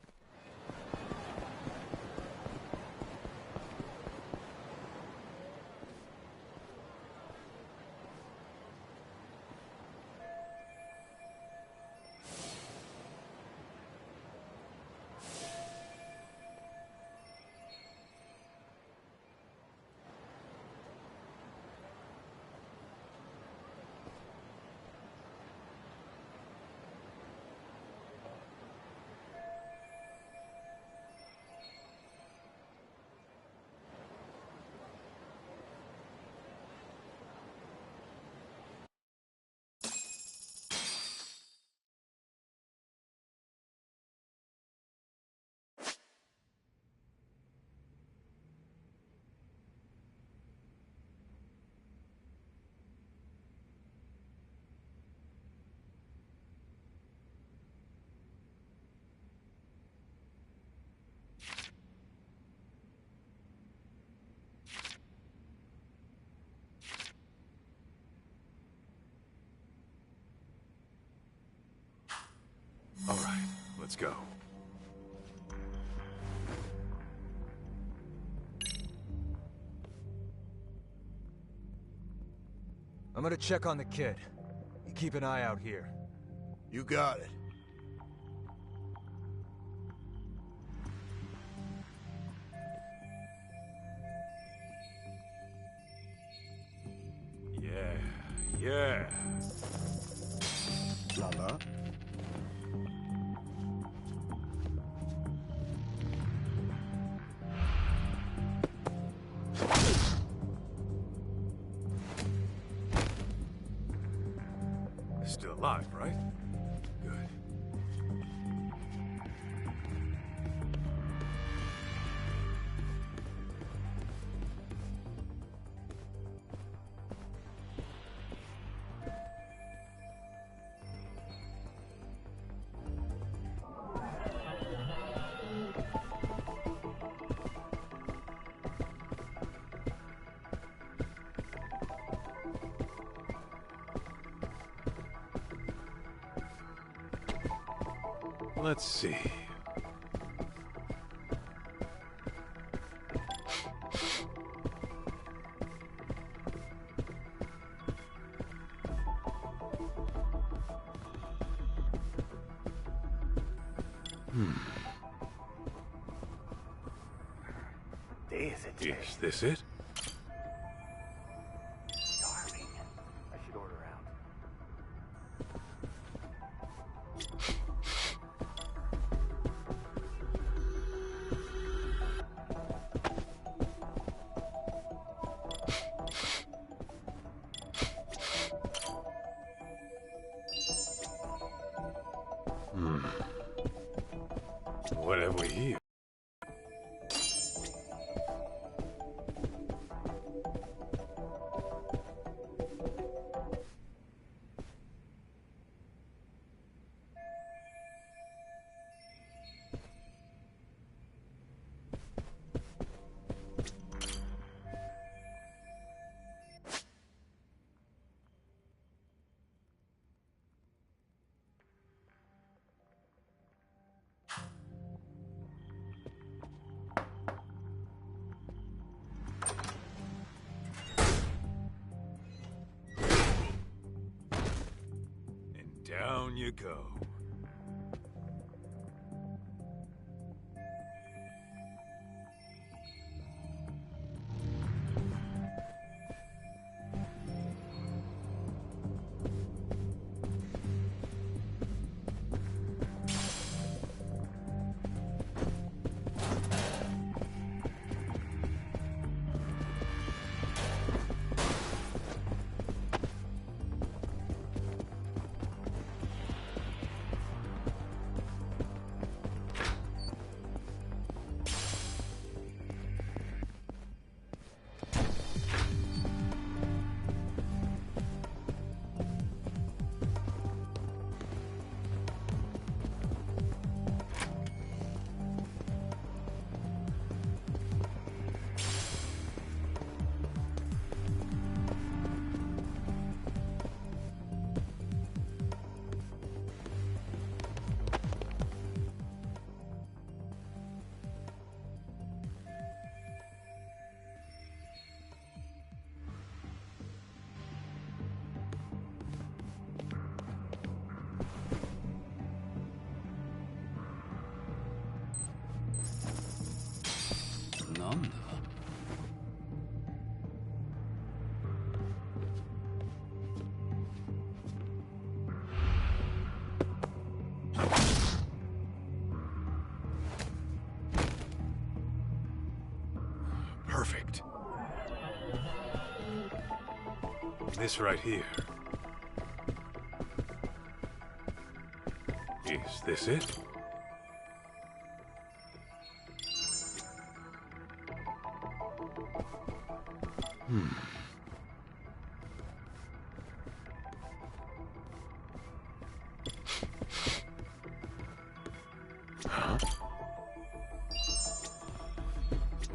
Let's go. I'm gonna check on the kid. You keep an eye out here. You got it. Yeah. Lala? Still alive, right? Good. Let's see. Is this it? Starving. I should order out. What have we here? Down you go. Perfect. This right here. Is this it? Huh?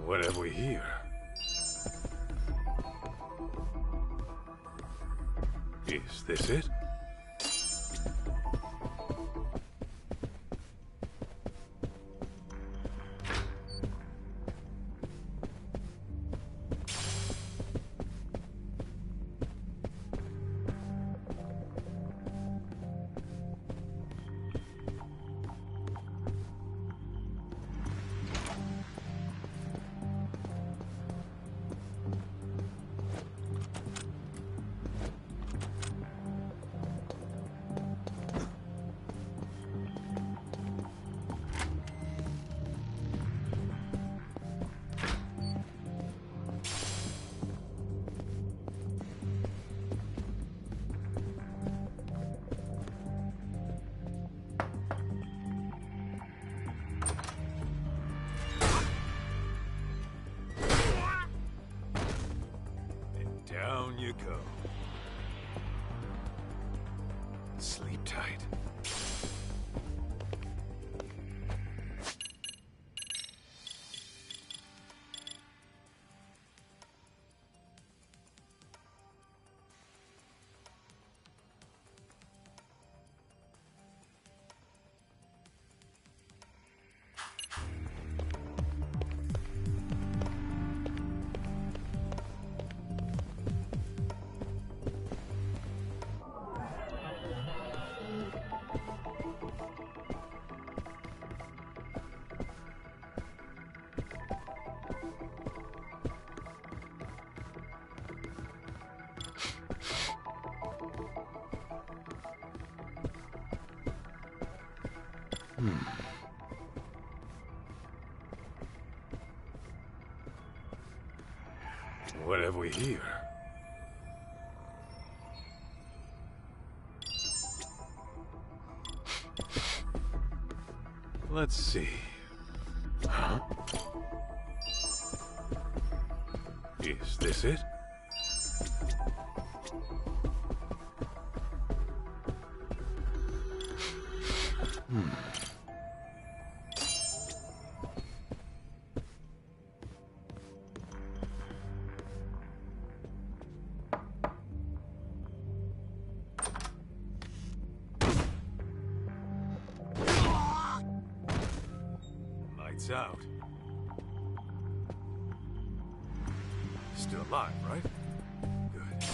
What have we here? Is this it? Kaito. Sleep tight. What have we here? Let's see. Huh? Is this it? Lights out. Still alive, right? Good.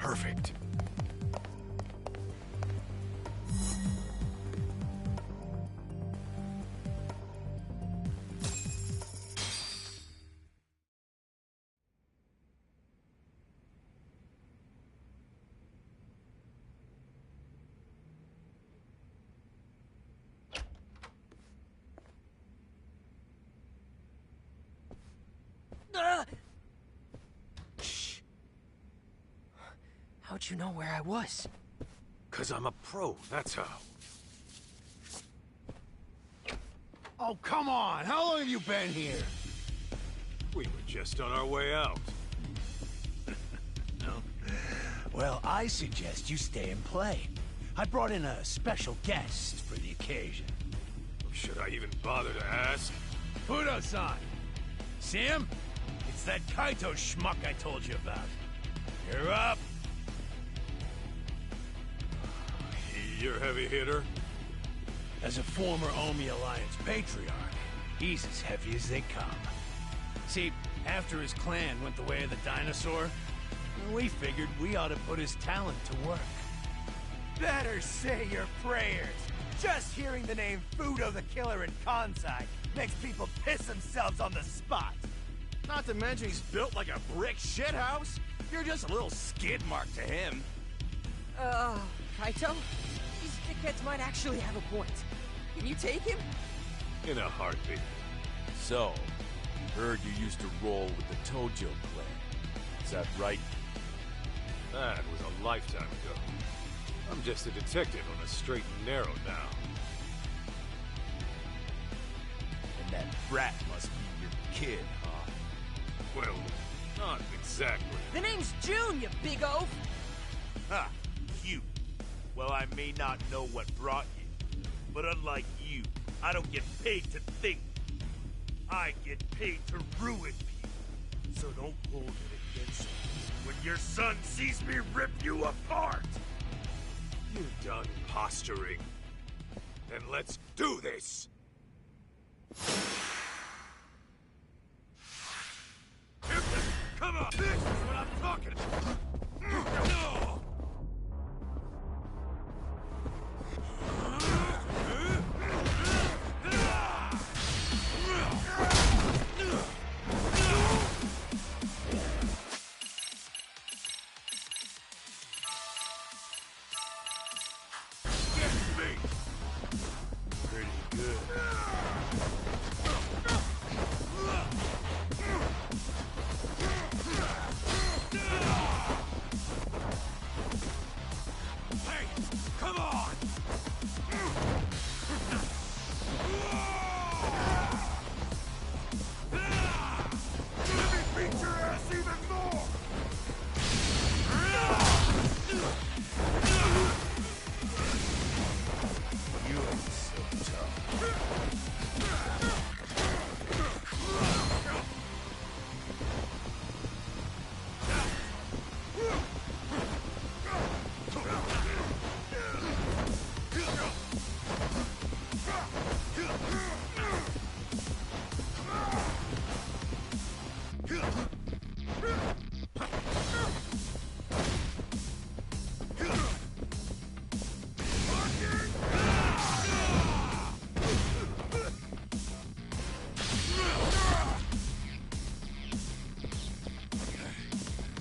perfect. Shh. How'd you know where I was? 'Cause I'm a pro, that's how. Oh, come on! How long have you been here? We were just on our way out. Well, I suggest you stay and play. I brought in a special guest for the occasion. Should I even bother to ask? Fudo-san! See him? It's that Kaito schmuck I told you about. You're up! You're a heavy hitter? As a former Omi Alliance patriarch, he's as heavy as they come. See, after his clan went the way of the dinosaur, we figured we ought to put his talent to work. Better say your prayers. Just hearing the name Fudo the Killer in Kansai makes people piss themselves on the spot. Not to mention he's built like a brick shithouse. You're just a little skid mark to him. Kaito? These dickheads might actually have a point. Can you take him? In a heartbeat. So, heard you used to roll with the Tojo clan. Is that right? That was a lifetime ago. I'm just a detective on a straight and narrow now. And that brat must be your kid, huh? Well, not exactly. The name's June, you big oaf! Ha! Cute. Well, I may not know what brought you, but unlike you, I don't get paid to think. I get paid to ruin people. So don't hold it against me when your son sees me rip you apart! You done posturing? Then let's do this! Come on! This is what I'm talking about! No! Pretty good. Hey, come on! Let me beat your ass even more! You ain't so tough.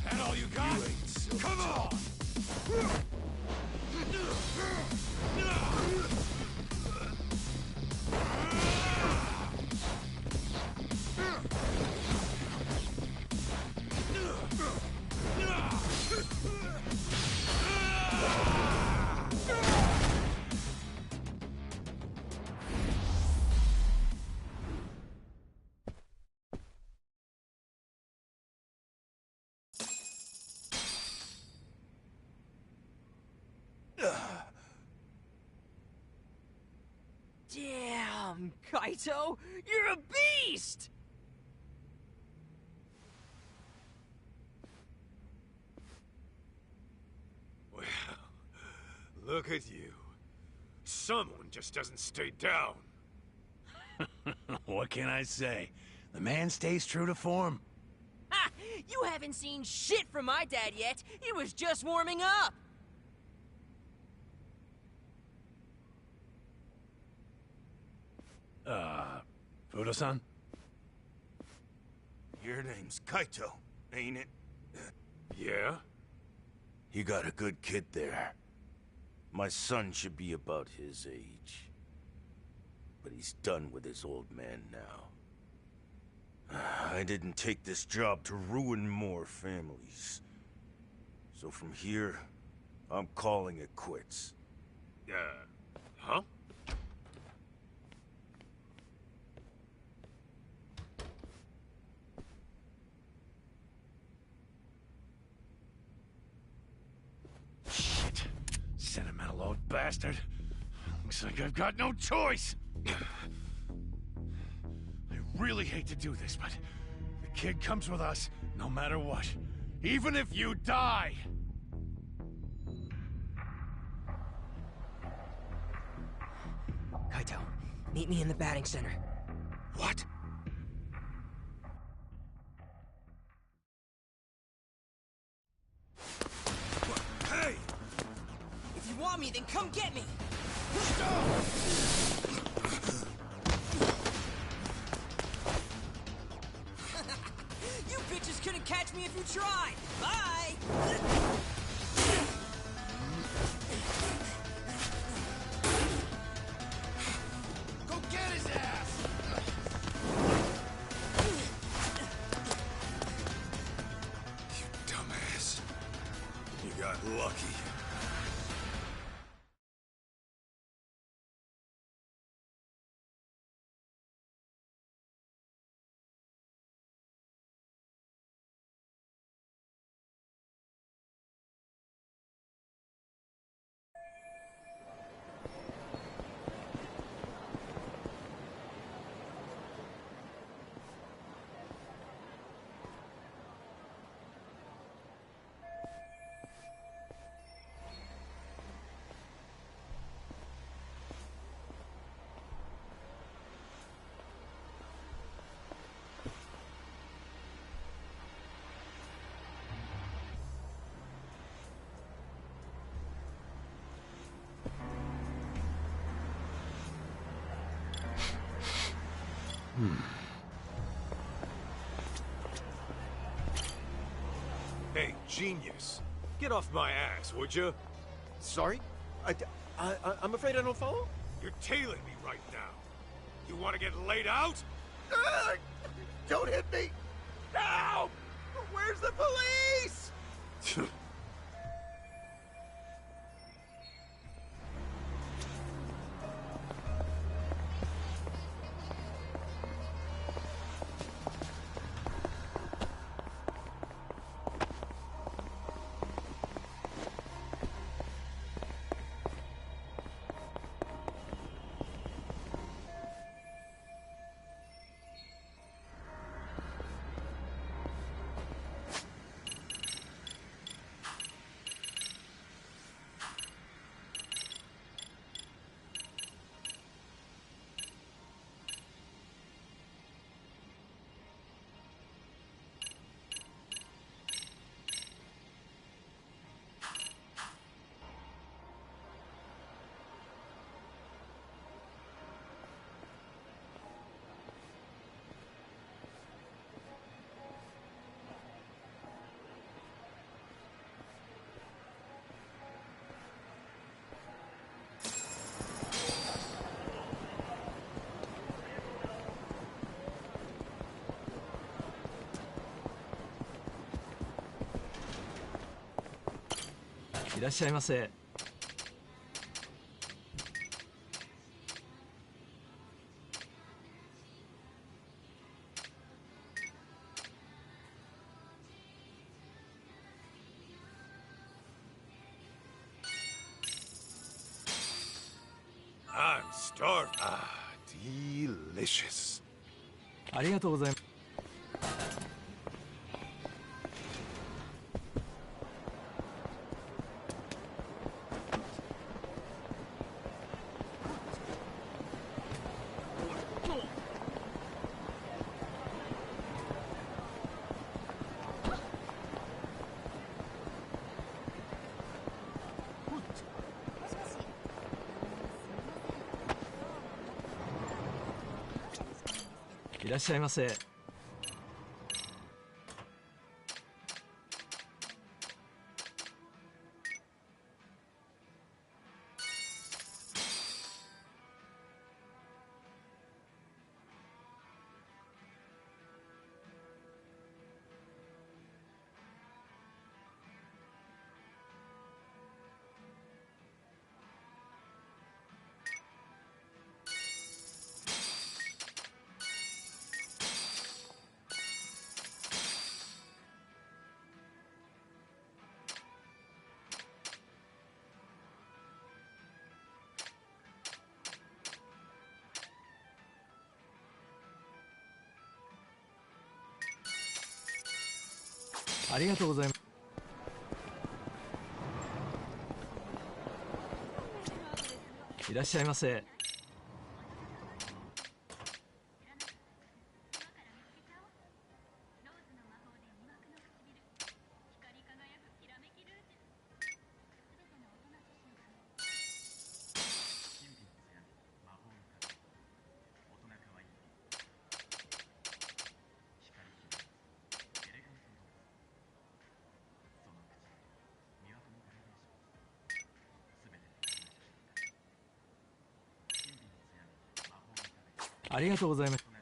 That all you got? Come on! Damn, Kaito! You're a beast! Well, look at you. Someone just doesn't stay down. What can I say? The man stays true to form. Ha! You You haven't seen shit from my dad yet. He was just warming up. Fudo-san? Your name's Kaito, ain't it? Yeah? You got a good kid there. My son should be about his age. But he's done with his old man now. I didn't take this job to ruin more families. So from here, I'm calling it quits. Huh? Shit. Sentimental old bastard. Looks like I've got no choice. I really hate to do this, but the kid comes with us no matter what. Even if you die! Kaito, meet me in the batting center. What? Hey! If you want me, then come get me! You bitches couldn't catch me if you tried! Bye! Go get his ass! You dumbass. You got lucky. Hey, genius. Get off my ass, would you? Sorry? I'm afraid I don't follow? You're tailing me right now. You want to get laid out? Don't hit me! No! Where's the police? I'm starving. Delicious. ありがとうございます。いらっしゃいませ。ありがとうございます。いらっしゃいませ。ありがとうございます。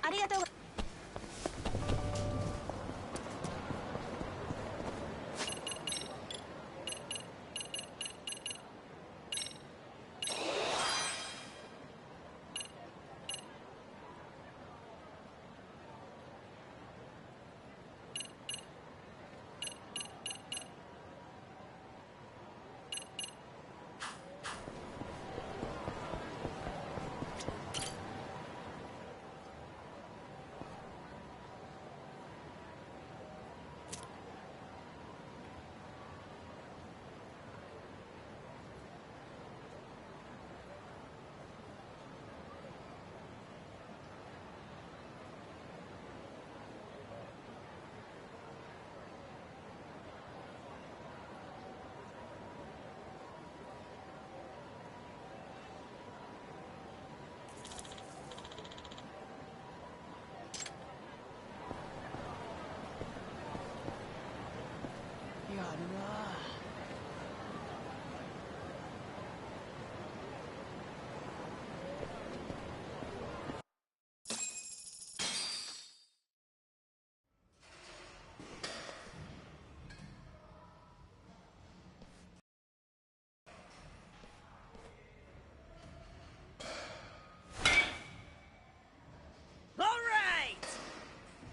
ありがとう。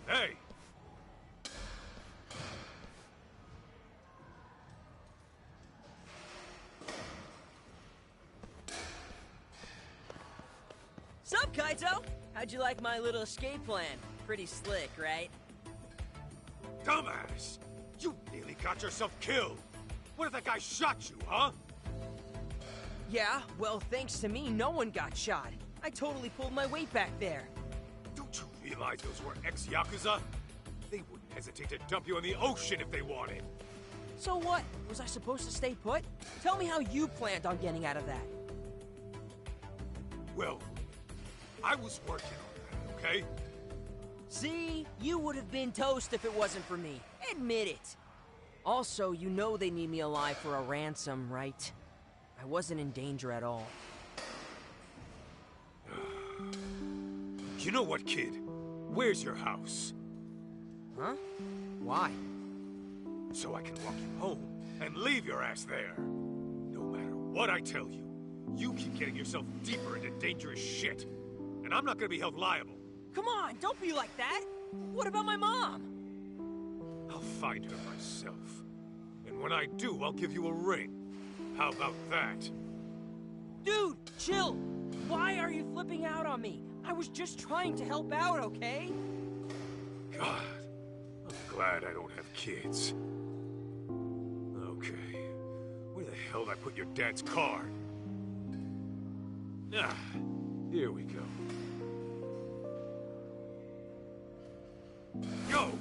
Hey! Sup, Kaito? How'd you like my little escape plan? Pretty slick, right? Dumbass! You nearly got yourself killed! What if that guy shot you, huh? Yeah, well, thanks to me, no one got shot. I totally pulled my weight back there. Don't you realize those were ex-Yakuza? They wouldn't hesitate to dump you in the ocean if they wanted. So what? Was I supposed to stay put? Tell me how you planned on getting out of that. Well, I was working on that, okay? See? You would have been toast if it wasn't for me. Admit it. Also, you know they need me alive for a ransom, right? I wasn't in danger at all. You know what, kid? Where's your house? Huh? Why? So I can walk you home and leave your ass there. No matter what I tell you, you keep getting yourself deeper into dangerous shit. And I'm not gonna be held liable. Come on, don't be like that! What about my mom? I'll find her myself. And when I do, I'll give you a ring. How about that? Dude, chill! Why are you flipping out on me? I was just trying to help out, okay? God, I'm glad I don't have kids. Okay, where the hell did I put your dad's card? Ah, here we go. Go!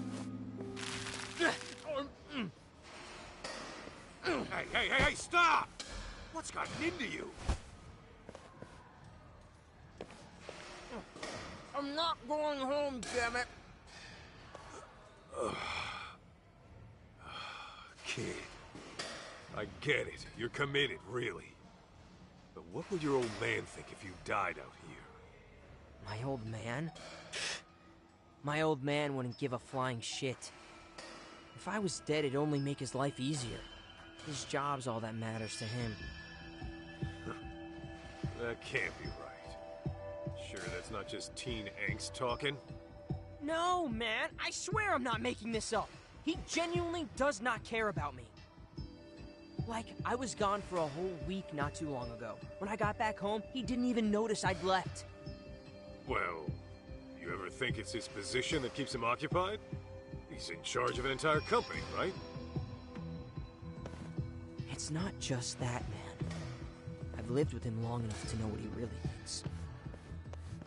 Hey, stop! What's gotten into you? I'm not going home, damn it. Kid, I get it. You're committed, really. But what would your old man think if you died out here? My old man? My old man wouldn't give a flying shit. If I was dead, it'd only make his life easier. His job's all that matters to him. That can't be right. Sure that's not just teen angst talking? No, man. I swear I'm not making this up. He genuinely does not care about me. Like, I was gone for a whole week not too long ago. When I got back home, he didn't even notice I'd left. Well, you ever think it's his position that keeps him occupied? He's in charge of an entire company, right? It's not just that, man. I've lived with him long enough to know what he really needs.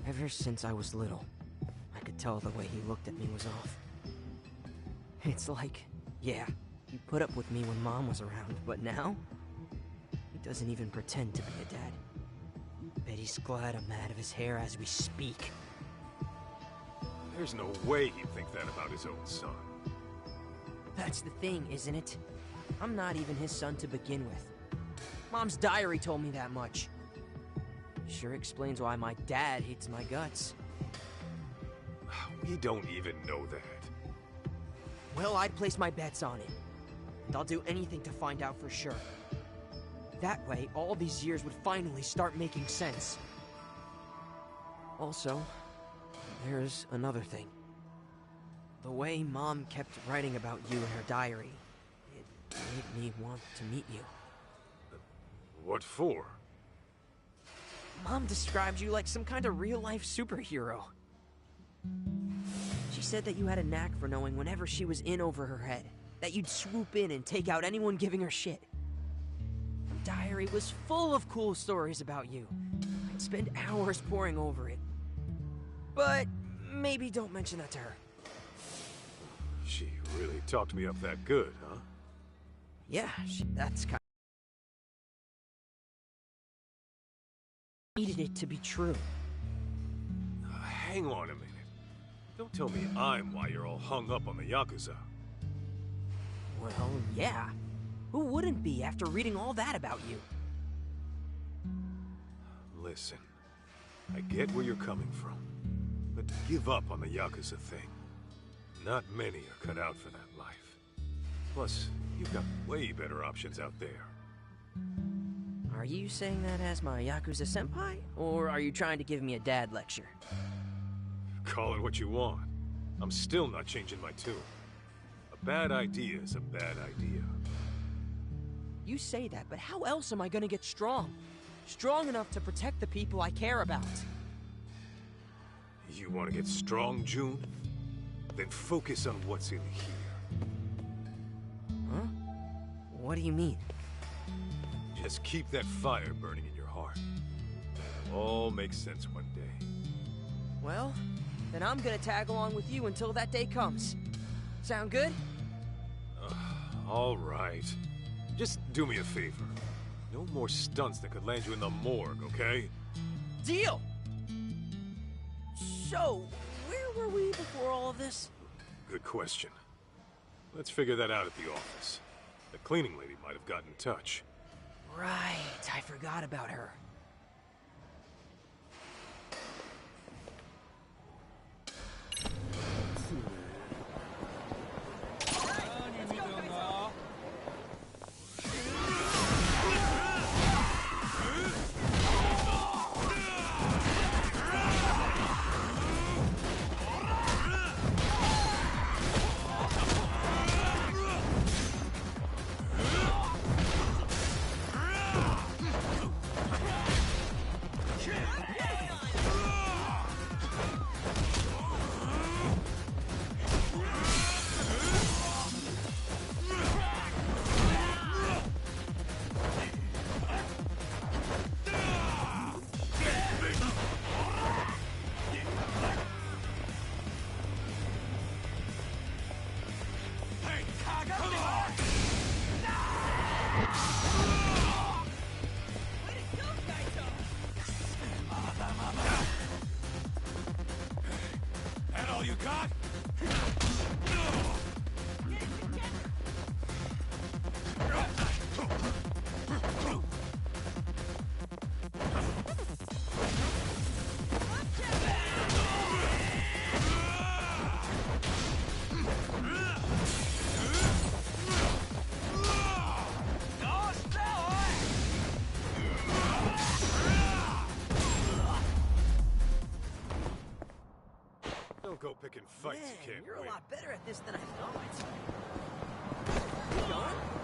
Ever since I was little, I could tell the way he looked at me was off. It's like, yeah, he put up with me when Mom was around, but now, he doesn't even pretend to be a dad. Bet he's glad I'm out of his hair as we speak. There's no way he'd think that about his own son. That's the thing, isn't it? I'm not even his son to begin with. Mom's diary told me that much. Sure explains why my dad hates my guts. You don't even know that. Well, I'd place my bets on it. And I'll do anything to find out for sure. That way, all these years would finally start making sense. Also, there's another thing. The way Mom kept writing about you in her diary, it made me want to meet you. What for? Mom described you like some kind of real-life superhero. She said that you had a knack for knowing whenever she was in over her head, that you'd swoop in and take out anyone giving her shit. Her diary was full of cool stories about you. I'd spend hours poring over it. But maybe don't mention that to her. She really talked me up that good, huh? Yeah, that's kind needed it to be true. Hang on a minute. Don't tell me I'm why you're all hung up on the Yakuza. Well, yeah. Who wouldn't be after reading all that about you? Listen, I get where you're coming from, but give up on the Yakuza thing. Not many are cut out for that life. Plus, you've got way better options out there. Are you saying that as my Yakuza senpai? Or are you trying to give me a dad lecture? Call it what you want. I'm still not changing my tune. A bad idea is a bad idea. You say that, but how else am I gonna get strong? Strong enough to protect the people I care about. You want to get strong, June? Then focus on what's in here. Huh? What do you mean? Just keep that fire burning in your heart. It'll all make sense one day. Well, then I'm gonna tag along with you until that day comes. Sound good? All right. Just do me a favor. No more stunts that could land you in the morgue, okay? Deal! So, where were we before all of this? Good question. Let's figure that out at the office. The cleaning lady might have gotten in touch. Right, I forgot about her. Go picking fights you can't you're win. a lot better at this than I thought. Keep going.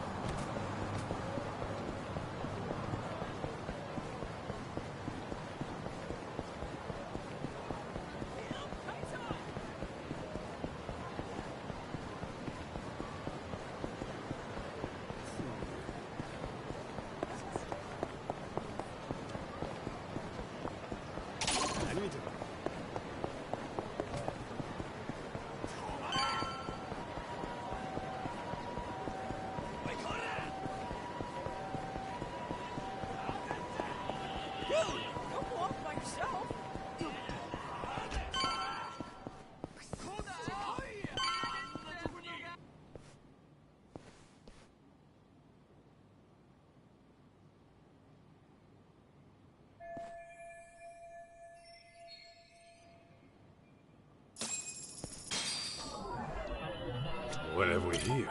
What have we here?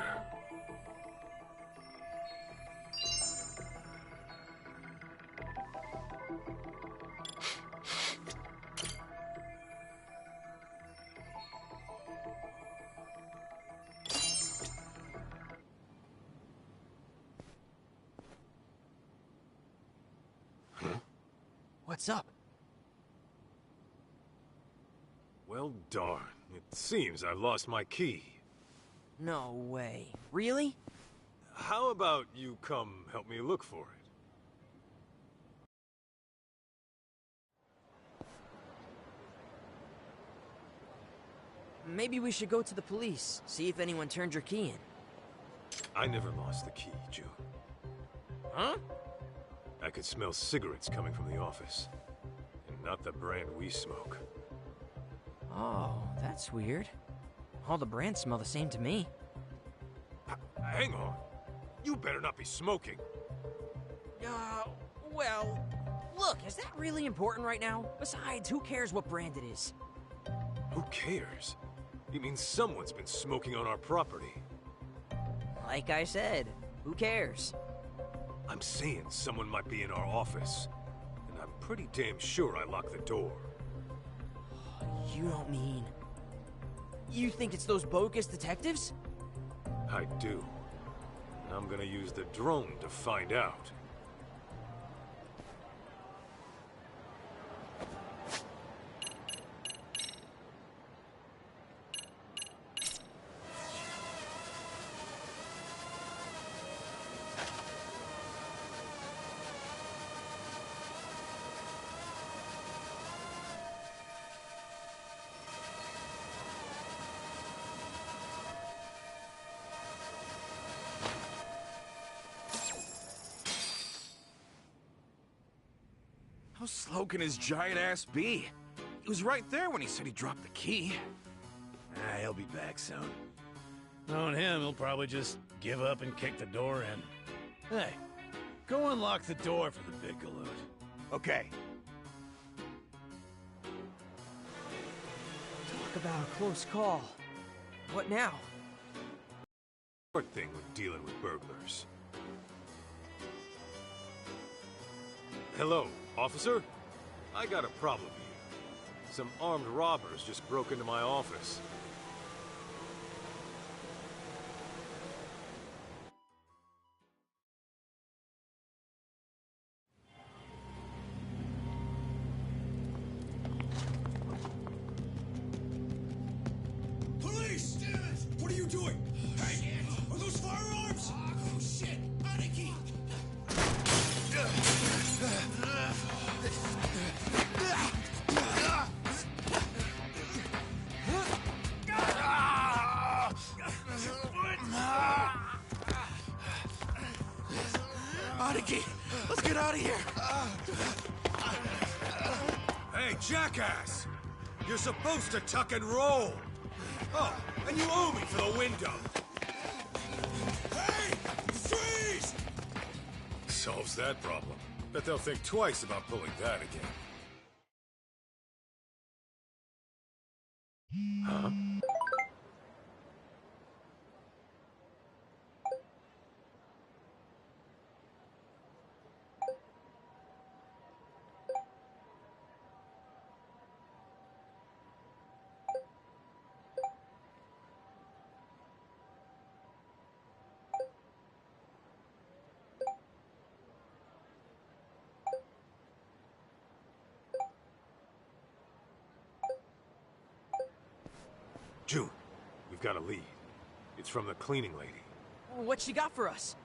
What's up? Well, darn. It seems I've lost my key. No way. Really? How about you come help me look for it? Maybe we should go to the police, see if anyone turned your key in. I never lost the key, June. Huh? I could smell cigarettes coming from the office. And not the brand we smoke. Oh, that's weird. All the brands smell the same to me. Hang on. You better not be smoking. Well, look, is that really important right now? Besides, who cares what brand it is? Who cares? You mean someone's been smoking on our property? Like I said, who cares? I'm saying someone might be in our office. And I'm pretty damn sure I locked the door. You don't mean... You think it's those bogus detectives? I do. And I'm gonna use the drone to find out. How slow can his giant ass be? He was right there when he said he dropped the key. He'll be back soon. Knowing him, he'll probably just give up and kick the door in. Hey, go unlock the door for the big galoot. Okay. Talk about a close call. What now? Hard thing with dealing with burglars. Hello, officer? I got a problem here. Some armed robbers just broke into my office. Police! What are you doing? Hey, are those firearms? Oh, shit! Anarchy! Aniki, let's get out of here. Hey, jackass! You're supposed to tuck and roll! Oh, and you owe me for the window! Hey! Freeze! Solves that problem. Bet they'll think twice about pulling that again. Huh? June, we've got a lead. It's from the cleaning lady. What she got for us?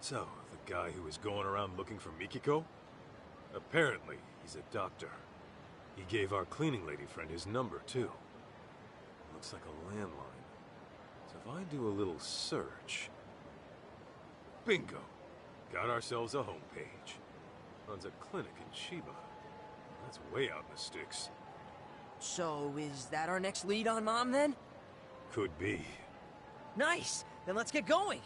So, the guy who was going around looking for Mikiko? Apparently, he's a doctor. He gave our cleaning lady friend his number, too. Looks like a landline. So if I do a little search... Bingo! Got ourselves a homepage. Runs a clinic in Chiba. That's way out in the sticks. So, is that our next lead on Mom, then? Could be. Nice! Then let's get going!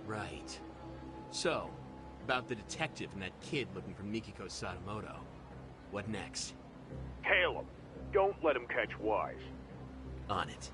Right. So, about the detective and that kid looking for Mikiko Sadamoto. What next? Tail him. Don't let him catch wise. On it.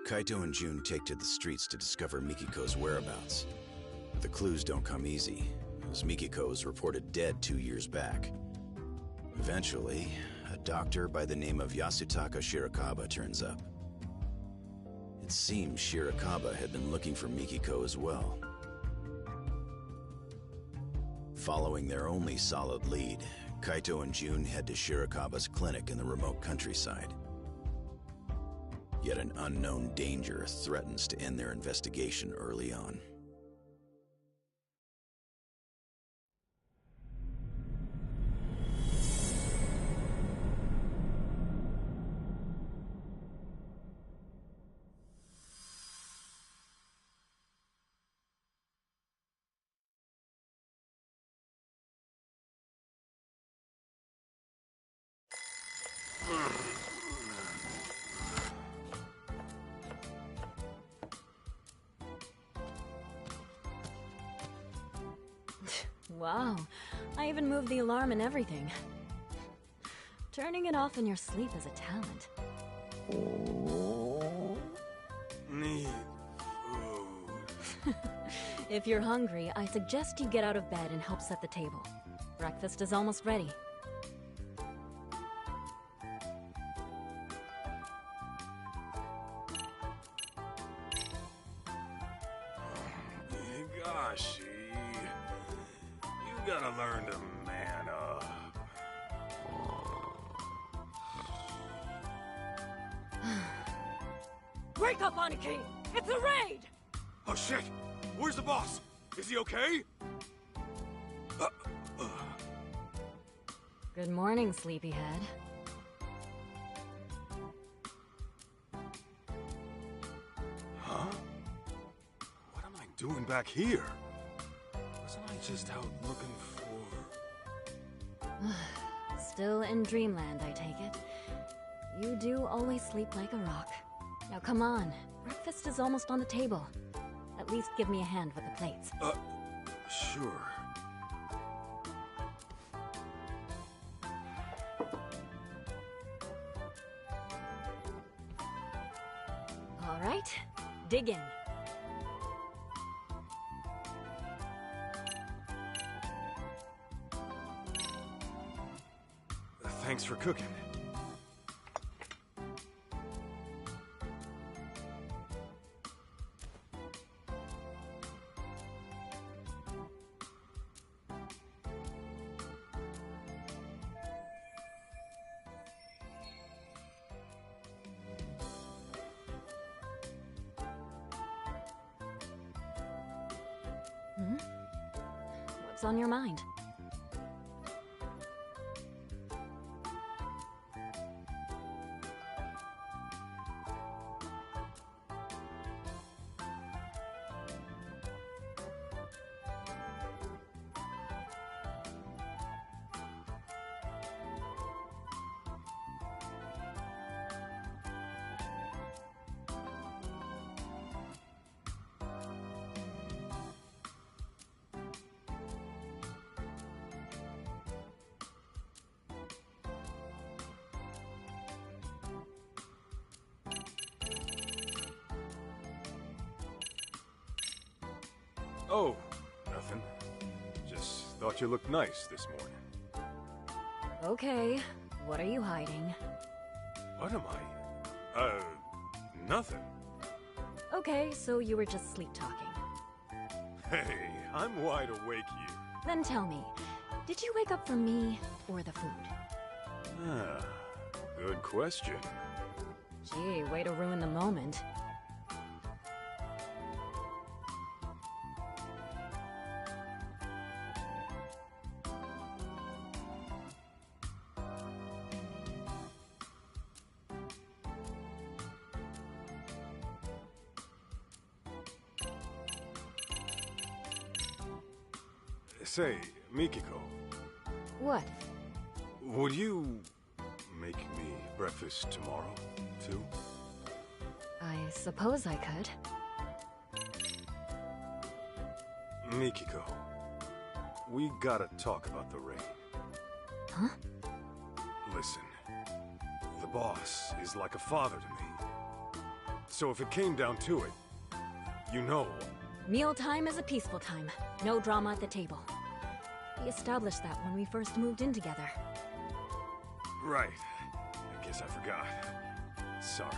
Kaito and June take to the streets to discover Mikiko's whereabouts. The clues don't come easy, as Mikiko was reported dead 2 years back. Eventually, a doctor by the name of Yasutaka Shirakawa turns up. It seems Shirakawa had been looking for Mikiko as well. Following their only solid lead, Kaito and June head to Shirakawa's clinic in the remote countryside. Yet an unknown danger threatens to end their investigation early on. Wow, I even moved the alarm and everything. Turning it off in your sleep is a talent. Need food. If you're hungry, I suggest you get out of bed and help set the table. Breakfast is almost ready. Gosh, you gotta learn to man up. Wake up, Aniki! It's a raid! Oh shit! Where's the boss? Is he okay? Good morning, sleepyhead. Huh? What am I doing back here? Wasn't I just out looking for... Still in dreamland, I take it. You do always sleep like a rock. Now come on, breakfast is almost on the table. At least give me a hand with the plates. Sure. All right, dig in. Thanks for cooking. Hmm? What's on your mind? Oh, nothing. Just thought you looked nice this morning. Okay, what are you hiding? What am I? Nothing. Okay, so you were just sleep talking. Hey, I'm wide awake here. Then tell me, did you wake up for me or the food? Ah, good question. Gee, way to ruin the moment. Say, Mikiko, What? would you make me breakfast tomorrow, too? I suppose I could. Mikiko, we gotta talk about the raid. Huh? Listen, the boss is like a father to me. So if it came down to it, you know... Mealtime is a peaceful time. No drama at the table. We established that when we first moved in together. Right. I guess I forgot. Sorry.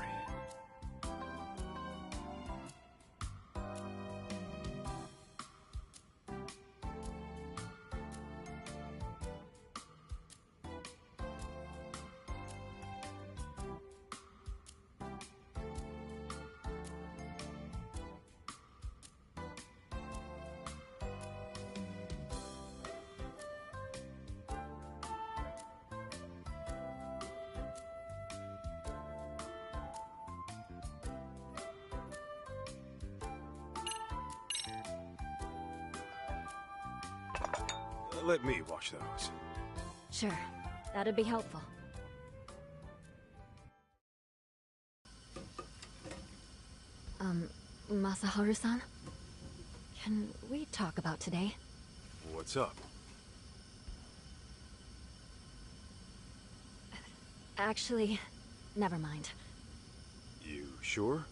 Let me wash those. Sure, that'd be helpful. Masaharu-san? Can we talk about today? What's up? Actually, never mind. You sure?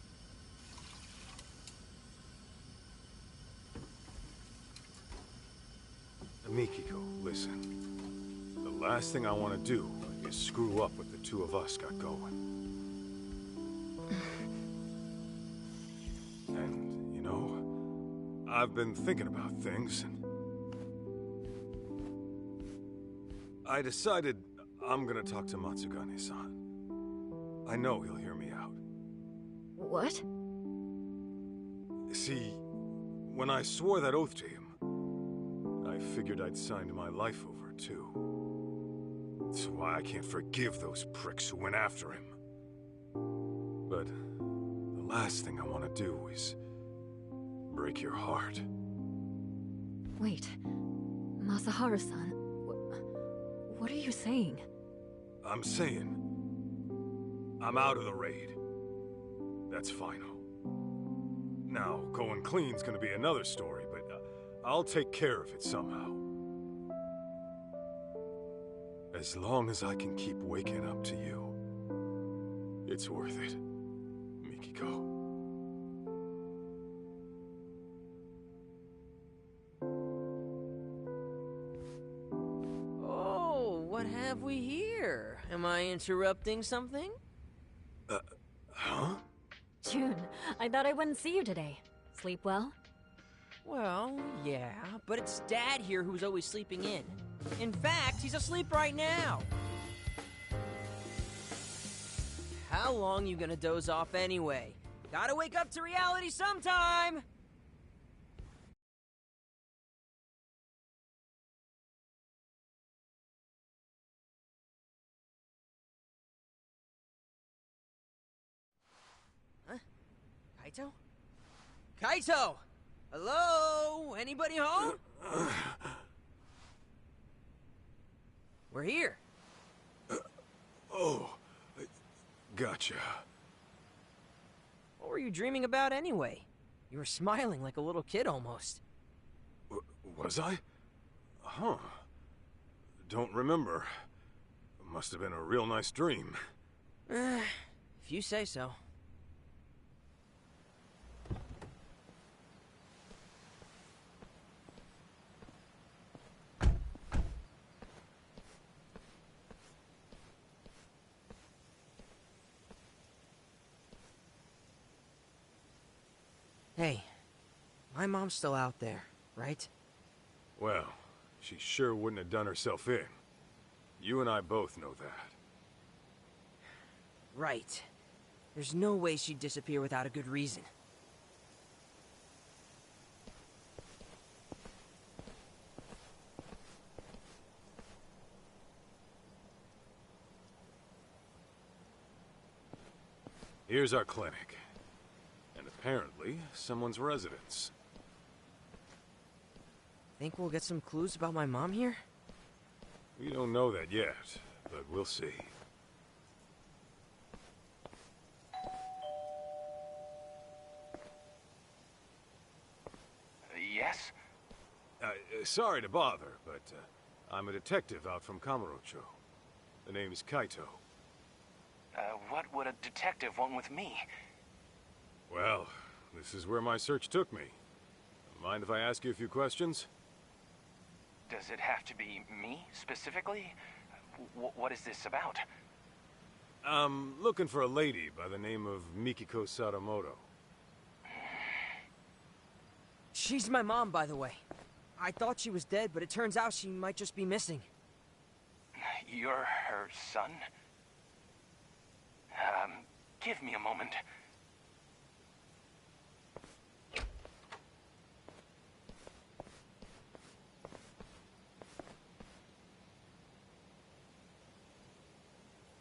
Mikiko, listen. The last thing I want to do is screw up what the two of us got going. And, you know, I've been thinking about things, and I decided I'm gonna talk to Matsugane-san. I know he'll hear me out. What? See, when I swore that oath to him, I figured I'd signed my life over, too. That's why I can't forgive those pricks who went after him. But the last thing I want to do is break your heart. Wait, Masaharu-san, what are you saying? I'm saying, I'm out of the raid. That's final. Now, going clean's gonna be another story, but I'll take care of it somehow. As long as I can keep waking up to you, it's worth it, Mikiko. Oh, What have we here? Am I interrupting something? Huh? June, I thought I wouldn't see you today. Sleep well? Well, yeah, but it's Dad here who's always sleeping in. In fact, he's asleep right now. How long you gonna doze off anyway? Gotta wake up to reality sometime! Huh? Kaito? Kaito! Hello? Anybody home? We're here. Oh, gotcha. What were you dreaming about anyway? You were smiling like a little kid almost. Was I? Huh. Don't remember. Must have been a real nice dream. If you say so. Hey, my mom's still out there, right? Well, she sure wouldn't have done herself in. You and I both know that. Right. There's no way she'd disappear without a good reason. Here's our clinic. And apparently, someone's residence. Think we'll get some clues about my mom here? We don't know that yet, but we'll see. Yes? Sorry to bother, but I'm a detective out from Kamurocho. The name's Kaito. What would a detective want with me? Well, this is where my search took me. Mind if I ask you a few questions? Does it have to be me, specifically? What is this about? I'm looking for a lady by the name of Mikiko Sadamoto. She's my mom, by the way. I thought she was dead, but it turns out she might just be missing. You're her son? Give me a moment.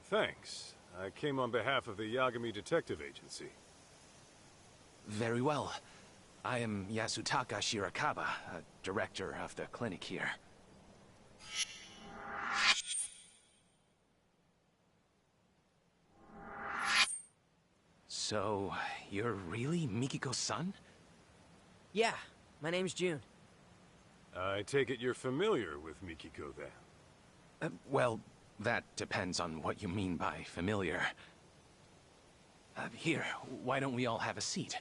Thanks. I came on behalf of the Yagami Detective Agency. Very well. I am Yasutaka Shirakawa, director of the clinic here. So, you're really Mikiko's son? Yeah, my name's June. I take it you're familiar with Mikiko, then? Well, that depends on what you mean by familiar. Here, why don't we all have a seat?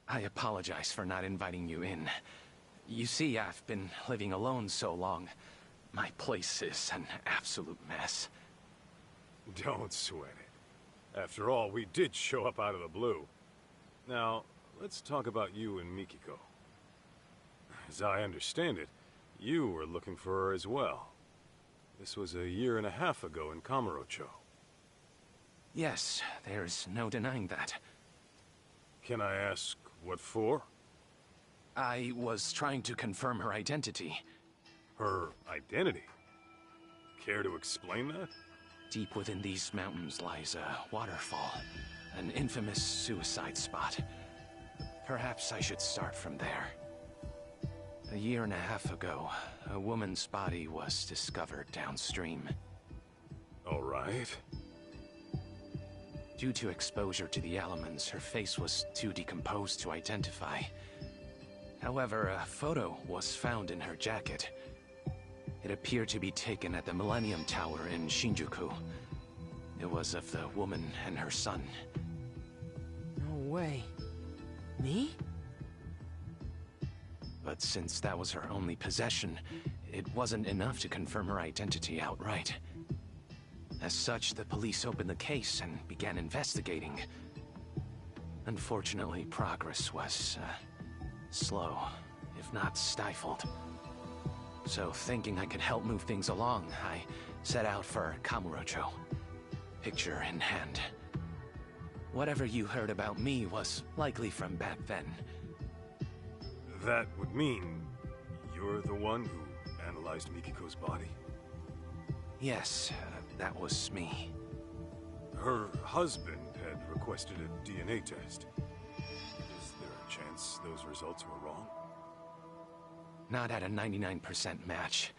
I apologize for not inviting you in. You see, I've been living alone so long. My place is an absolute mess. Don't sweat it. After all, we did show up out of the blue. Now, let's talk about you and Mikiko. As I understand it, you were looking for her as well. This was a year and a half ago in Kamurocho. Yes, there's no denying that. Can I ask what for? I was trying to confirm her identity. Her identity? Care to explain that? Deep within these mountains lies a waterfall, an infamous suicide spot. Perhaps I should start from there. A year and a half ago, a woman's body was discovered downstream. All right. Due to exposure to the elements, her face was too decomposed to identify. However, a photo was found in her jacket. It appeared to be taken at the Millennium Tower in Shinjuku. It was of the woman and her son. No way. Me? But since that was her only possession, it wasn't enough to confirm her identity outright. As such, the police opened the case and began investigating. Unfortunately, progress was, slow, if not stifled. So, thinking I could help move things along, I set out for Kamurocho, picture in hand. Whatever you heard about me was likely from back then. That would mean you're the one who analyzed Mikiko's body? Yes, that was me. Her husband had requested a DNA test. Is there a chance those results were wrong? Not at a 99% match.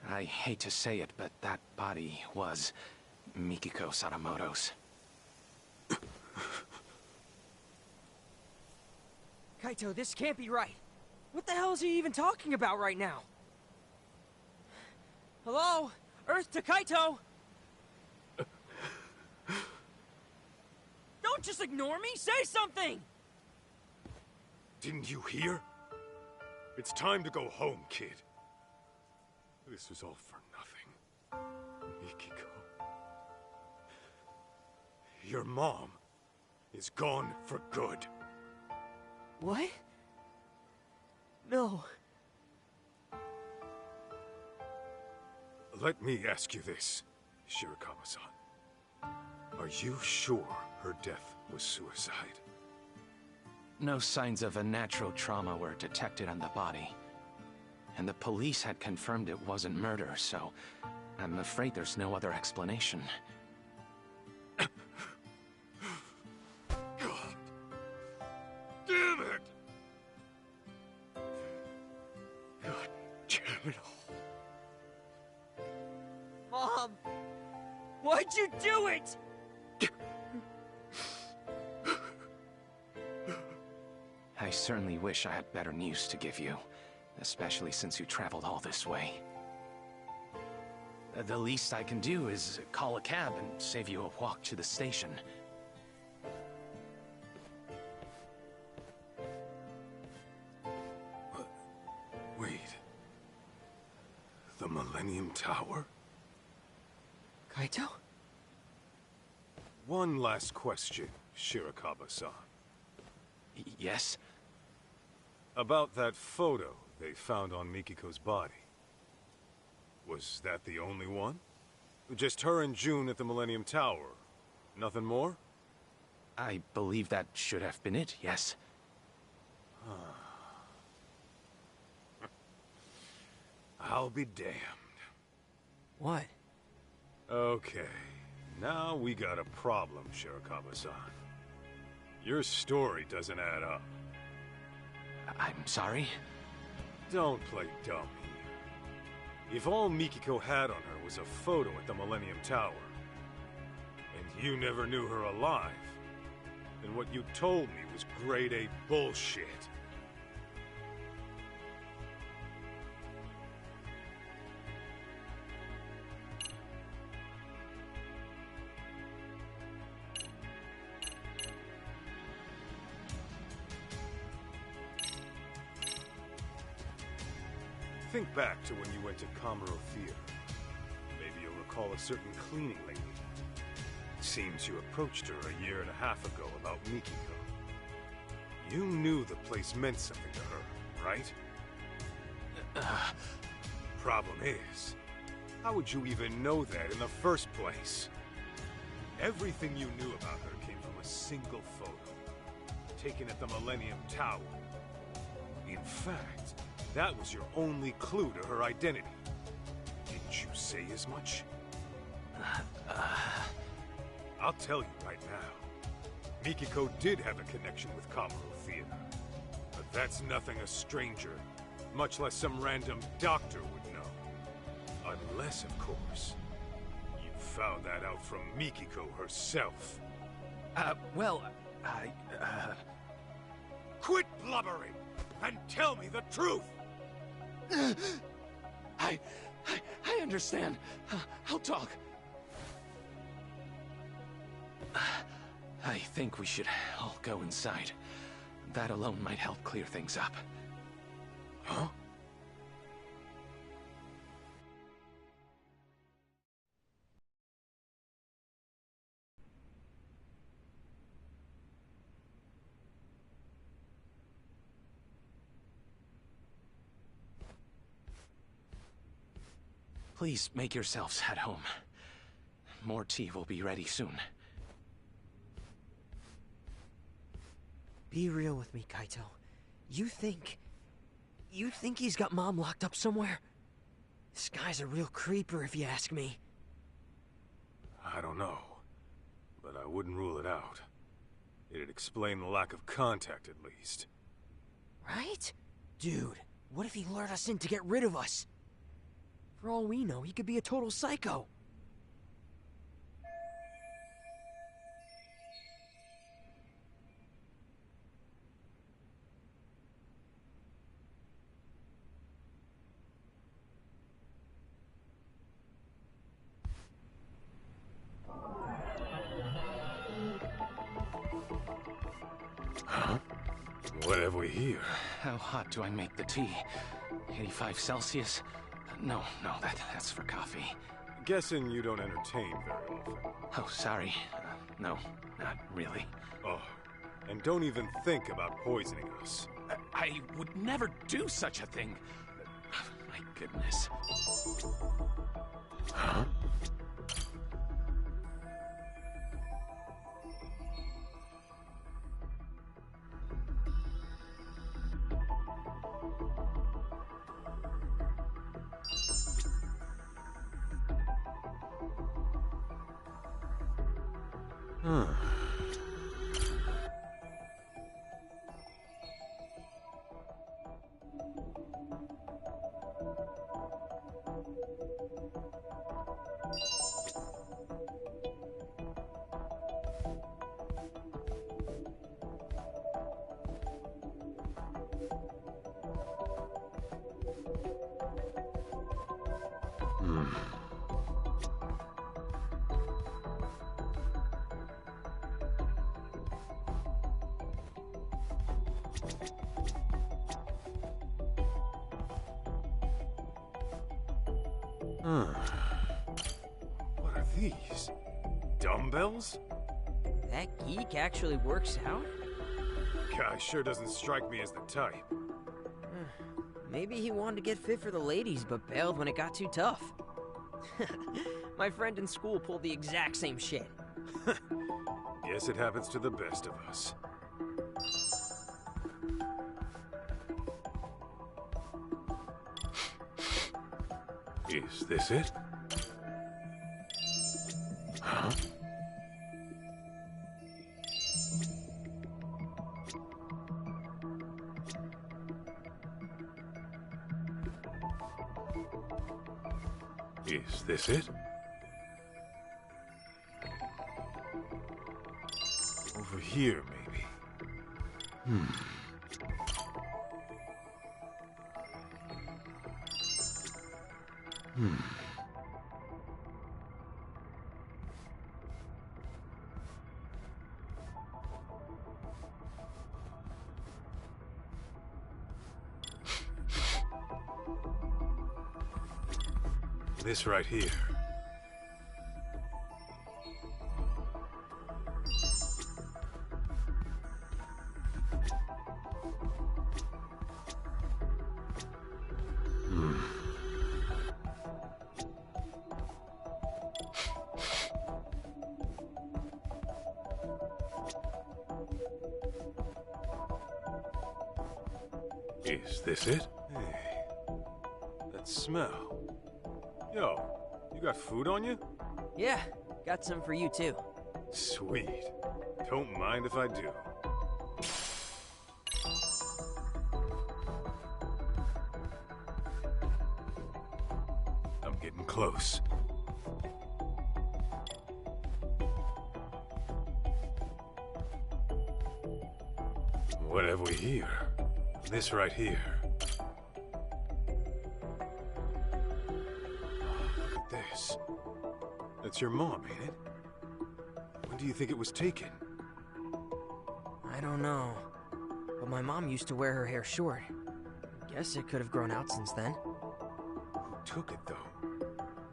I hate to say it, but that body was Mikiko Sadamoto's. Kaito, this can't be right. What the hell is he even talking about right now? Hello? Earth to Kaito! Don't just ignore me! Say something! Didn't you hear? It's time to go home, kid. This was all for nothing. Mikiko. Your mom is gone for good. What? No. Let me ask you this, Shirakawa-san. Are you sure her death was suicide? No signs of a natural trauma were detected on the body. And the police had confirmed it wasn't murder, so I'm afraid there's no other explanation. God damn it! God damn it all. Mom! Why'd you do it? I certainly wish I had better news to give you, especially since you traveled all this way. The least I can do is call a cab and save you a walk to the station. Wait. The Millennium Tower? Kaito? One last question, Shirakawa-san. Yes? About that photo they found on Mikiko's body. Was that the only one? Just her and June at the Millennium Tower? Nothing more? I believe that should have been it, yes. I'll be damned. What? Okay, now we got a problem, Shirakawa-san. Your story doesn't add up. I'm sorry? Don't play dumb here. If all Mikiko had on her was a photo at the Millennium Tower, and you never knew her alive, then what you told me was grade A bullshit. Think back to when you went to Kamuro Theater. Maybe you'll recall a certain cleaning lady. Seems you approached her a year and a half ago about Mikiko. You knew the place meant something to her, right? Problem is, how would you even know that in the first place? Everything you knew about her came from a single photo, taken at the Millennium Tower. In fact, that was your only clue to her identity. Didn't you say as much? I'll tell you right now. Mikiko did have a connection with Kamuro Theater. But that's nothing a stranger, much less some random doctor would know. Unless, of course, you found that out from Mikiko herself. Quit blubbering and tell me the truth! I understand. I'll talk. I think we should all go inside. That alone might help clear things up. Huh? Please make yourselves at home. More tea will be ready soon. Be real with me, Kaito. You think he's got Mom locked up somewhere? This guy's a real creeper, if you ask me. I don't know, but I wouldn't rule it out. It'd explain the lack of contact, at least. Right? Dude, what if he lured us in to get rid of us? For all we know, he could be a total psycho. Huh? What have we here? How hot do I make the tea? 85 Celsius? No, that's for coffee. Guessing you don't entertain very often. Oh, sorry. No, not really. Oh, and don't even think about poisoning us. I would never do such a thing. My goodness. Huh? What are these? Dumbbells? That geek actually works out? Guy sure doesn't strike me as the type. Maybe he wanted to get fit for the ladies, but bailed when it got too tough. My friend in school pulled the exact same shit. Guess it happens to the best of us. Is this it? Huh? Is this it? Over here, maybe. This right here. Is this it? Hey, that smell. Yo, you got food on you? Yeah, got some for you too. Sweet. Don't mind if I do. I'm getting close. What have we here? This right here. Look at this. That's your mom, ain't it? When do you think it was taken? I don't know. But my mom used to wear her hair short. Guess it could have grown out since then. Who took it, though?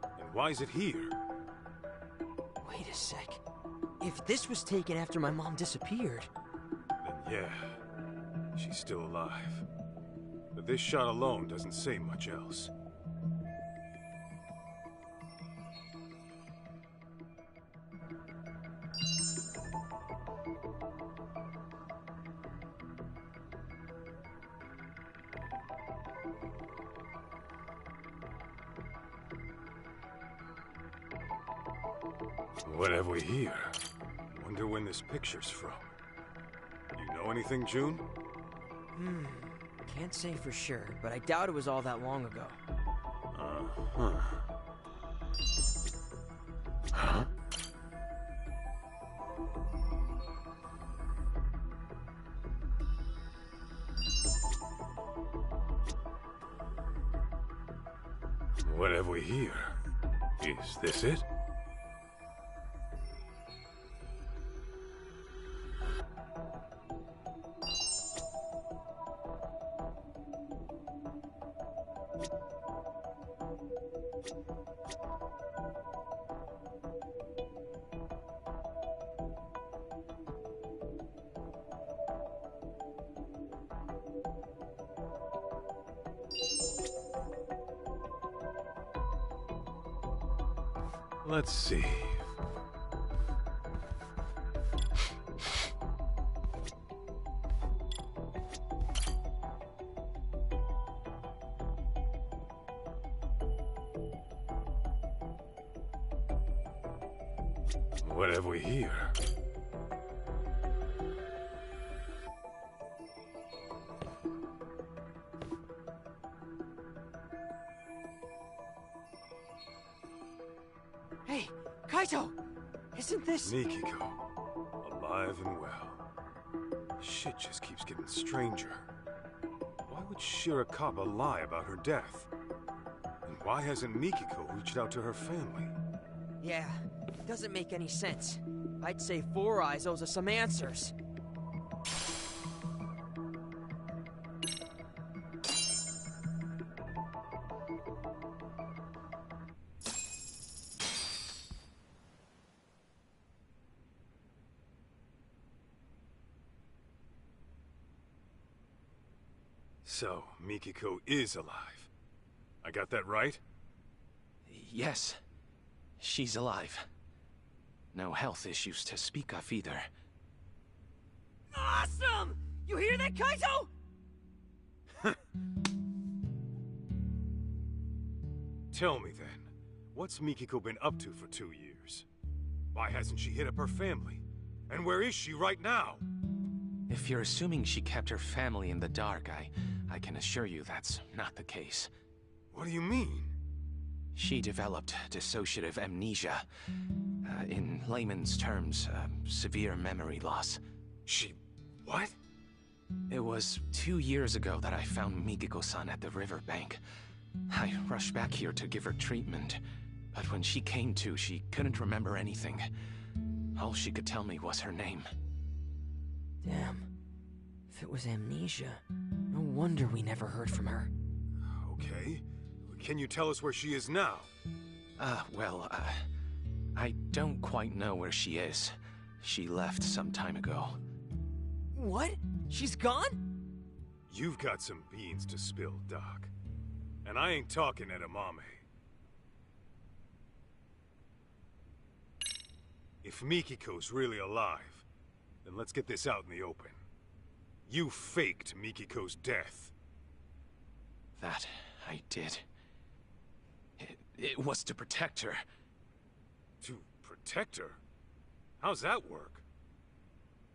And why is it here? Wait a sec. If this was taken after my mom disappeared... Then yeah, she's still alive. But this shot alone doesn't say much else. What have we here? Wonder when this picture's from. You know anything, June? Can't say for sure, but I doubt it was all that long ago. Uh-huh. Huh? What have we here? Is this it? Let's see. What have we here? Hey, Kaito! Isn't this... Mikiko. Alive and well. Shit just keeps getting stranger. Why would Shirakawa lie about her death? And why hasn't Mikiko reached out to her family? Yeah, it doesn't make any sense. I'd say Four Eyes owes us some answers. So, Mikiko is alive. I got that right? Yes. She's alive. No health issues to speak of either. Awesome! You hear that, Kaito? Tell me then, what's Mikiko been up to for 2 years? Why hasn't she hit up her family? And where is she right now? If you're assuming she kept her family in the dark, I can assure you that's not the case. What do you mean? She developed dissociative amnesia. In layman's terms, severe memory loss. She... what? It was 2 years ago that I found Mikiko-san at the riverbank. I rushed back here to give her treatment, but when she came to, she couldn't remember anything. All she could tell me was her name. Damn. If it was amnesia, no wonder we never heard from her. Okay. Can you tell us where she is now? I don't quite know where she is. She left some time ago. What? She's gone? You've got some beans to spill, Doc. And I ain't talking edamame. If Mikiko's really alive, then let's get this out in the open. You faked Mikiko's death. That I did. It was to protect her. To protect her? How's that work?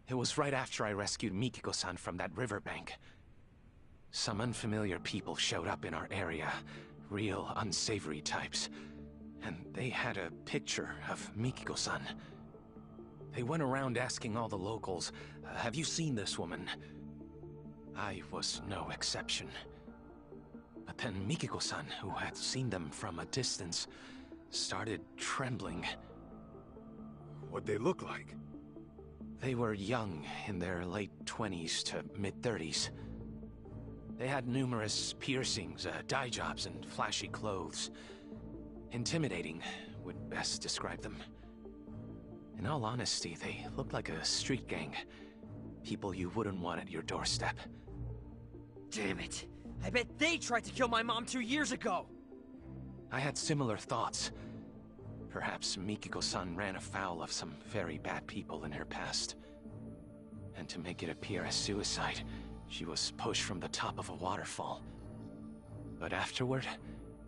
It was right after I rescued Mikiko-san from that riverbank. Some unfamiliar people showed up in our area. Real unsavory types. And they had a picture of Mikiko-san. They went around asking all the locals, have you seen this woman? I was no exception. But then Mikiko-san, who had seen them from a distance, started trembling. What'd they look like? They were young, in their late 20s to mid-30s. They had numerous piercings, dye jobs, and flashy clothes. Intimidating would best describe them. In all honesty, they looked like a street gang. People you wouldn't want at your doorstep. Damn it! I bet they tried to kill my mom 2 years ago! I had similar thoughts. Perhaps Mikiko-san ran afoul of some very bad people in her past. And to make it appear as suicide, she was pushed from the top of a waterfall. But afterward,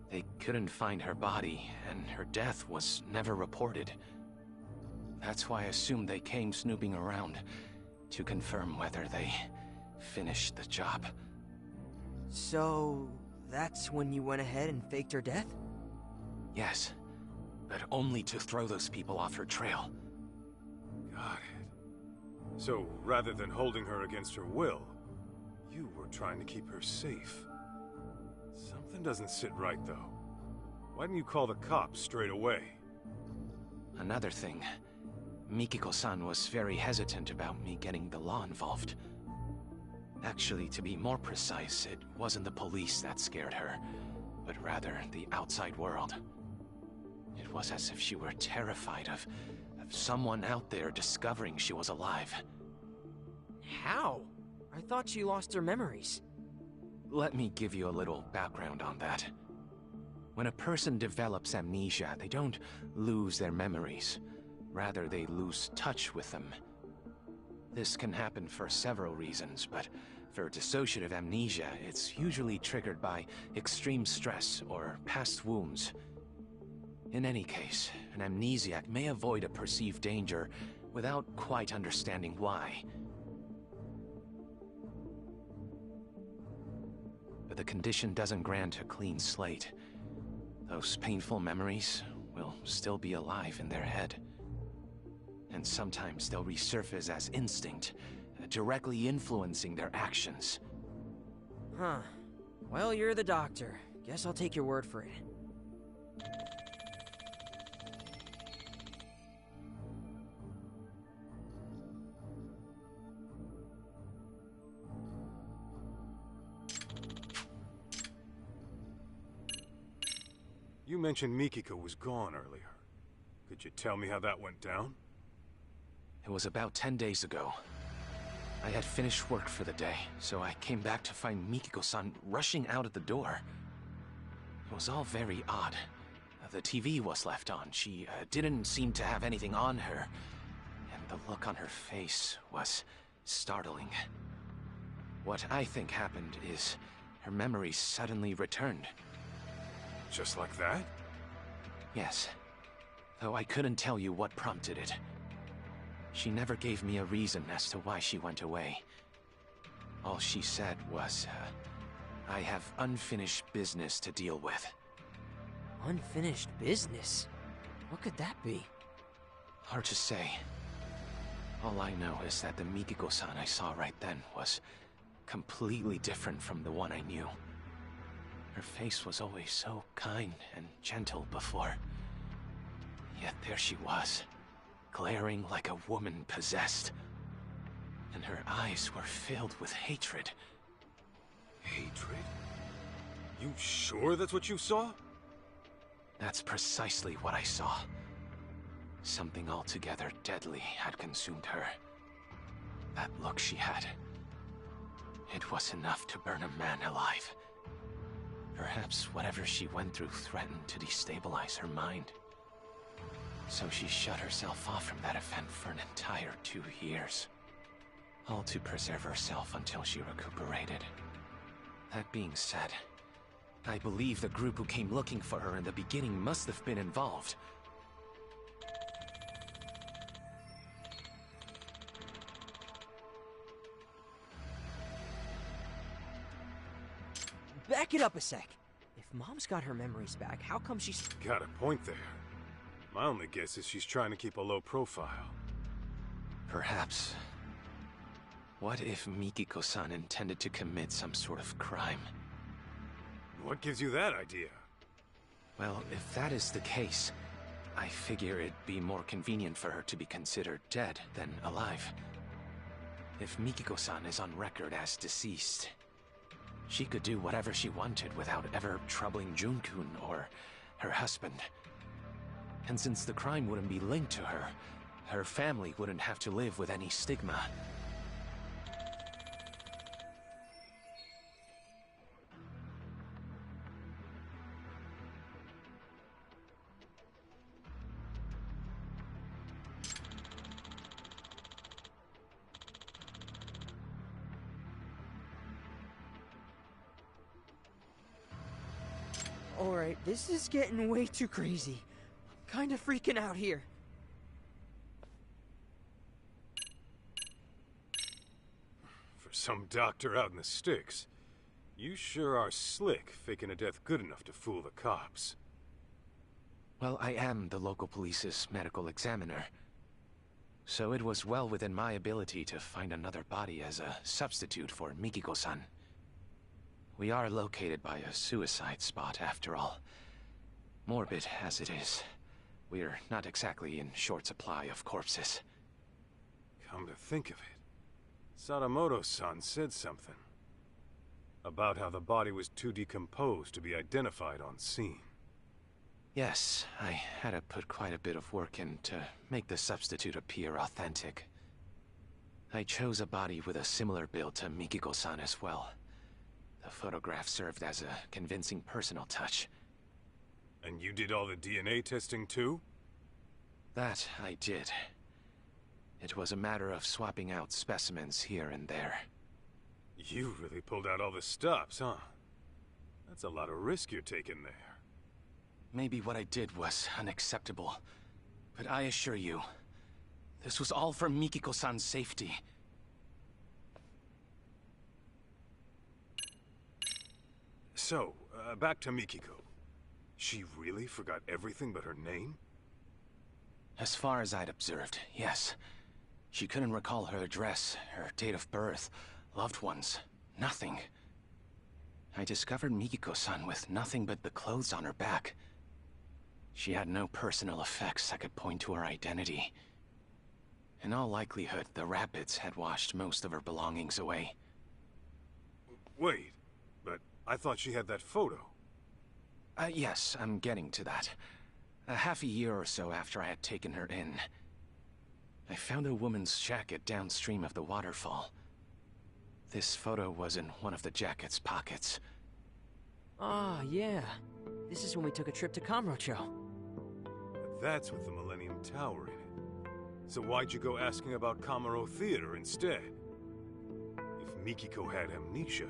they couldn't find her body, and her death was never reported. That's why I assumed they came snooping around to confirm whether they finished the job. So, that's when you went ahead and faked her death? Yes, but only to throw those people off her trail. Got it. So, rather than holding her against her will, you were trying to keep her safe. Something doesn't sit right, though. Why didn't you call the cops straight away? Another thing, Mikiko-san was very hesitant about me getting the law involved. Actually, to be more precise, it wasn't the police that scared her, but rather the outside world. It was as if she were terrified of someone out there discovering she was alive. How? I thought she lost her memories. Let me give you a little background on that. When a person develops amnesia, they don't lose their memories. Rather, they lose touch with them. This can happen for several reasons, but for dissociative amnesia, it's usually triggered by extreme stress or past wounds. In any case, an amnesiac may avoid a perceived danger without quite understanding why. But the condition doesn't grant a clean slate. Those painful memories will still be alive in their head. And sometimes they'll resurface as instinct, directly influencing their actions. Huh. Well, you're the doctor. Guess I'll take your word for it. You mentioned Mikiko was gone earlier. Could you tell me how that went down? It was about 10 days ago. I had finished work for the day, so I came back to find Mikiko-san rushing out of the door. It was all very odd. The TV was left on. She didn't seem to have anything on her, and the look on her face was startling. What I think happened is her memory suddenly returned. Just like that? Yes. Though I couldn't tell you what prompted it. She never gave me a reason as to why she went away. All she said was, I have unfinished business to deal with. Unfinished business? What could that be? Hard to say. All I know is that the Mikiko-san I saw right then was completely different from the one I knew. Her face was always so kind and gentle before. Yet there she was, glaring like a woman possessed. And her eyes were filled with hatred. Hatred? You sure that's what you saw? That's precisely what I saw. Something altogether deadly had consumed her. That look she had. It was enough to burn a man alive. Perhaps whatever she went through threatened to destabilize her mind. So she shut herself off from that event for an entire 2 years. All to preserve herself until she recuperated. That being said, I believe the group who came looking for her in the beginning must have been involved. Back it up a sec. If Mom's got her memories back, how come she's... Got a point there. My only guess is she's trying to keep a low profile. Perhaps. What if Mikiko-san intended to commit some sort of crime? What gives you that idea? Well, if that is the case, I figure it'd be more convenient for her to be considered dead than alive. If Mikiko-san is on record as deceased, she could do whatever she wanted without ever troubling Jun-kun or her husband. And since the crime wouldn't be linked to her, her family wouldn't have to live with any stigma. Alright, this is getting way too crazy. I'm kinda freaking out here. For some doctor out in the sticks, you sure are slick, faking a death good enough to fool the cops. Well, I am the local police's medical examiner, so it was well within my ability to find another body as a substitute for Mikiko-san. We are located by a suicide spot, after all. Morbid as it is, we're not exactly in short supply of corpses. Come to think of it, Sadamoto-san said something about how the body was too decomposed to be identified on scene. Yes, I had to put quite a bit of work in to make the substitute appear authentic. I chose a body with a similar build to Mikiko-san as well. The photograph served as a convincing personal touch. And you did all the DNA testing too? That I did. It was a matter of swapping out specimens here and there. You really pulled out all the stops, huh? That's a lot of risk you're taking there. Maybe what I did was unacceptable, but I assure you, this was all for Mikiko-san's safety. So, back to Mikiko. She really forgot everything but her name? As far as I'd observed, yes. She couldn't recall her address, her date of birth, loved ones, nothing. I discovered Mikiko-san with nothing but the clothes on her back. She had no personal effects that could point to her identity. In all likelihood, the rapids had washed most of her belongings away. Wait, but I thought she had that photo. Yes, I'm getting to that. Half a year or so after I had taken her in, I found a woman's jacket downstream of the waterfall. This photo was in one of the jacket's pockets. Ah, yeah. This is when we took a trip to Kamurocho. But that's with the Millennium Tower in it. So why'd you go asking about Kamuro Theater instead? If Mikiko had amnesia,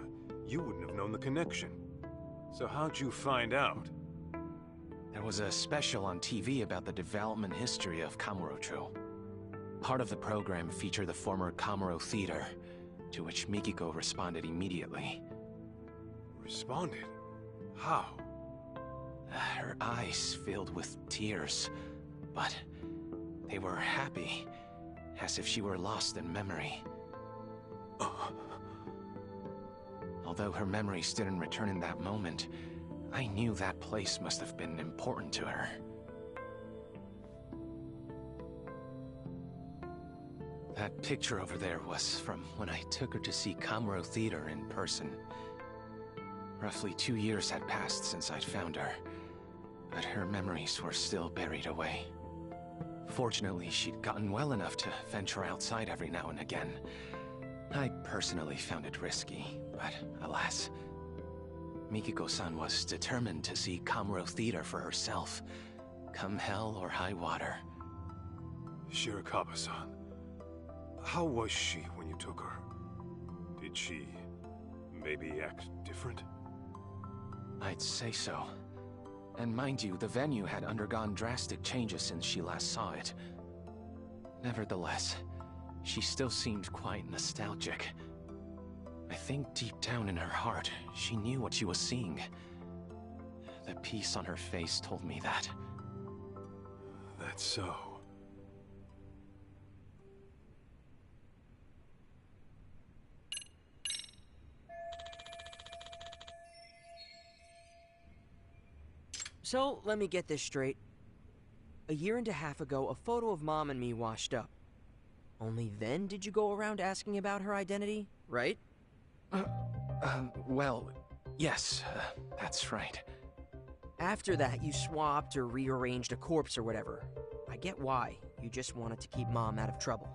you wouldn't have known the connection. So how'd you find out? There was a special on TV about the development history of Kamurocho. Part of the program featured the former Kamuro Theater, to which Mikiko responded immediately. Responded? How? Her eyes filled with tears, but they were happy, as if she were lost in memory. Although her memories didn't return in that moment, I knew that place must have been important to her. That picture over there was from when I took her to see Kamuro Theater in person. Roughly 2 years had passed since I'd found her, but her memories were still buried away. Fortunately, she'd gotten well enough to venture outside every now and again. I personally found it risky, but alas, Mikiko-san was determined to see Kamuro Theater for herself, come hell or high water. Shirakawa-san, how was she when you took her? Did she maybe act different? I'd say so. And mind you, the venue had undergone drastic changes since she last saw it. Nevertheless, she still seemed quite nostalgic. I think deep down in her heart, she knew what she was seeing. The peace on her face told me that. That's so. So, let me get this straight. A year and a half ago, a photo of Mom and me washed up. Only then did you go around asking about her identity, right? Well, yes, that's right. After that, you swapped or rearranged a corpse or whatever. I get why. You just wanted to keep Mom out of trouble.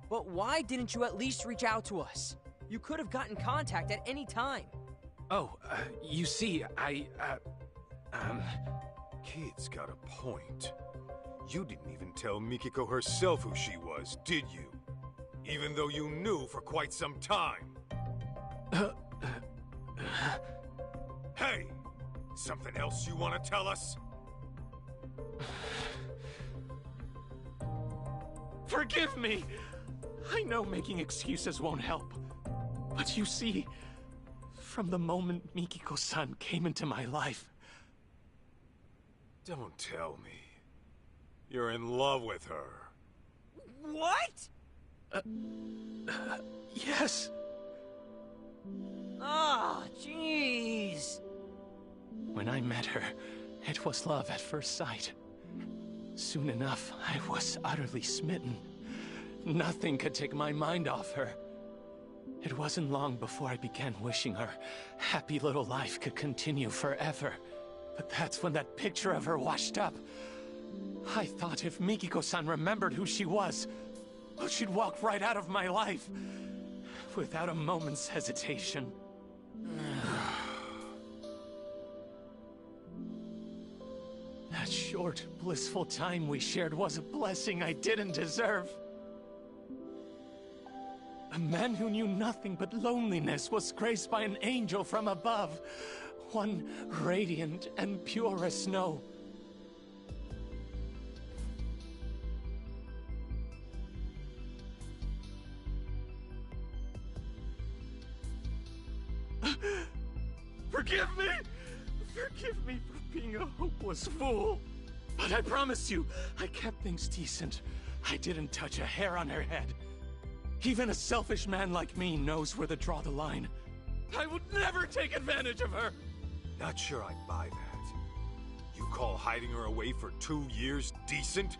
But why didn't you at least reach out to us? You could have gotten contact at any time. Oh, you see, Kid's got a point. You didn't even tell Mikiko herself who she was, did you? Even though you knew for quite some time. Hey! Something else you want to tell us? Forgive me! I know making excuses won't help. But you see, from the moment Mikiko-san came into my life... Don't tell me. You're in love with her. What? Yes. Ah, jeez. When I met her, it was love at first sight. Soon enough, I was utterly smitten. Nothing could take my mind off her. It wasn't long before I began wishing her happy little life could continue forever. But that's when that picture of her washed up. I thought if Mikiko-san remembered who she was, she'd walk right out of my life, without a moment's hesitation. That short, blissful time we shared was a blessing I didn't deserve. A man who knew nothing but loneliness was graced by an angel from above, one radiant and pure as snow. Forgive me! Forgive me for being a hopeless fool. But I promise you, I kept things decent. I didn't touch a hair on her head. Even a selfish man like me knows where to draw the line. I would never take advantage of her! Not sure I'd buy that. You call hiding her away for 2 years decent?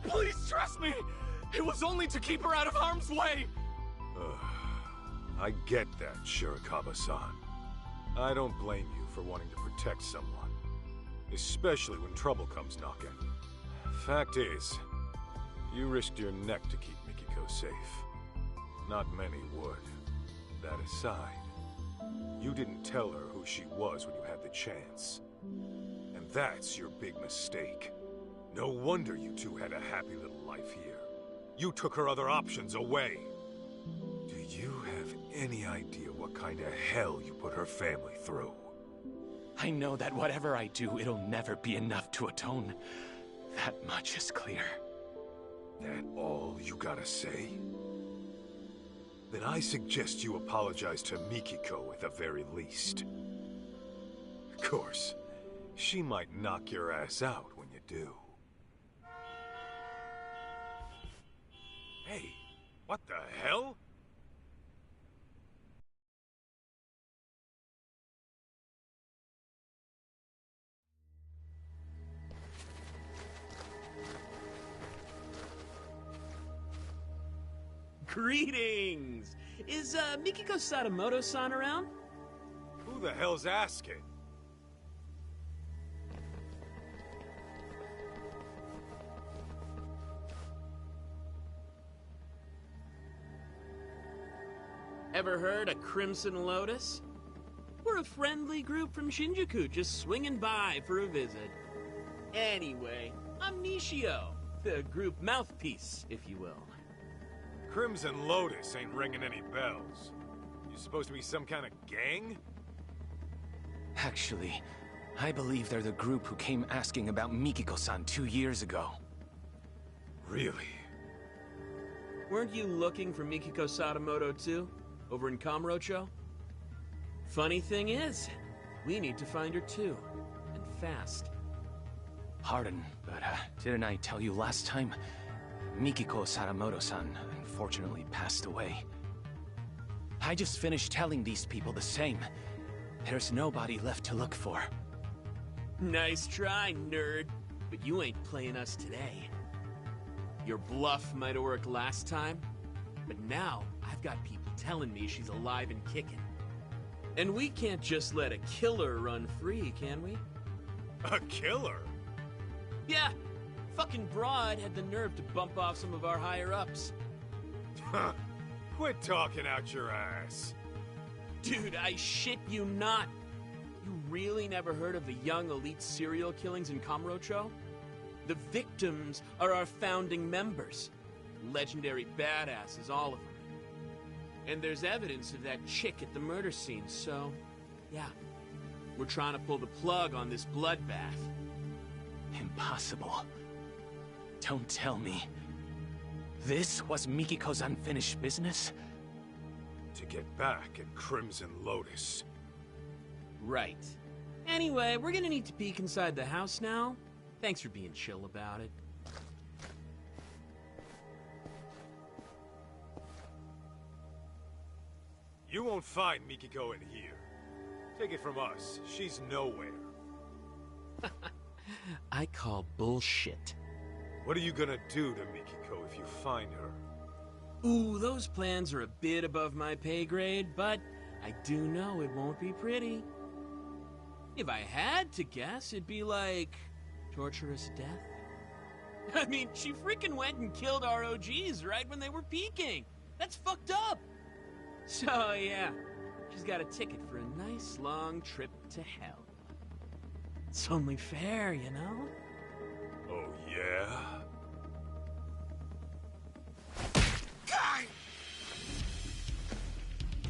Please trust me! It was only to keep her out of harm's way! I get that, Shirakawa-san. I don't blame you for wanting to protect someone. Especially when trouble comes knocking. Fact is, you risked your neck to keep Mikiko safe. Not many would. That aside, you didn't tell her who she was when you had the chance. And that's your big mistake. No wonder you two had a happy little life here. You took her other options away. Do you have any idea what kind of hell you put her family through? I know that whatever I do, it'll never be enough to atone. That much is clear. That all you gotta say? Then I suggest you apologize to Mikiko at the very least. Of course, she might knock your ass out when you do. Hey, what the hell? Greetings! Is Mikiko Sadamoto-san around? Who the hell's asking? Ever heard of Crimson Lotus? We're a friendly group from Shinjuku just swinging by for a visit. Anyway, I'm Nishio, the group mouthpiece, if you will. Crimson Lotus ain't ringing any bells. You supposed to be some kind of gang? Actually, I believe they're the group who came asking about Mikiko-san 2 years ago. Really? Weren't you looking for Mikiko Sadamoto too? Over in Kamurocho? Funny thing is, we need to find her too. And fast. Pardon, but didn't I tell you last time? Mikiko Sadamoto-san unfortunately passed away. I just finished telling these people the same. There's nobody left to look for. Nice try, nerd. But you ain't playing us today. Your bluff might have worked last time, but now I've got people telling me she's alive and kicking. And we can't just let a killer run free, can we? A killer? Yeah, fucking broad had the nerve to bump off some of our higher-ups. Huh. Quit talking out your ass. Dude, I shit you not. You really never heard of the young elite serial killings in Kamurocho? The victims are our founding members. Legendary badasses, all of them. And there's evidence of that chick at the murder scene, so... yeah. We're trying to pull the plug on this bloodbath. Impossible. Don't tell me. This was Mikiko's unfinished business? To get back at Crimson Lotus. Right. Anyway, we're gonna need to peek inside the house now. Thanks for being chill about it. You won't find Mikiko in here. Take it from us, she's nowhere. I call bullshit. What are you gonna do to Mikiko if you find her? Ooh, those plans are a bit above my pay grade, but I do know it won't be pretty. If I had to guess, it'd be like... torturous death? I mean, she freaking went and killed our OGs right when they were peaking. That's fucked up. So, yeah, she's got a ticket for a nice long trip to hell. It's only fair, you know? Oh, yeah?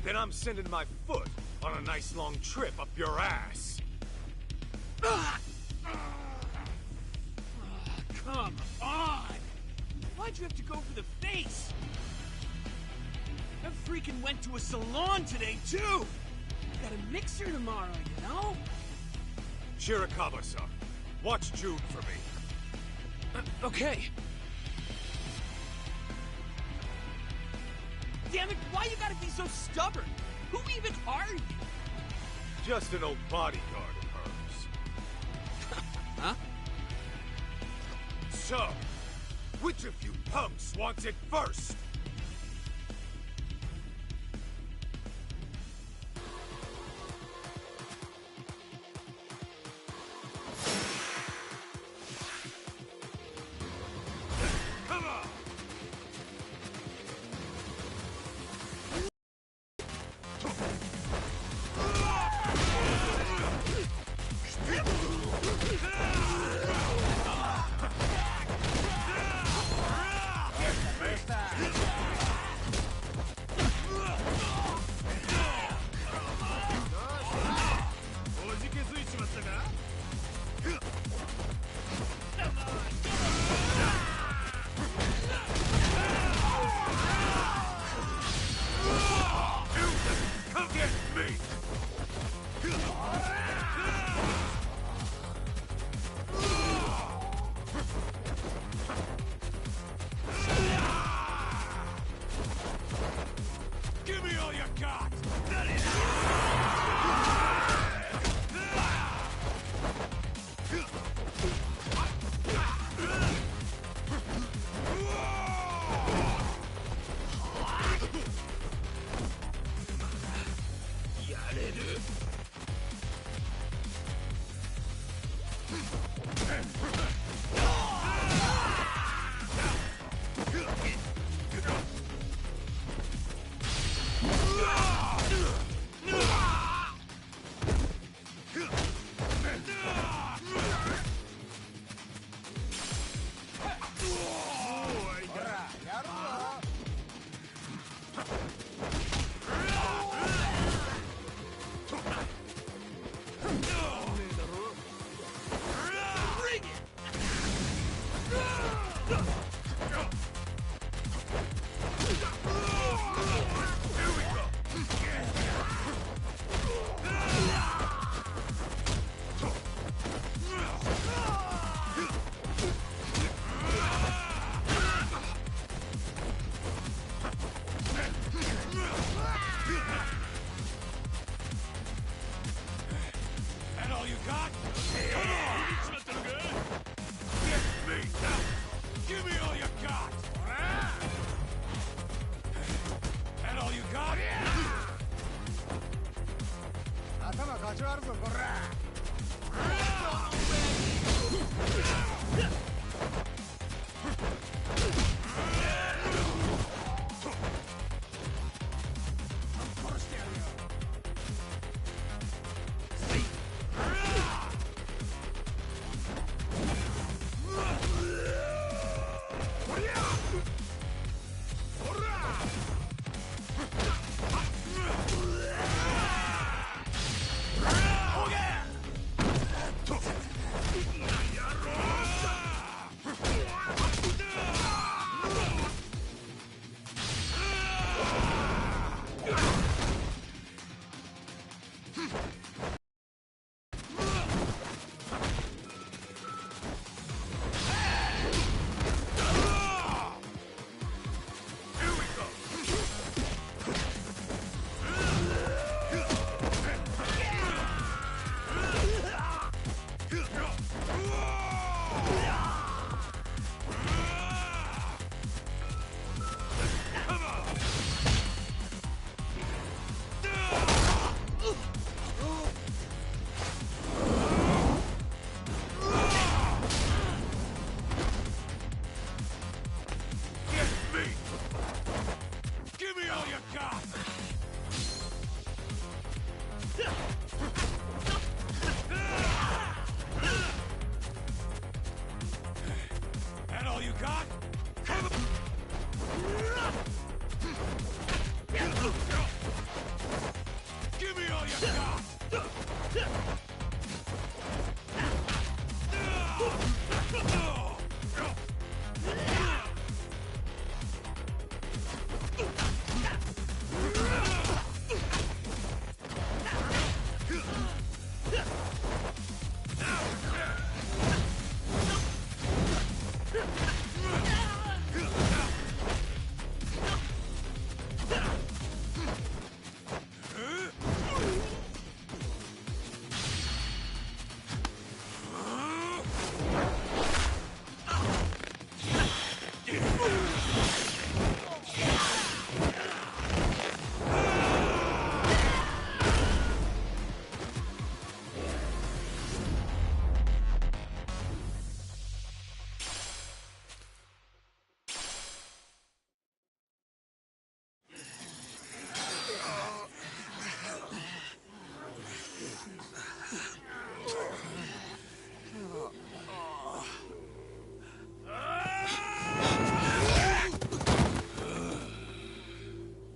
Then I'm sending my foot on a nice long trip up your ass. Come on! Why'd you have to go for the face? I freaking went to a salon today, too! Got a mixer tomorrow, you know? Shirakawa-san, watch Jude for me. Okay. Damn it, why you gotta be so stubborn? Who even are you? Just an old bodyguard of hers. Huh? So, which of you punks wants it first? Come on! got? Come on! Give me all you got!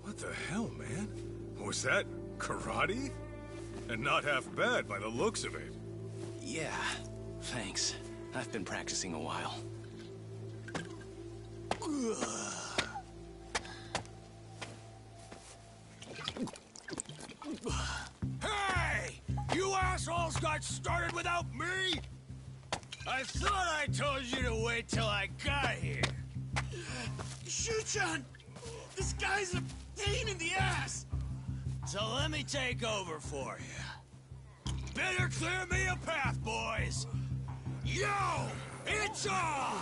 What the hell, man? Was that karate? And not half bad by the looks of it. Yeah, thanks. I've been practicing a while. Hey! You assholes got started without me? I thought I told you to wait till I got here. Shu-chan! This guy's a pain in the ass! So let me take over for you. Better clear me a path, boys! Yo! It's on!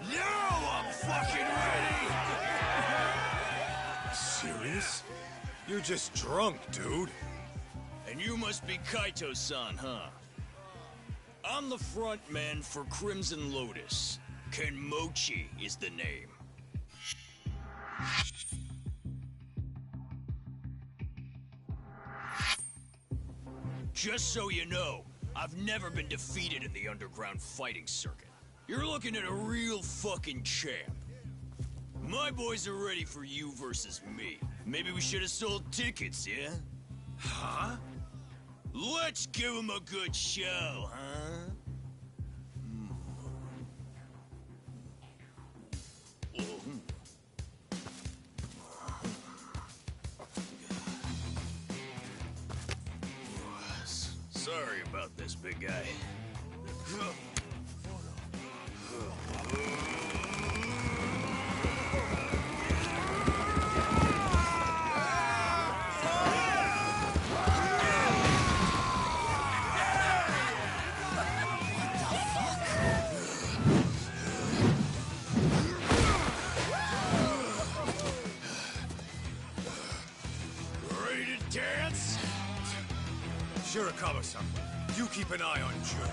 Now I'm fucking ready! Serious? You're just drunk, dude. And you must be Kaito-san, huh? I'm the front man for Crimson Lotus. Kenmochi is the name. Just so you know, I've never been defeated in the underground fighting circuit. You're looking at a real fucking champ. My boys are ready for you versus me. Maybe we should have sold tickets, yeah? Huh? Let's give him a good show, huh? Sorry about this, big guy. Ready to dance? Shirakawa-san, you keep an eye on Jun.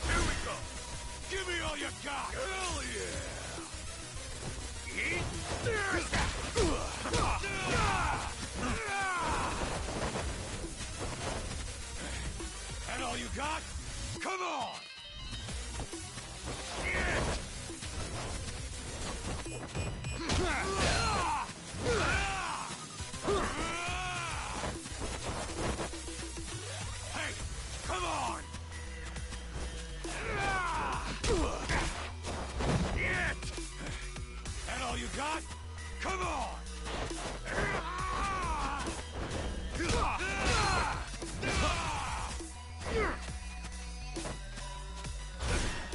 Here we go! Give me all you got! Hell yeah! That all you got? Come on! Hey, come on! That all you got? Come on!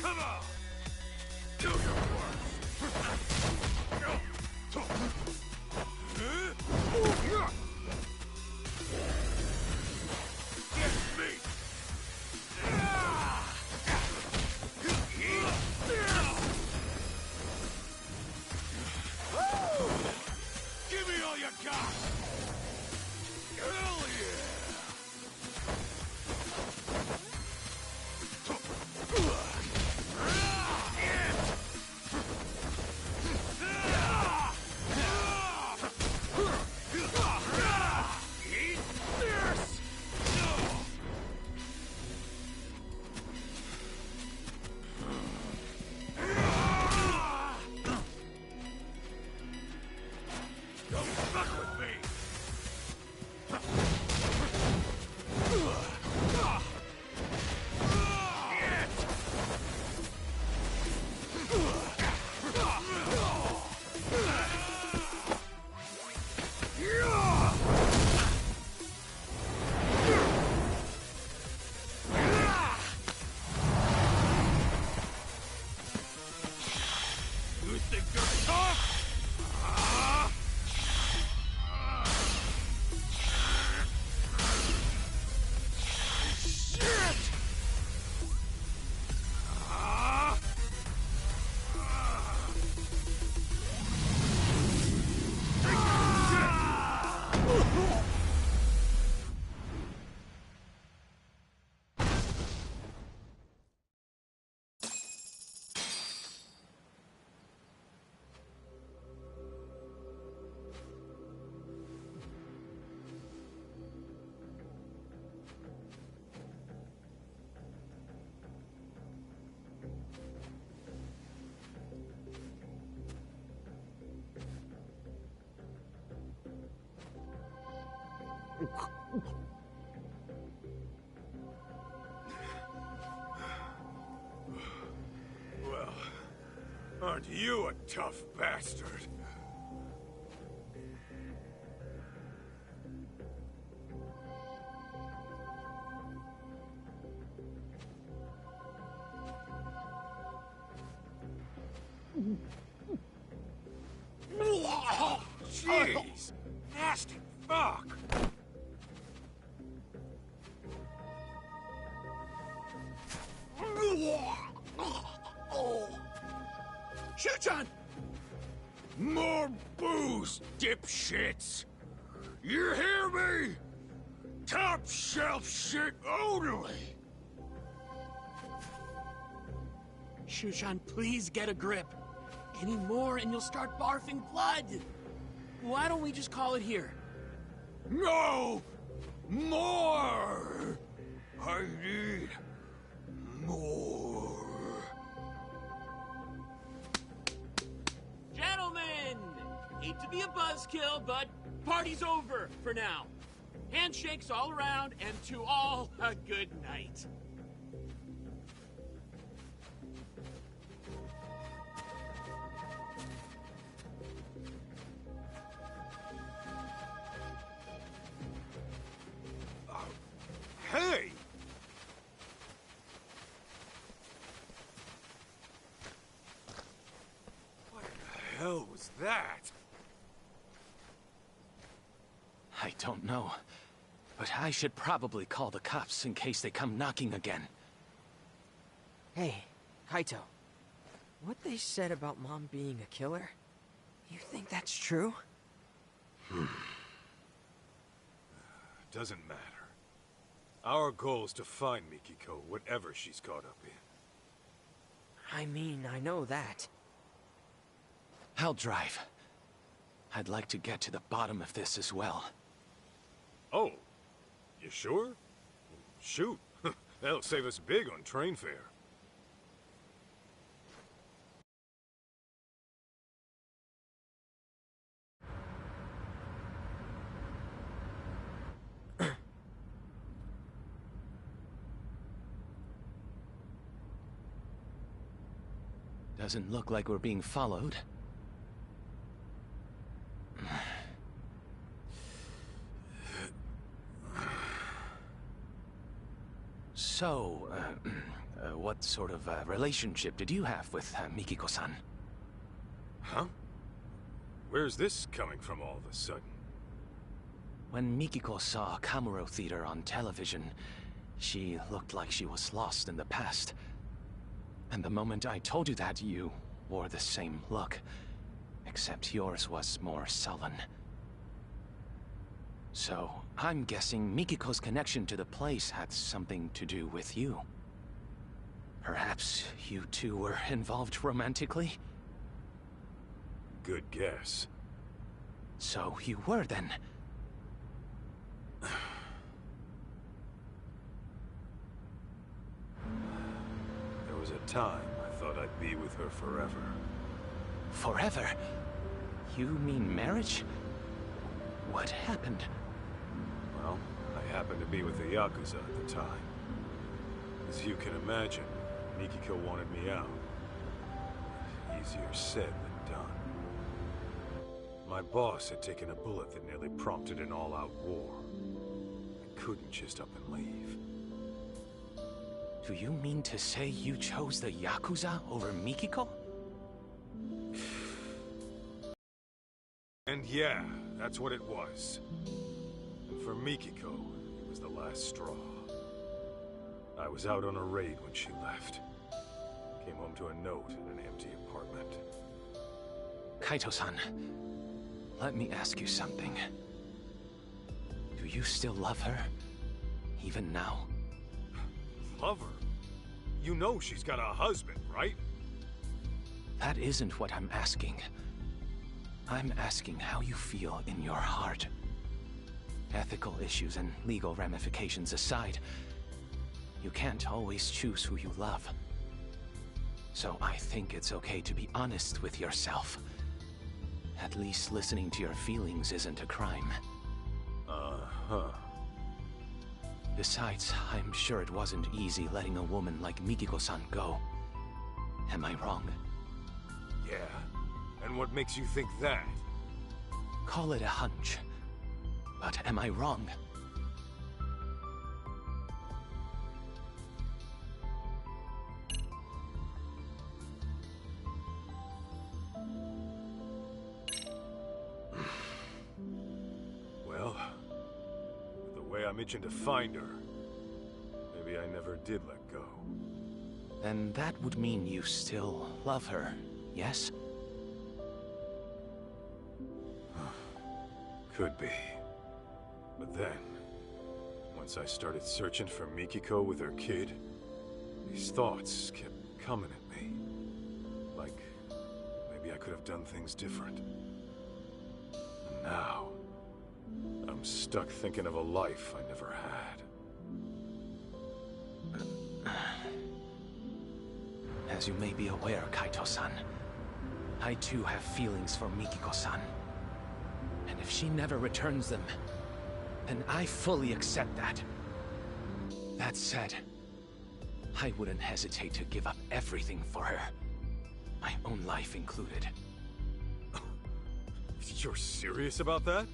Come on! Do your worst! Get me! Aren't you a tough bastard? Jeez! Nasty fuck! Shuchan! More booze, dipshits! You hear me? Top shelf shit only! Shushan, please get a grip. Any more and you'll start barfing blood. Why don't we just call it here? No! More! I need more. Gentlemen! Hate to be a buzzkill, but party's over for now. Handshakes all around, and to all, a good night. Hey! What the hell was that? I don't know. But I should probably call the cops in case they come knocking again. Hey, Kaito. What they said about Mom being a killer, you think that's true? Doesn't matter. Our goal is to find Mikiko, whatever she's caught up in. I mean, I know that. I'll drive. I'd like to get to the bottom of this as well. Oh, you sure? Shoot. That'll save us big on train fare. Doesn't look like we're being followed. So, what sort of relationship did you have with Mikiko-san? Huh? Where's this coming from all of a sudden? When Mikiko saw Kamuro Theater on television, she looked like she was lost in the past. And the moment I told you that, you wore the same look, except yours was more sullen. So, I'm guessing Mikiko's connection to the place had something to do with you. Perhaps you two were involved romantically? Good guess. So you were then? There was a time I thought I'd be with her forever. Forever? You mean marriage? What happened? Well, I happened to be with the Yakuza at the time. As you can imagine, Mikiko wanted me out. Easier said than done. My boss had taken a bullet that nearly prompted an all-out war. I couldn't just up and leave. Do you mean to say you chose the Yakuza over Mikiko? And yeah, that's what it was. And for Mikiko, it was the last straw. I was out on a raid when she left. Came home to a note in an empty apartment. Kaito-san, let me ask you something. Do you still love her? Even now? Love her? You know she's got a husband, right? That isn't what I'm asking. I'm asking how you feel in your heart. Ethical issues and legal ramifications aside, you can't always choose who you love. So I think it's okay to be honest with yourself. At least listening to your feelings isn't a crime. Uh-huh. Besides, I'm sure it wasn't easy letting a woman like Mikiko-san go. Am I wrong? Yeah. And what makes you think that? Call it a hunch. But am I wrong? Well, with the way I'm itching to find her, maybe I never did let go. Then that would mean you still love her, yes? Could be. But then, once I started searching for Mikiko with her kid, these thoughts kept coming at me. Like, maybe I could have done things different. And now, I'm stuck thinking of a life I never had. As you may be aware, Kaito-san, I too have feelings for Mikiko-san. And if she never returns them, then I fully accept that. That said, I wouldn't hesitate to give up everything for her. My own life included. You're serious about that?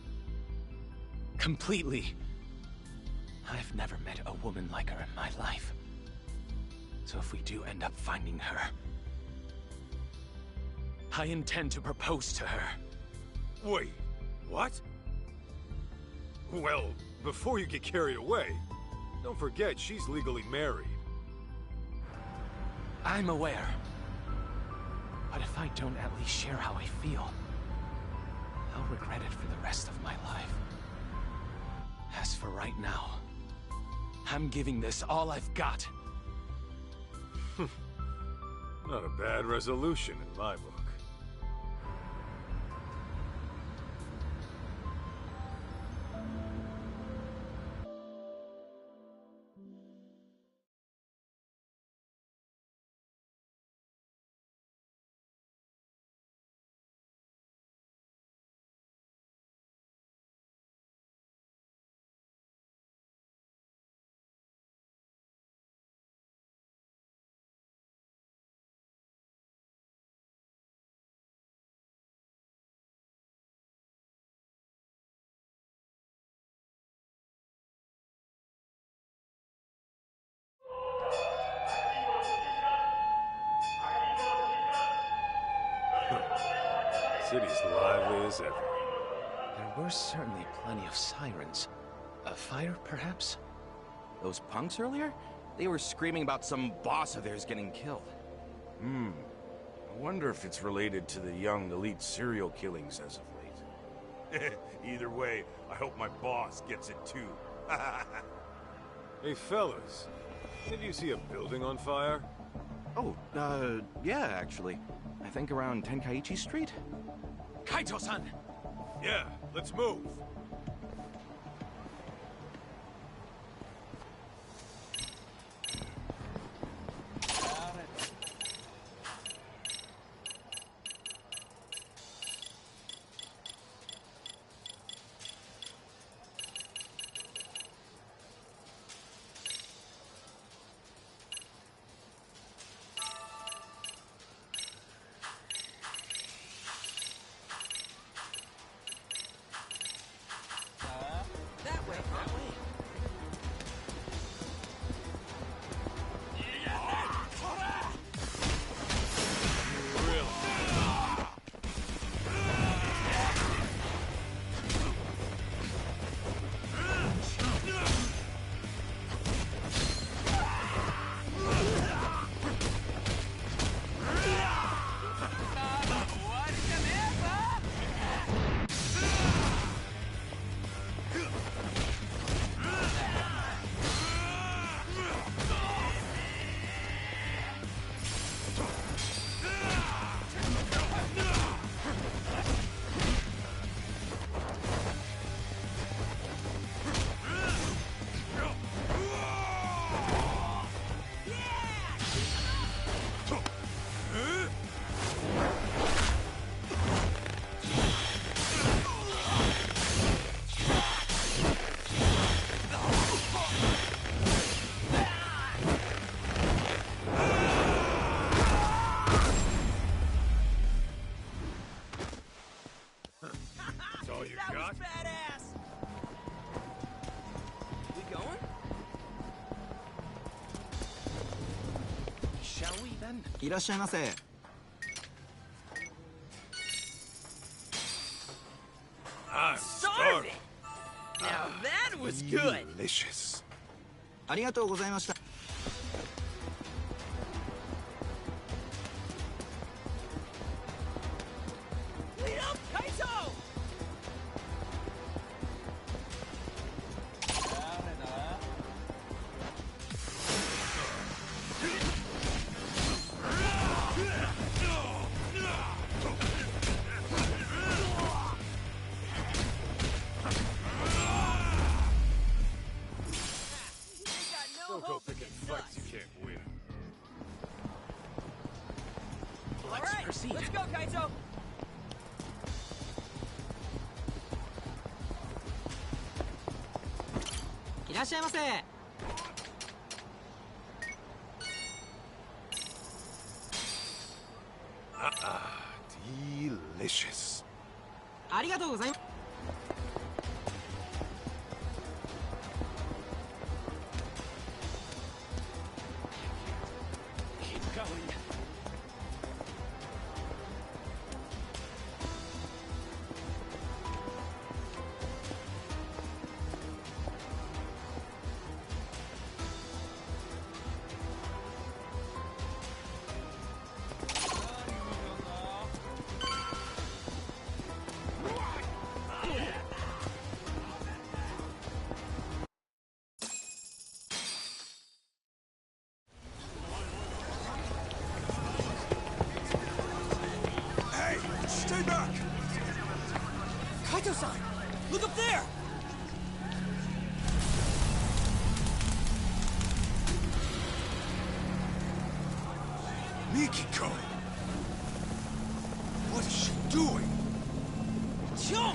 Completely. I've never met a woman like her in my life. So if we do end up finding her, I intend to propose to her. Wait, what? Well, before you get carried away, don't forget she's legally married. I'm aware. But if I don't at least share how I feel, I'll regret it for the rest of my life. As for right now, I'm giving this all I've got. Not a bad resolution in my book. City's lively as ever. There were certainly plenty of sirens. A fire, perhaps? Those punks earlier? They were screaming about some boss of theirs getting killed. I wonder if it's related to the young elite serial killings as of late. Either way, I hope my boss gets it too. Hey fellas, did you see a building on fire? Oh, yeah, actually. I think around Tenkaichi Street? Kaito-san! Yeah, let's move. いらっしゃいませ。I'm starving. Now that was good. Delicious. ありがとうございました。Lead up, Kaito! Don't go picking fights you can't win. Let's proceed. Let's go, Kaito! Delicious. ありがとうございます。Keep going. Hey, stay back! Kaito-san! Look up there! Mikiko! What is she doing? Joe!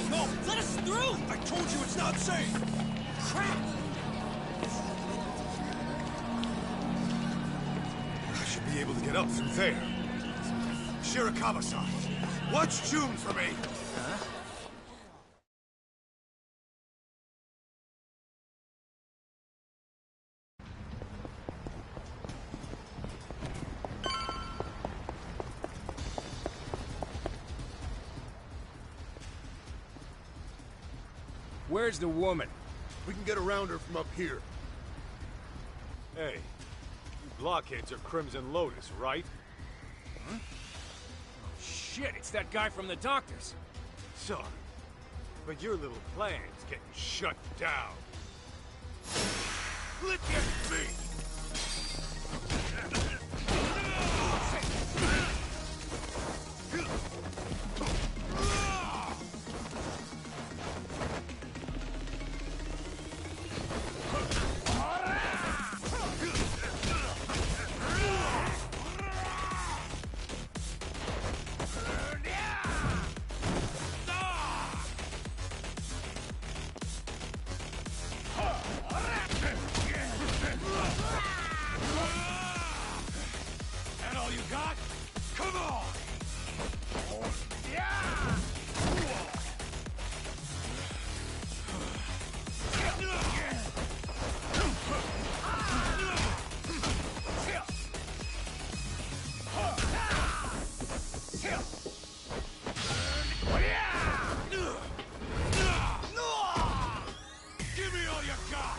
No, let us through! I told you it's not safe! Crap! I should be able to get up through there. Shirakawa-san, watch June for me! Where's the woman? We can get around her from up here. Hey, you blockheads are Crimson Lotus, right? Huh? Oh, shit, it's that guy from the doctors. Sorry, but your little plan's getting shut down. Look at me! That all you got? Come on! Give me all you got!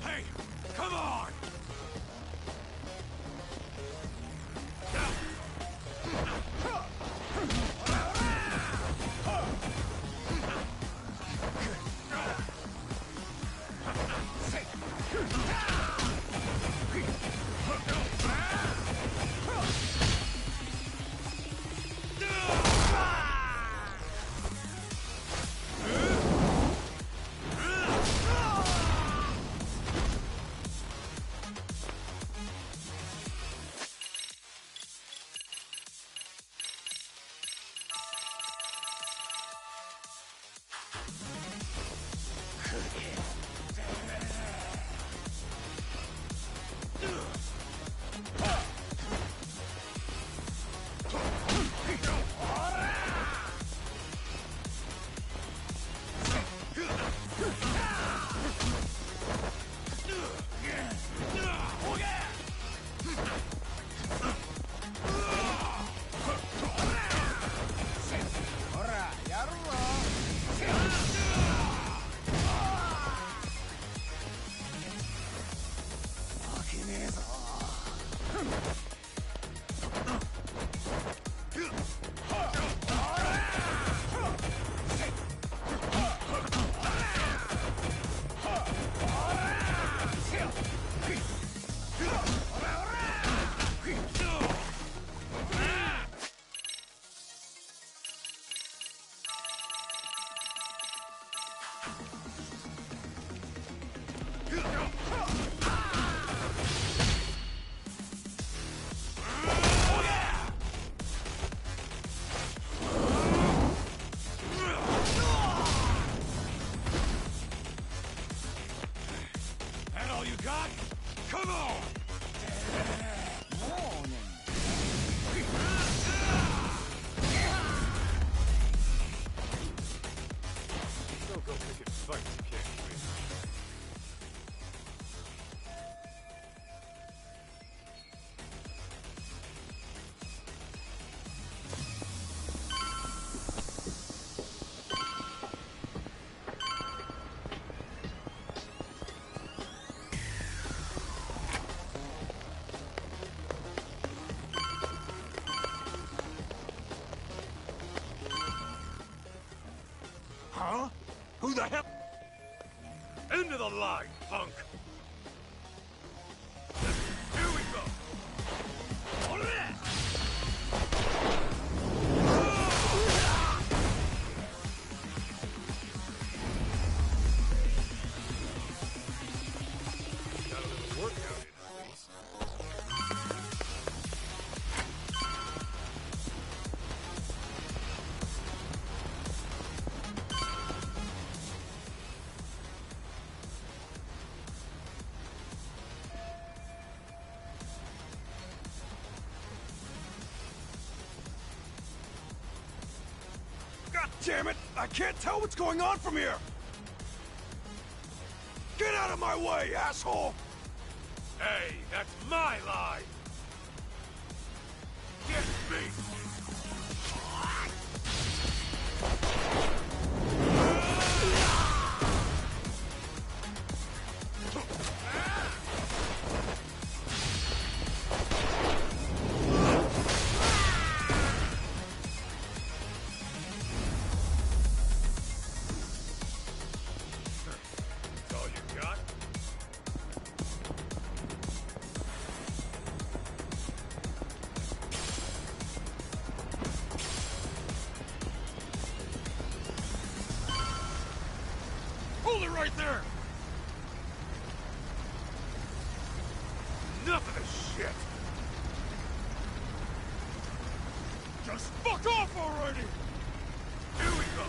Hey, come on! got? Come on! Don't go picking fights you can't win. Huh? Who the hell? Into the line, punk! Here we go! Got a little workout in, at least. God damn it! I can't tell what's going on from here! Get out of my way, asshole! Hey, that's my line! Get me! That's all you got? Hold it right there! Enough of this shit! Just fuck off already! Here we go!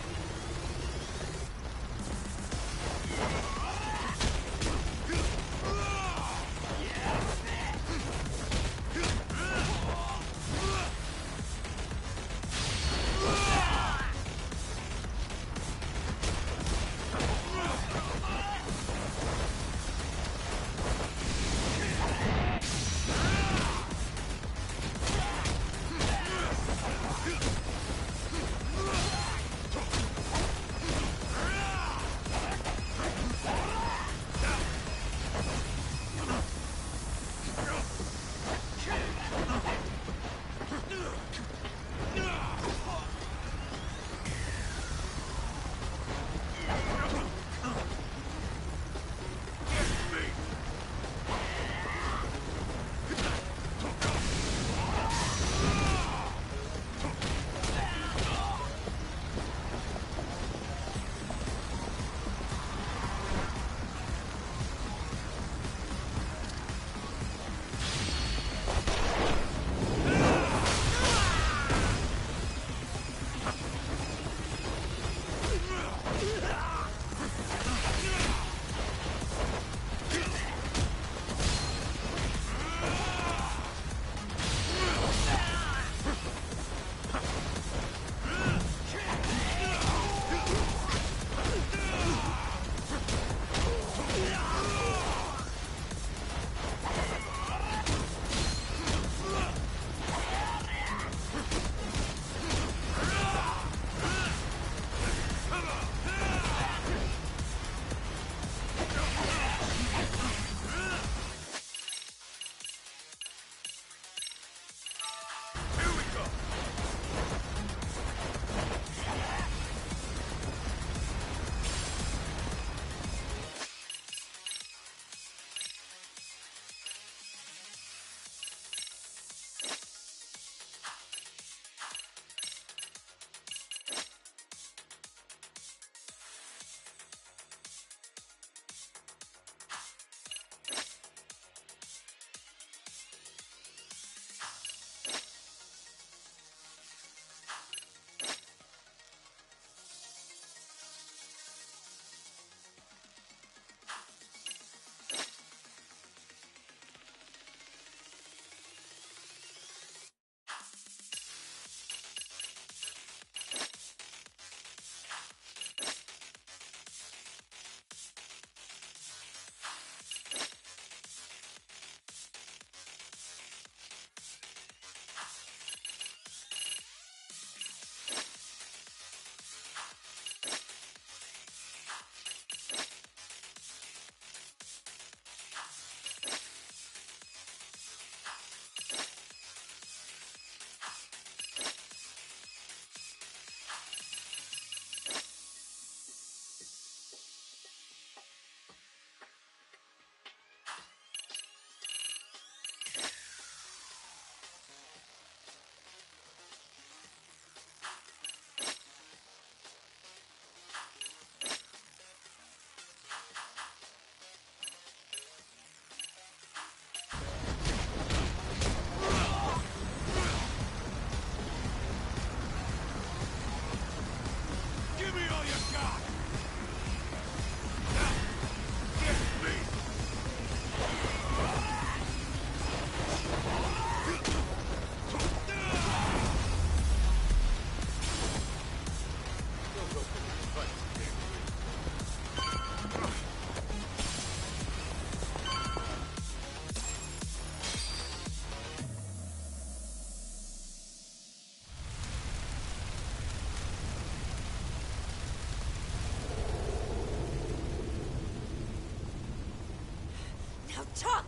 Now talk!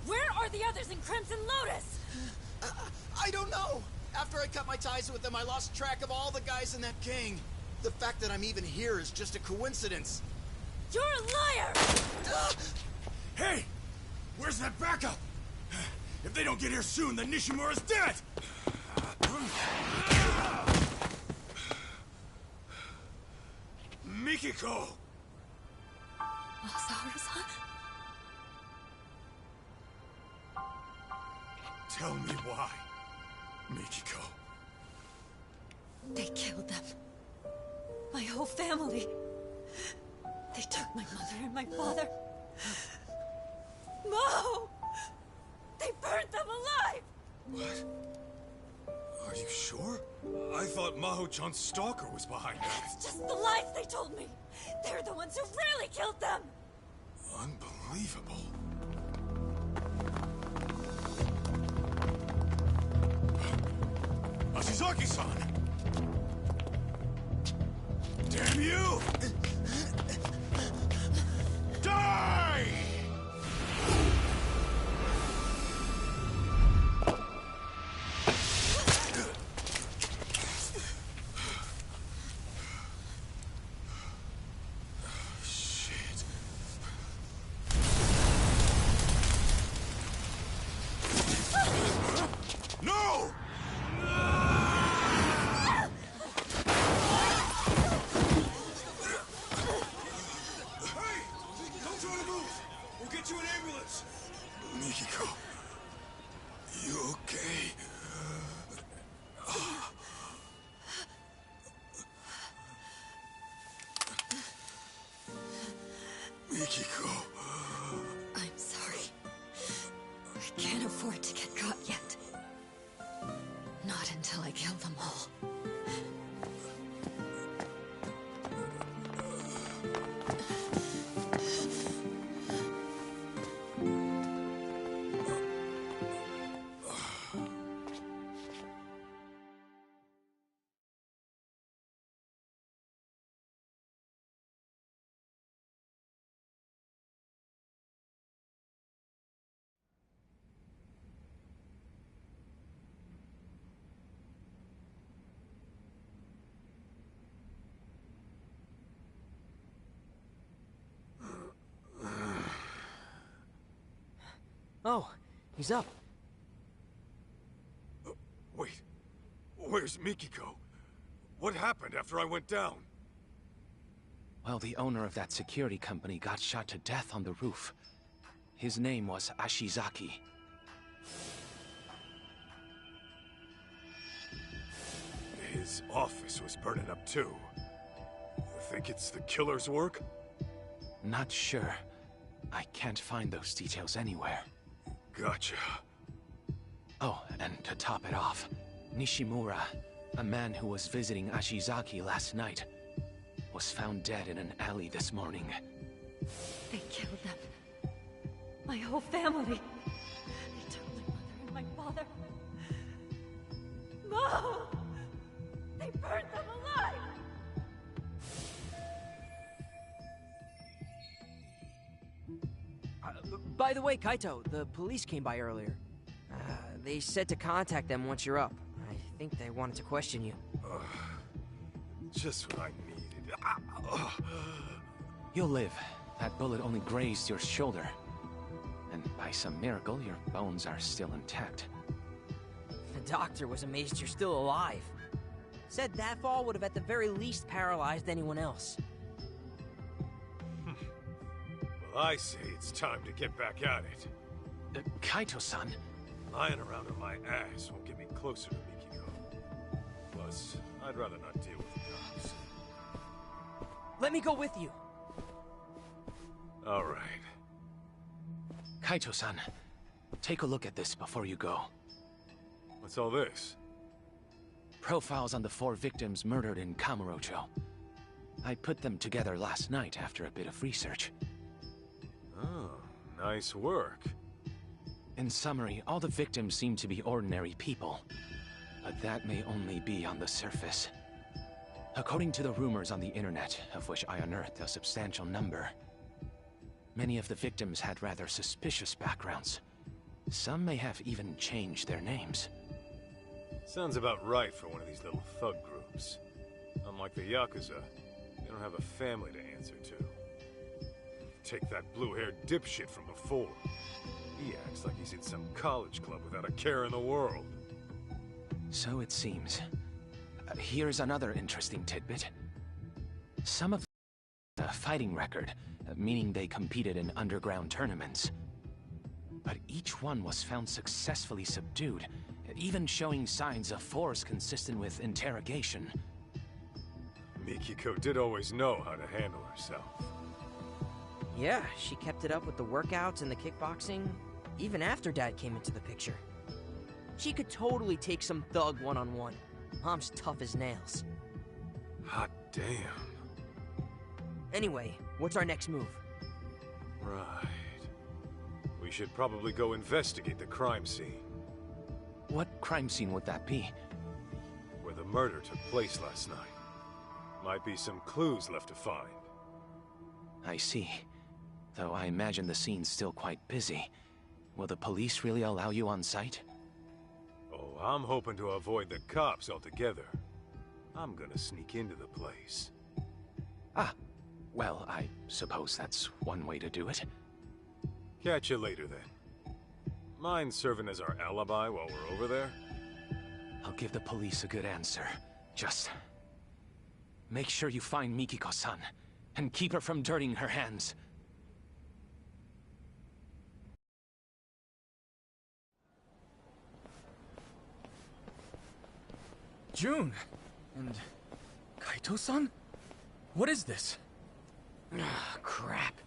Where are the others in Crimson Lotus? I don't know! After I cut my ties with them, I lost track of all the guys in that gang. The fact that I'm even here is just a coincidence. You're a liar! Hey! Where's that backup? If they don't get here soon, then Nishimura's dead! Mikiko! Masaharu-san? Tell me why, Mikiko. They killed them. My whole family. They took my mother and my father. Mo! They burned them alive! What? Are you sure? I thought Maho-chan's stalker was behind that. It's just the lies they told me. They're the ones who really killed them. Unbelievable. Ashizaki-san! Damn you! Die! No! Hey! Don't try to move! We'll get you an ambulance! Mikiko, you okay? Mikiko. I'm sorry. I can't afford to get caught yet. Not until I kill them all. Oh, he's up. Wait. Where's Mikiko? What happened after I went down? Well, the owner of that security company got shot to death on the roof. His name was Ashizaki. His office was burning up too. You think it's the killer's work? Not sure. I can't find those details anywhere. Gotcha. Oh, and to top it off, Nishimura, a man who was visiting Ashizaki last night, was found dead in an alley this morning. They killed them. My whole family. They took my mother and my father. Mo! They burned them alive! By the way, Kaito, the police came by earlier. They said to contact them once you're up. I think they wanted to question you. Just what I needed. You'll live. That bullet only grazed your shoulder. And by some miracle, your bones are still intact. The doctor was amazed you're still alive. Said that fall would have at the very least paralyzed anyone else. Well, I say it's time to get back at it. Kaito-san? Lying around on my ass won't get me closer to Mikiko. Plus, I'd rather not deal with the cops. Let me go with you. All right. Kaito-san, take a look at this before you go. What's all this? Profiles on the 4 victims murdered in Kamurocho. I put them together last night after a bit of research. Oh, nice work. In summary, all the victims seem to be ordinary people. But that may only be on the surface. According to the rumors on the internet, of which I unearthed a substantial number, Many of the victims had rather suspicious backgrounds. Some may have even changed their names. Sounds about right for one of these little thug groups. Unlike the Yakuza, they don't have a family to answer to. Take that blue-haired dipshit from before. He acts like he's in some college club without a care in the world. So it seems. Here's another interesting tidbit. Some of the fighting record, meaning they competed in underground tournaments. But each one was found successfully subdued, even showing signs of force consistent with interrogation. Mikiko did always know how to handle herself. Yeah, she kept it up with the workouts and the kickboxing, even after Dad came into the picture. She could totally take some thug one-on-one. Mom's tough as nails. Hot damn. Anyway, what's our next move? Right. We should probably go investigate the crime scene. What crime scene would that be? Where the murder took place last night. Might be some clues left to find. I see. Though I imagine the scene's still quite busy. Will the police really allow you on site? Oh, I'm hoping to avoid the cops altogether. I'm gonna sneak into the place. Ah, well, I suppose that's one way to do it. Catch you later, then. Mind serving as our alibi while we're over there? I'll give the police a good answer. Just make sure you find Mikiko-san, and keep her from dirtying her hands. June! And Kaito-san? What is this? Ah, crap.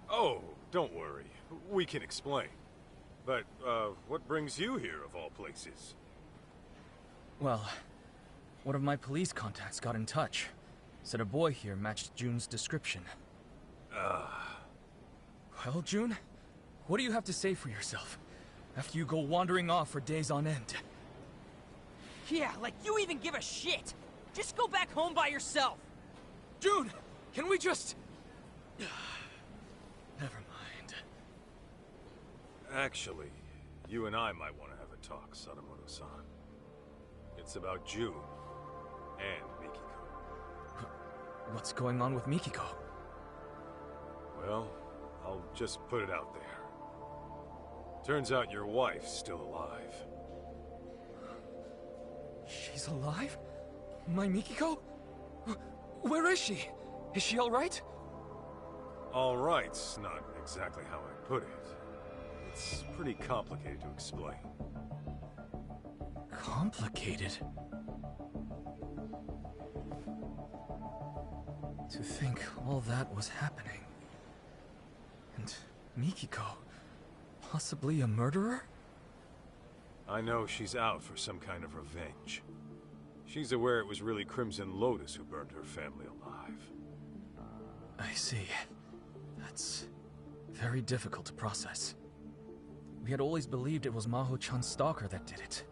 Oh, don't worry. We can explain. But, what brings you here, of all places? Well, one of my police contacts got in touch. Said a boy here matched June's description. Well, June, what do you have to say for yourself? After you go wandering off for days on end? Yeah, like you even give a shit! Just go back home by yourself! June, can we just... Never mind. Actually, you and I might want to have a talk, Sadamoto-san. It's about June and Mikiko. What's going on with Mikiko? Well, I'll just put it out there. Turns out your wife's still alive. She's alive? My Mikiko? Where is she? Is she alright? All right's not exactly how I put it. It's pretty complicated to explain. Complicated? To think all that was happening. And Mikiko, possibly a murderer? I know she's out for some kind of revenge. She's aware it was really Crimson Lotus who burned her family alive. I see. That's very difficult to process. We had always believed it was Maho-chan's stalker that did it.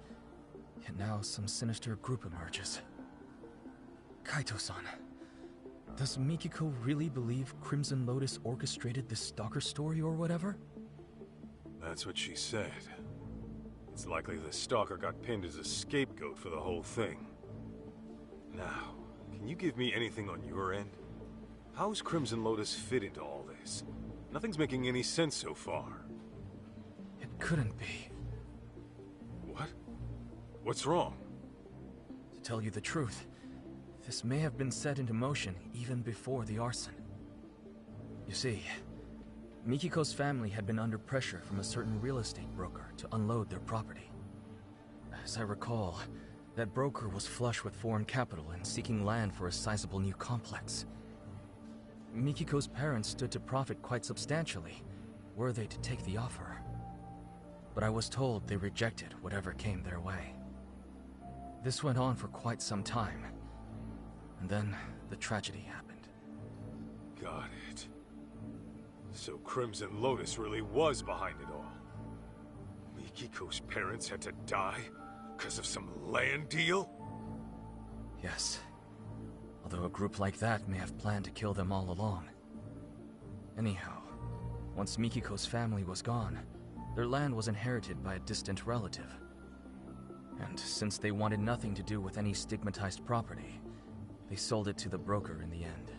Yet now some sinister group emerges. Kaito-san, does Mikiko really believe Crimson Lotus orchestrated this stalker story or whatever? That's what she said. It's likely the stalker got pinned as a scapegoat for the whole thing. Now, can you give me anything on your end? How's Crimson Lotus fit into all this? Nothing's making any sense so far. It couldn't be. What? What's wrong? To tell you the truth, this may have been set into motion even before the arson. You see, Mikiko's family had been under pressure from a certain real estate broker to unload their property. As I recall, that broker was flush with foreign capital and seeking land for a sizable new complex. Mikiko's parents stood to profit quite substantially, were they to take the offer. But I was told they rejected whatever came their way. This went on for quite some time, and then the tragedy happened. Got it. So Crimson Lotus really was behind it all. Mikiko's parents had to die because of some land deal? Yes. Although a group like that may have planned to kill them all along. Anyhow, once Mikiko's family was gone, their land was inherited by a distant relative. And since they wanted nothing to do with any stigmatized property, they sold it to the broker in the end.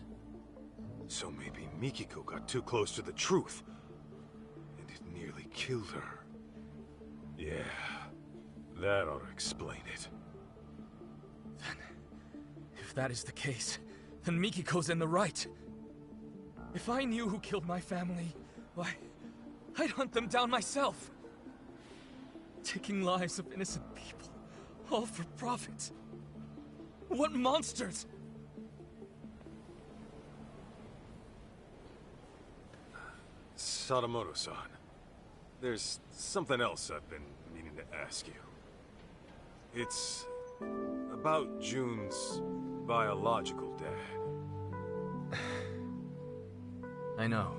So maybe Mikiko got too close to the truth, and it nearly killed her. Yeah, that ought to explain it. If that is the case, then Mikiko's in the right. If I knew who killed my family, why, I'd hunt them down myself. Taking lives of innocent people, all for profit. What monsters! Sadamoto-san, there's something else I've been meaning to ask you. It's about June's biological dad. I know.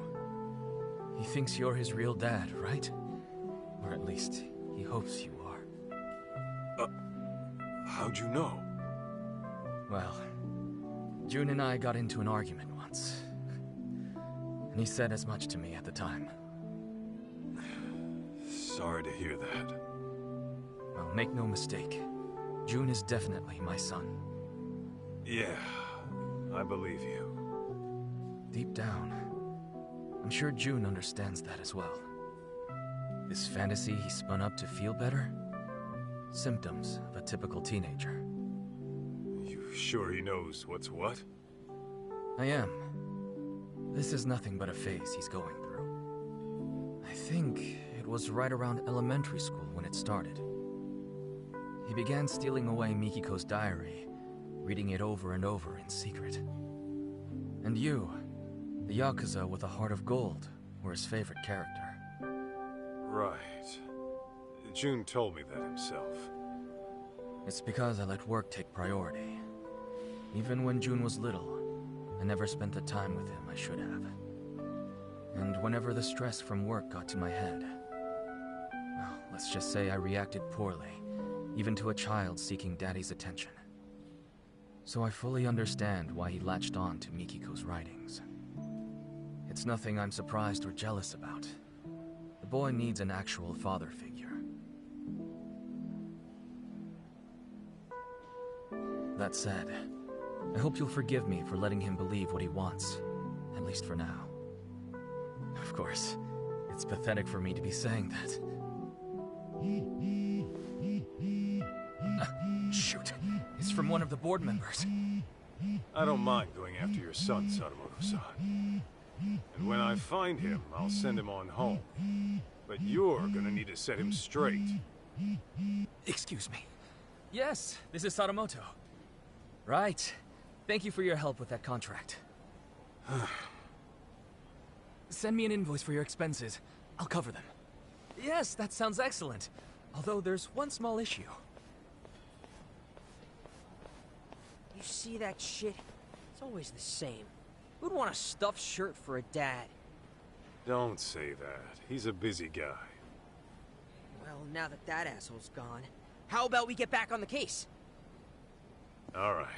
He thinks you're his real dad, right? Or at least, he hopes you are. How'd you know? Well, June and I got into an argument once. And he said as much to me at the time. Sorry to hear that. Well, make no mistake. June is definitely my son. Yeah, I believe you. Deep down, I'm sure June understands that as well. This fantasy he spun up to feel better? Symptoms of a typical teenager. You sure he knows what's what? I am. This is nothing but a phase he's going through. I think it was right around elementary school when it started. He began stealing away Mikiko's diary, reading it over and over in secret. And you, the Yakuza with a heart of gold, were his favorite character. Right. June told me that himself. It's because I let work take priority. Even when June was little, I never spent the time with him I should have. And whenever the stress from work got to my head, well, let's just say I reacted poorly, even to a child seeking Daddy's attention. So I fully understand why he latched on to Mikiko's writings. It's nothing I'm surprised or jealous about. The boy needs an actual father figure. That said, I hope you'll forgive me for letting him believe what he wants, at least for now. Of course, it's pathetic for me to be saying that. Shoot, it's from one of the board members. I don't mind going after your son, Sadamoto-san. And when I find him, I'll send him on home. But you're gonna need to set him straight. Excuse me. Yes, this is Sadamoto. Right. Thank you for your help with that contract. Send me an invoice for your expenses. I'll cover them. Yes, that sounds excellent. Although there's one small issue. You see that shit? It's always the same. Who'd want a stuffed shirt for a dad? Don't say that. He's a busy guy. Well, now that that asshole's gone, how about we get back on the case? All right.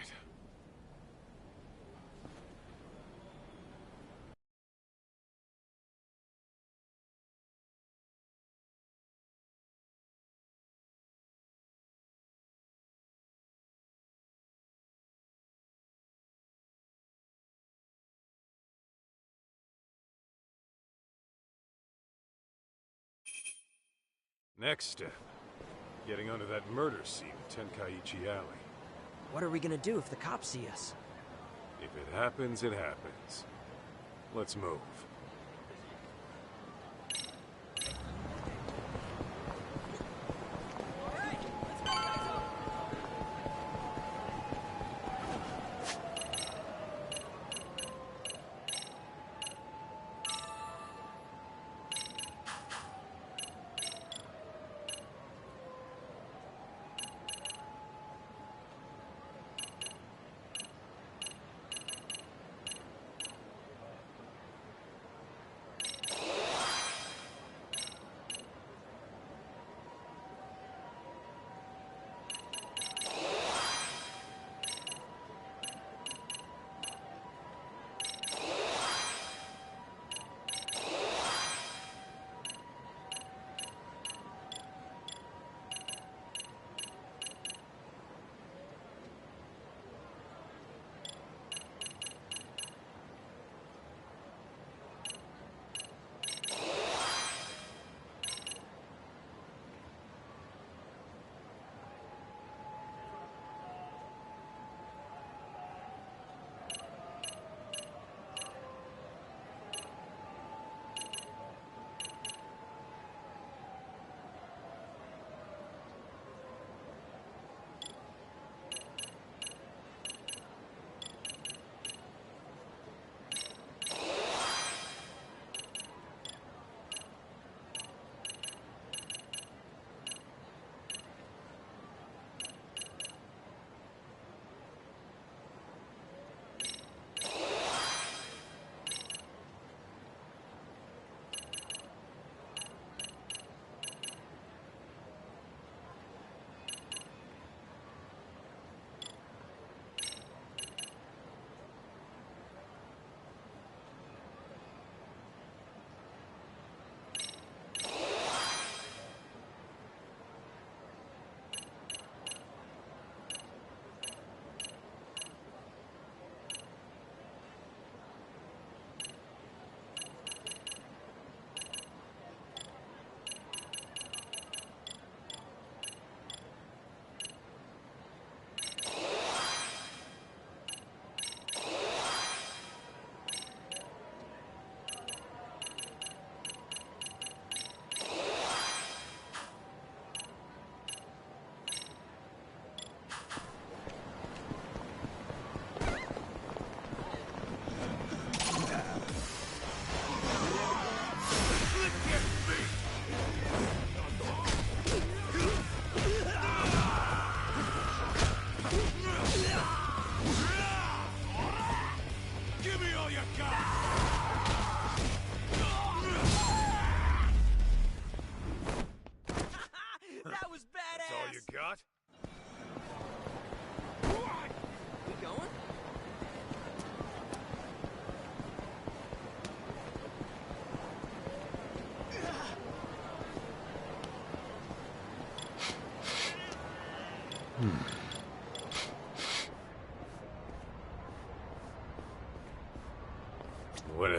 Next step. Getting onto that murder scene at Tenkaichi Alley. What are we gonna do if the cops see us? If it happens, it happens. Let's move.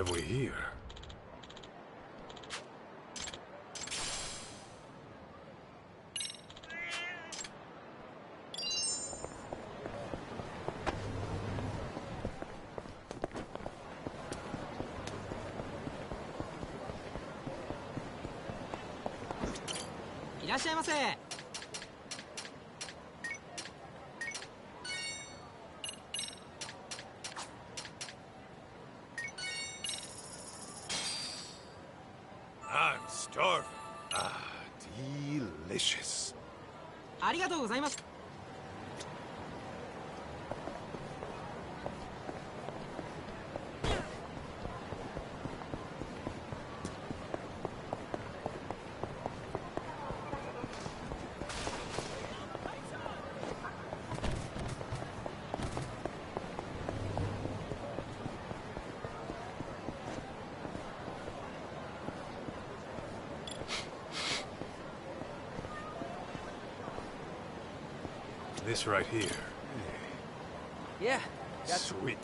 have we here? I'm starving. Ah, delicious. ありがとうございます。This right here. Yeah. Sweet.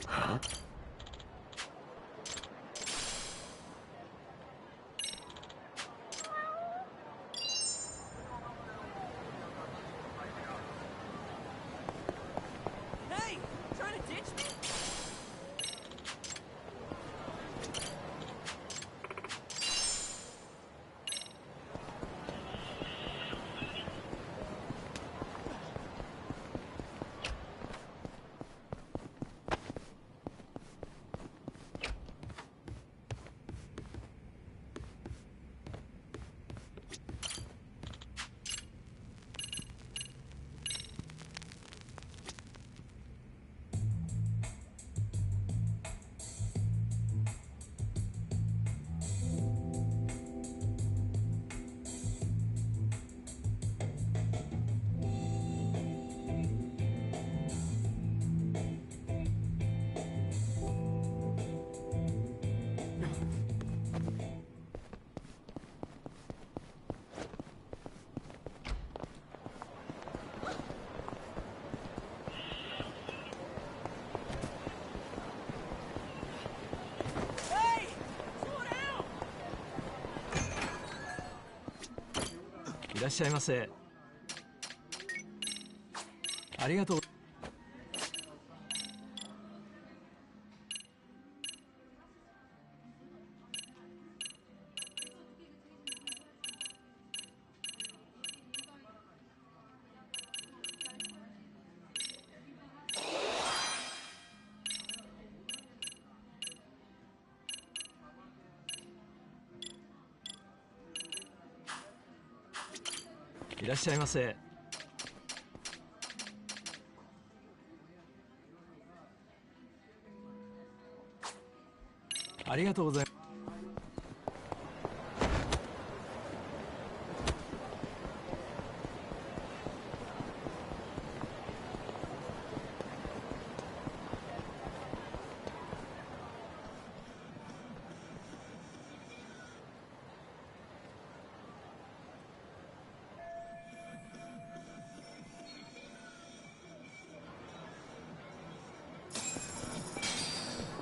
Huh? Hey! Trying to ditch me? Hey! Slow down! いらっしゃいませ。ありがとう。いらっしゃいませ。ありがとうございます。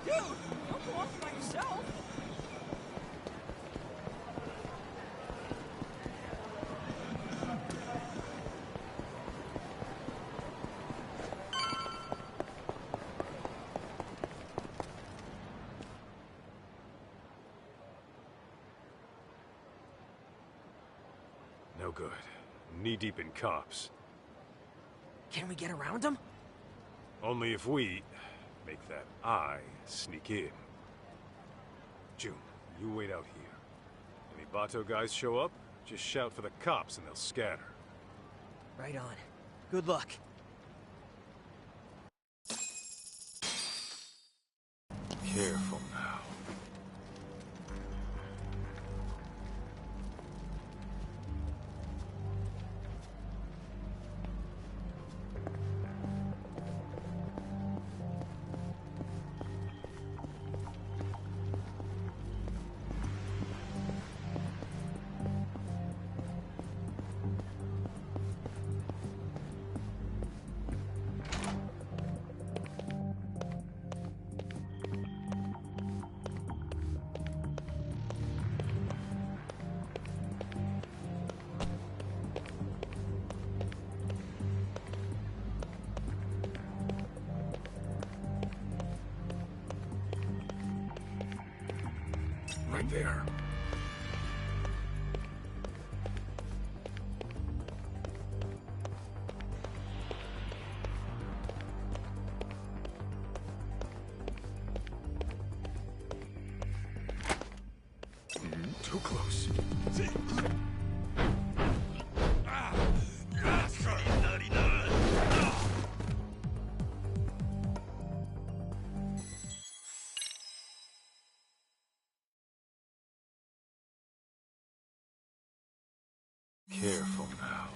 Dude! Don't go off by yourself! No good. Knee-deep in cops. Can we get around him? Only if we make that eye sneak in. June, you wait out here. Any Bato guys show up, just shout for the cops and they'll scatter. Right on. Good luck. Careful now. Right there. Too close. Careful now.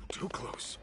Too close.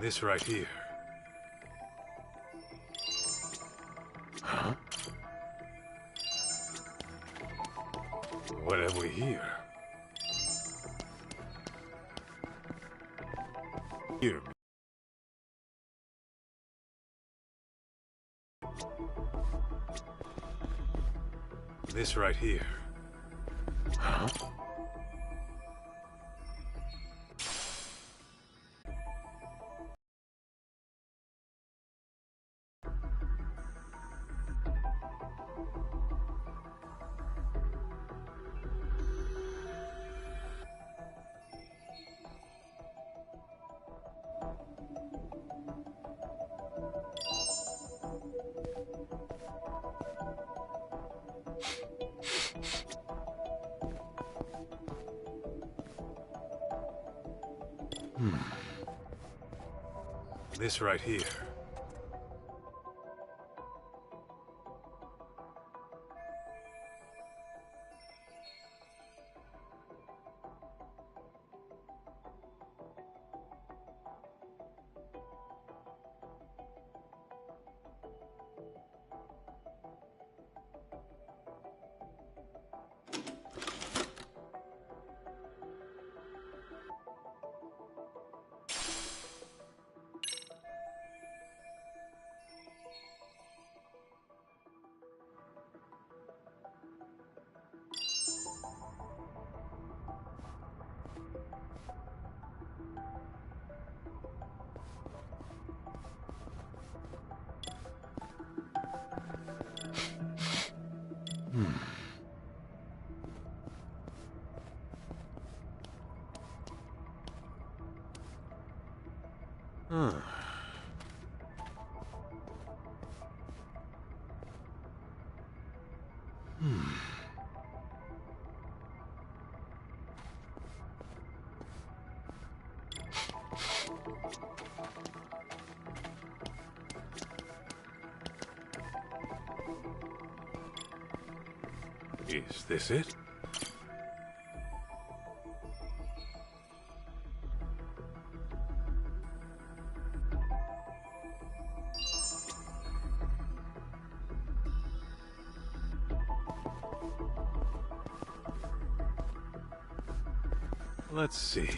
This right here. Huh? What have we here? Here. This right here. Huh? This right here. Is this it? Let's see.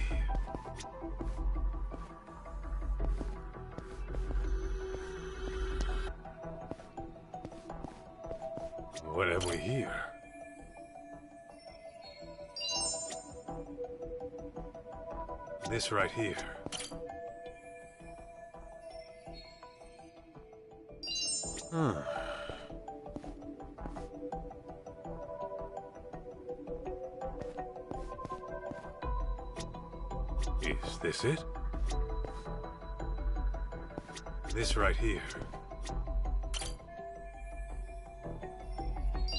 What have we here? This right here. Is this it? This right here.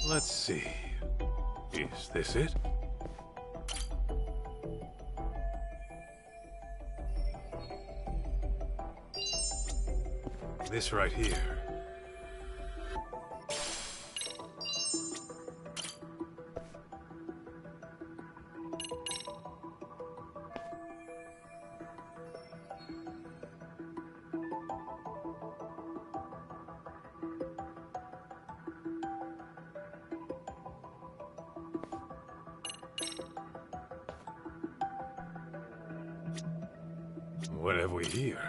Let's see. Is this it? This right here. What have we here?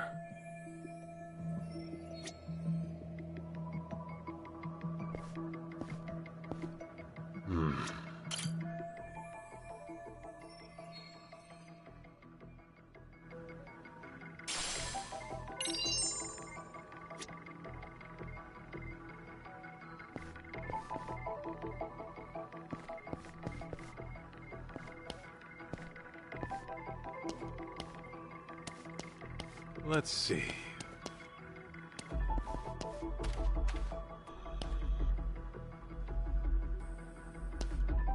Let's see.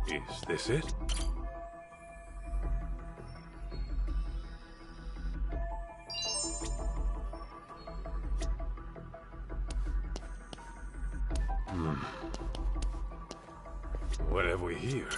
Is this it? What have we here?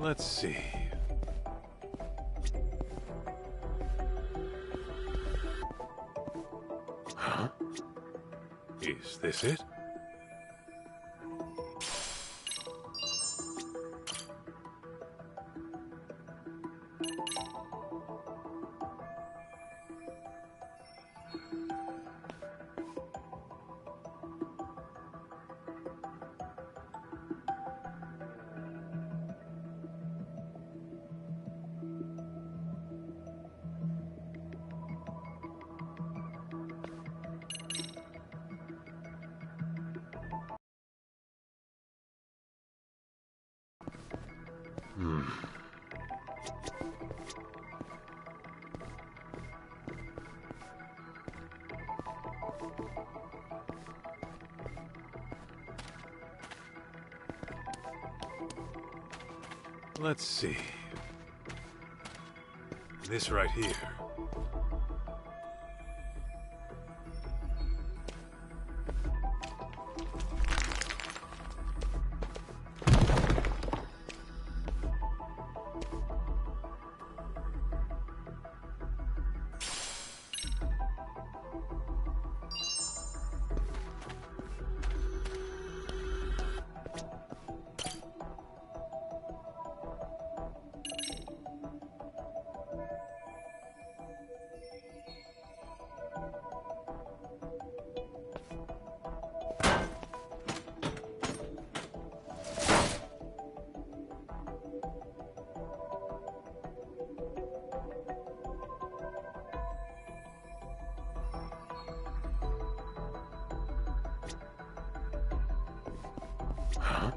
Let's see. Huh? Is this it? Let's see. This right here. Huh?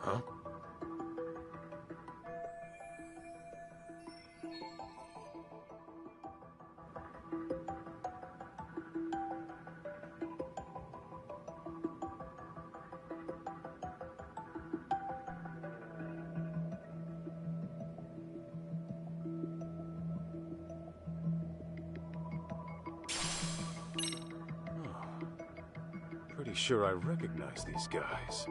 Huh? Pretty sure I recognize these guys.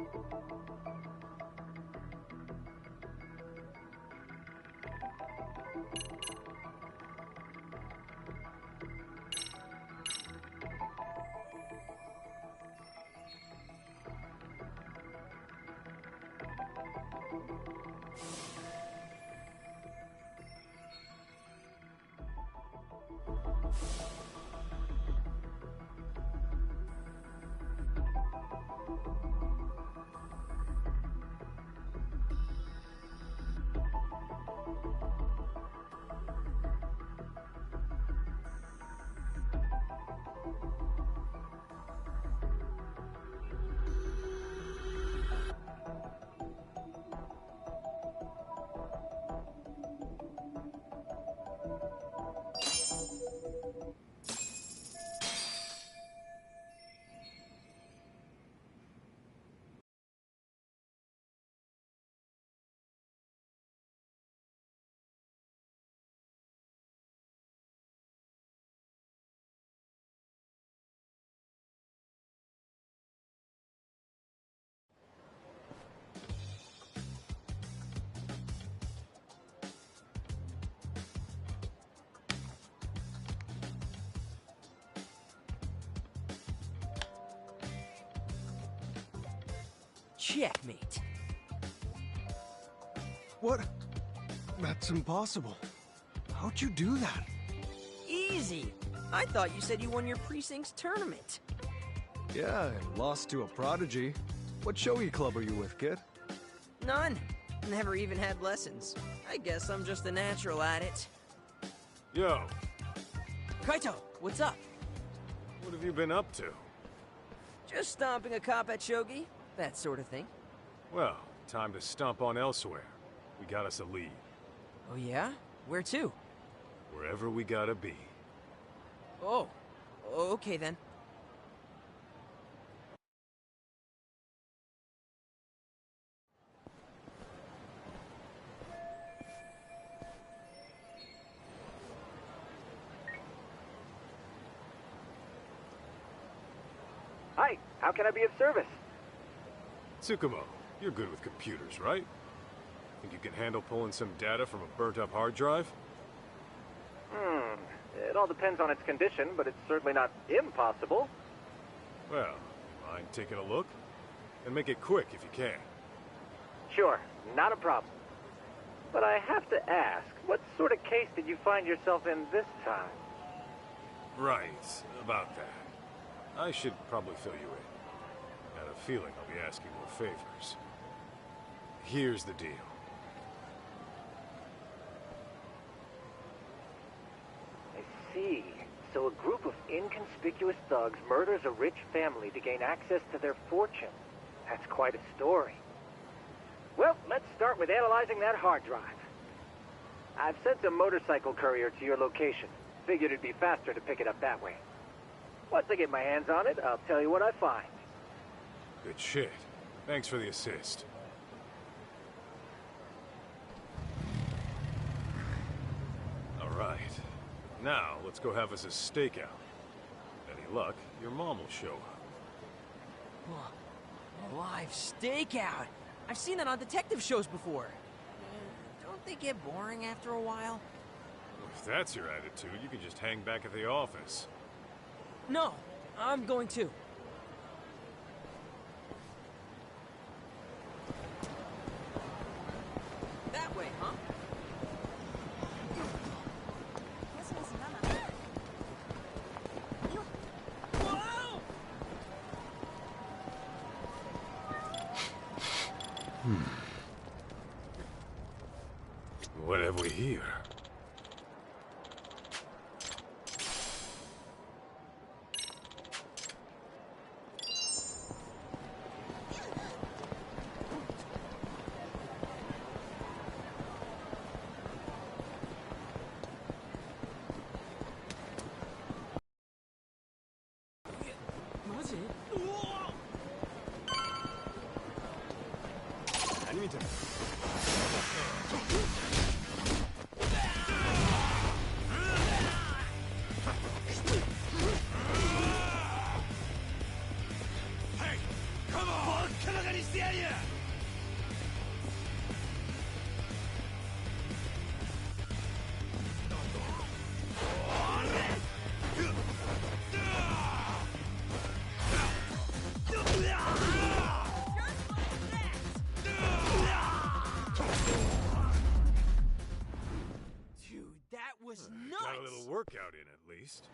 Checkmate. What? That's impossible. How'd you do that? Easy. I thought you said you won your precinct's tournament. Yeah, I lost to a prodigy. What shogi club are you with, kid? None. Never even had lessons. I guess I'm just a natural at it. Yo, Kaito, what's up? what have you been up to? Just stomping a cop at shogi, that sort of thing. Well, time to stomp on elsewhere. We got us a lead. Oh yeah? Where to? Wherever we gotta be. Oh, okay then. How can I be of service? Tsukumo, you're good with computers, right? Think you can handle pulling some data from a burnt-up hard drive? It all depends on its condition, but it's certainly not impossible. Well, mind taking a look? And make it quick if you can. Sure, not a problem. But I have to ask, what sort of case did you find yourself in this time? Right, about that. I should probably fill you in. Got a feeling I'll be asking more favors. Here's the deal. I see. So a group of inconspicuous thugs murders a rich family to gain access to their fortune. That's quite a story. Well, let's start with analyzing that hard drive. I've sent a motorcycle courier to your location. Figured it'd be faster to pick it up that way. Once I get my hands on it, I'll tell you what I find. Good shit. Thanks for the assist. All right. Now, let's go have us a stakeout. Any luck, your mom will show up. Whoa, a live stakeout. I've seen that on detective shows before. Don't they get boring after a while? If that's your attitude, you can just hang back at the office. No, I'm going to. That way, huh? What have we here? Got a little workout in, at least.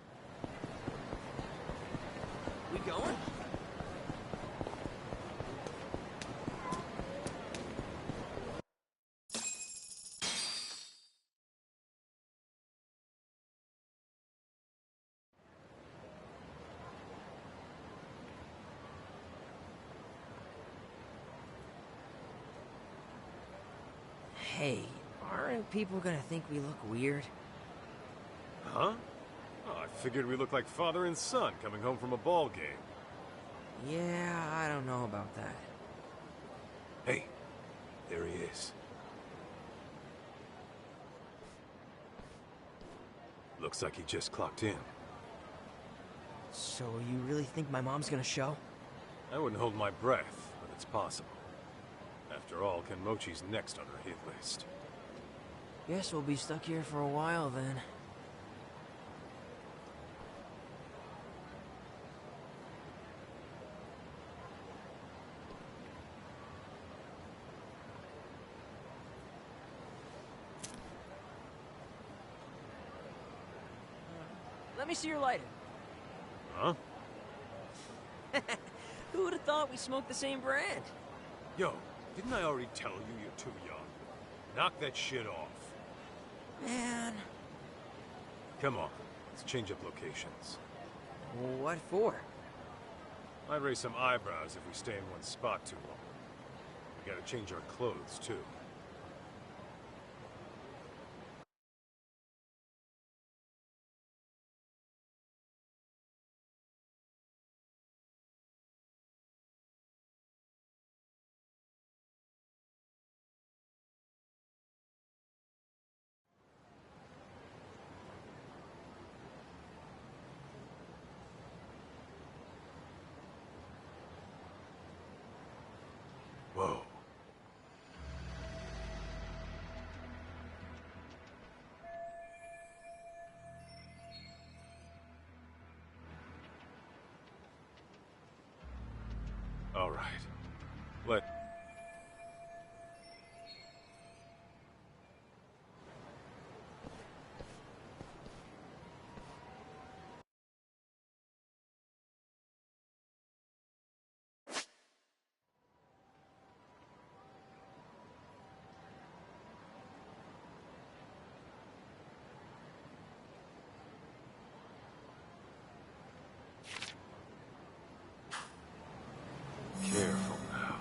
We going? Hey, aren't people gonna think we look weird? Huh? Oh, I figured we looked like father and son coming home from a ball game. Yeah, I don't know about that. Hey, there he is. Looks like he just clocked in. So you really think my mom's gonna show? I wouldn't hold my breath, but it's possible. After all, Kenmochi's next on her hit list. Guess we'll be stuck here for a while then. Let me see your lighter. Huh? Who would have thought we smoked the same brand? Yo, didn't I already tell you you're too young? Knock that shit off. Man. Come on, let's change up locations. What for? Might raise some eyebrows if we stay in one spot too long. We gotta change our clothes, too. All right. Let... Careful now.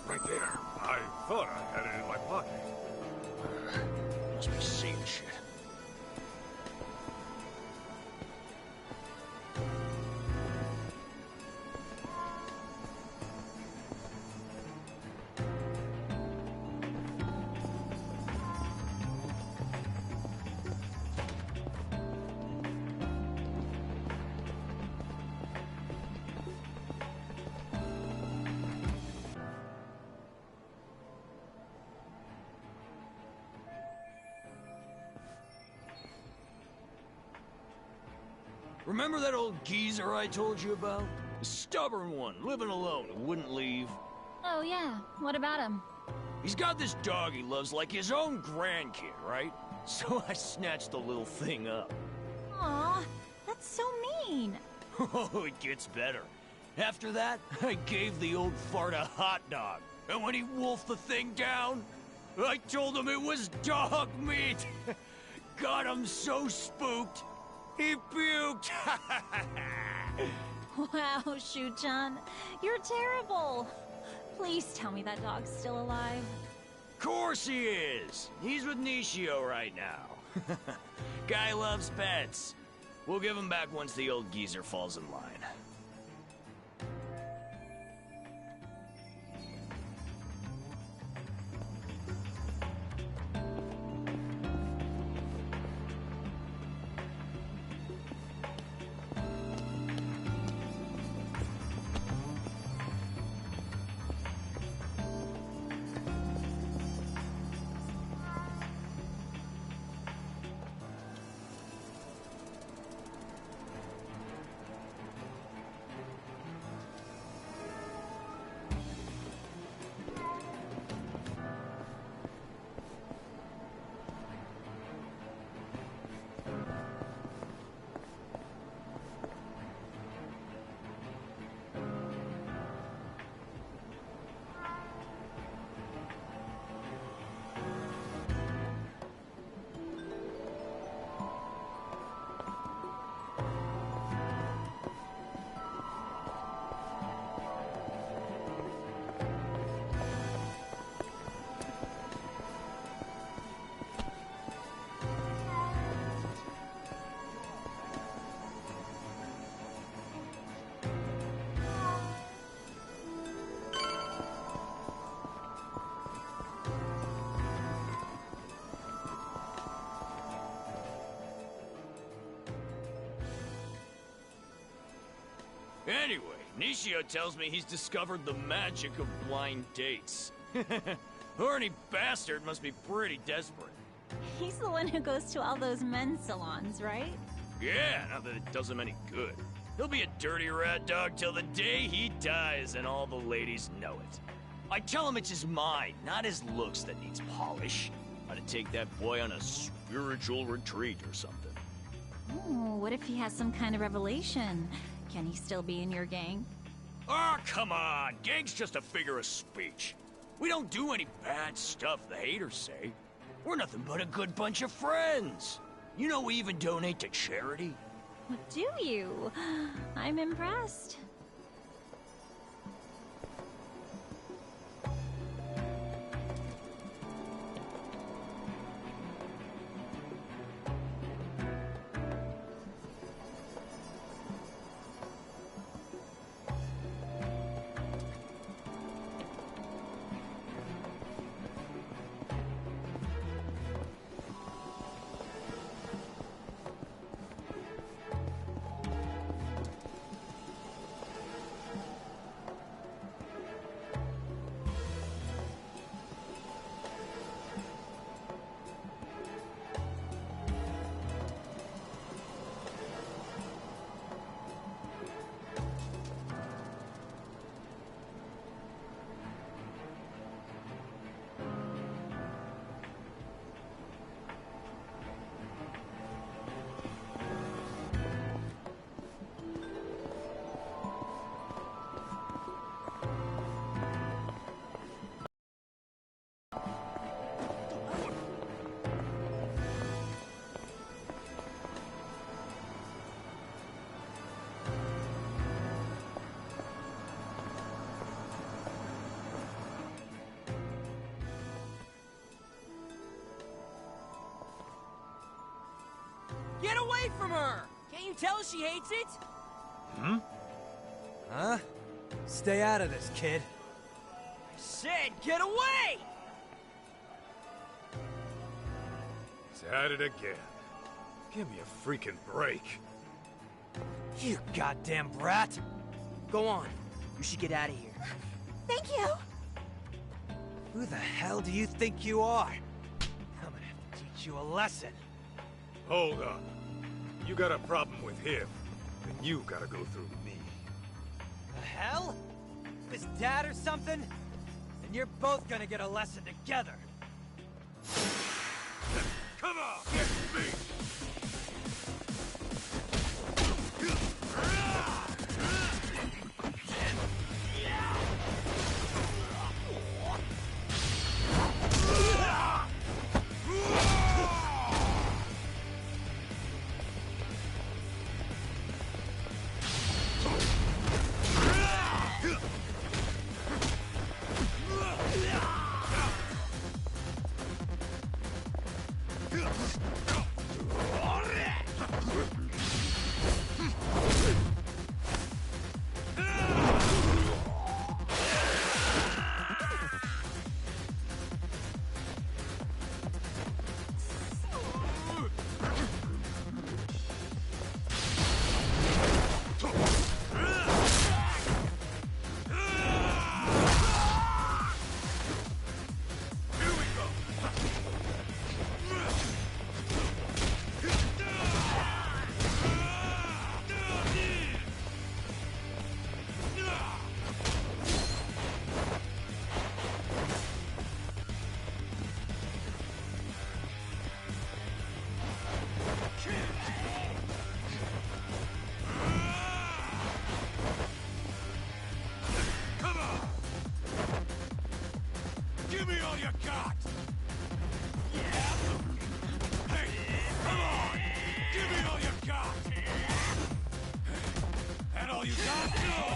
Right there. I thought I had it in my pocket. Must be seeing shit. Remember that old geezer I told you about? The stubborn one, living alone, who wouldn't leave. Oh yeah, what about him? He's got this dog he loves like his own grandkid, right? So I snatched the little thing up. Aw, that's so mean. Oh, it gets better. After that, I gave the old fart a hot dog. And when he wolfed the thing down, I told him it was dog meat. Got him so spooked, he puked. Wow, Shu-chan, you're terrible. Please tell me that dog's still alive. Course he is. He's with Nishio right now. Guy loves pets. We'll give him back once the old geezer falls in line. Anyway, Nishio tells me he's discovered the magic of blind dates. Horny bastard must be pretty desperate. He's the one who goes to all those men's salons, right? Yeah, not that it does him any good. He'll be a dirty rat dog till the day he dies, and all the ladies know it. I tell him it's his mind, not his looks, that needs polish. Ought to take that boy on a spiritual retreat or something. Oh, what if he has some kind of revelation? Can he still be in your gang? Oh, come on. Gang's just a figure of speech. We don't do any bad stuff the haters say. We're nothing but a good bunch of friends. You know we even donate to charity. Do you? I'm impressed. Get away from her! Can't you tell she hates it? Hmm? Huh? Stay out of this, kid. I said, get away! He's at it again. Give me a freaking break. You goddamn brat! Go on. You should get out of here. Thank you! Who the hell do you think you are? I'm gonna have to teach you a lesson. Hold up. You got a problem with him, then you gotta go through me. The hell? His dad or something? And you're both gonna get a lesson together. Come on, get me! Give me all you got! Yeah! Hey, come on! Give me all you got! That all you got? No!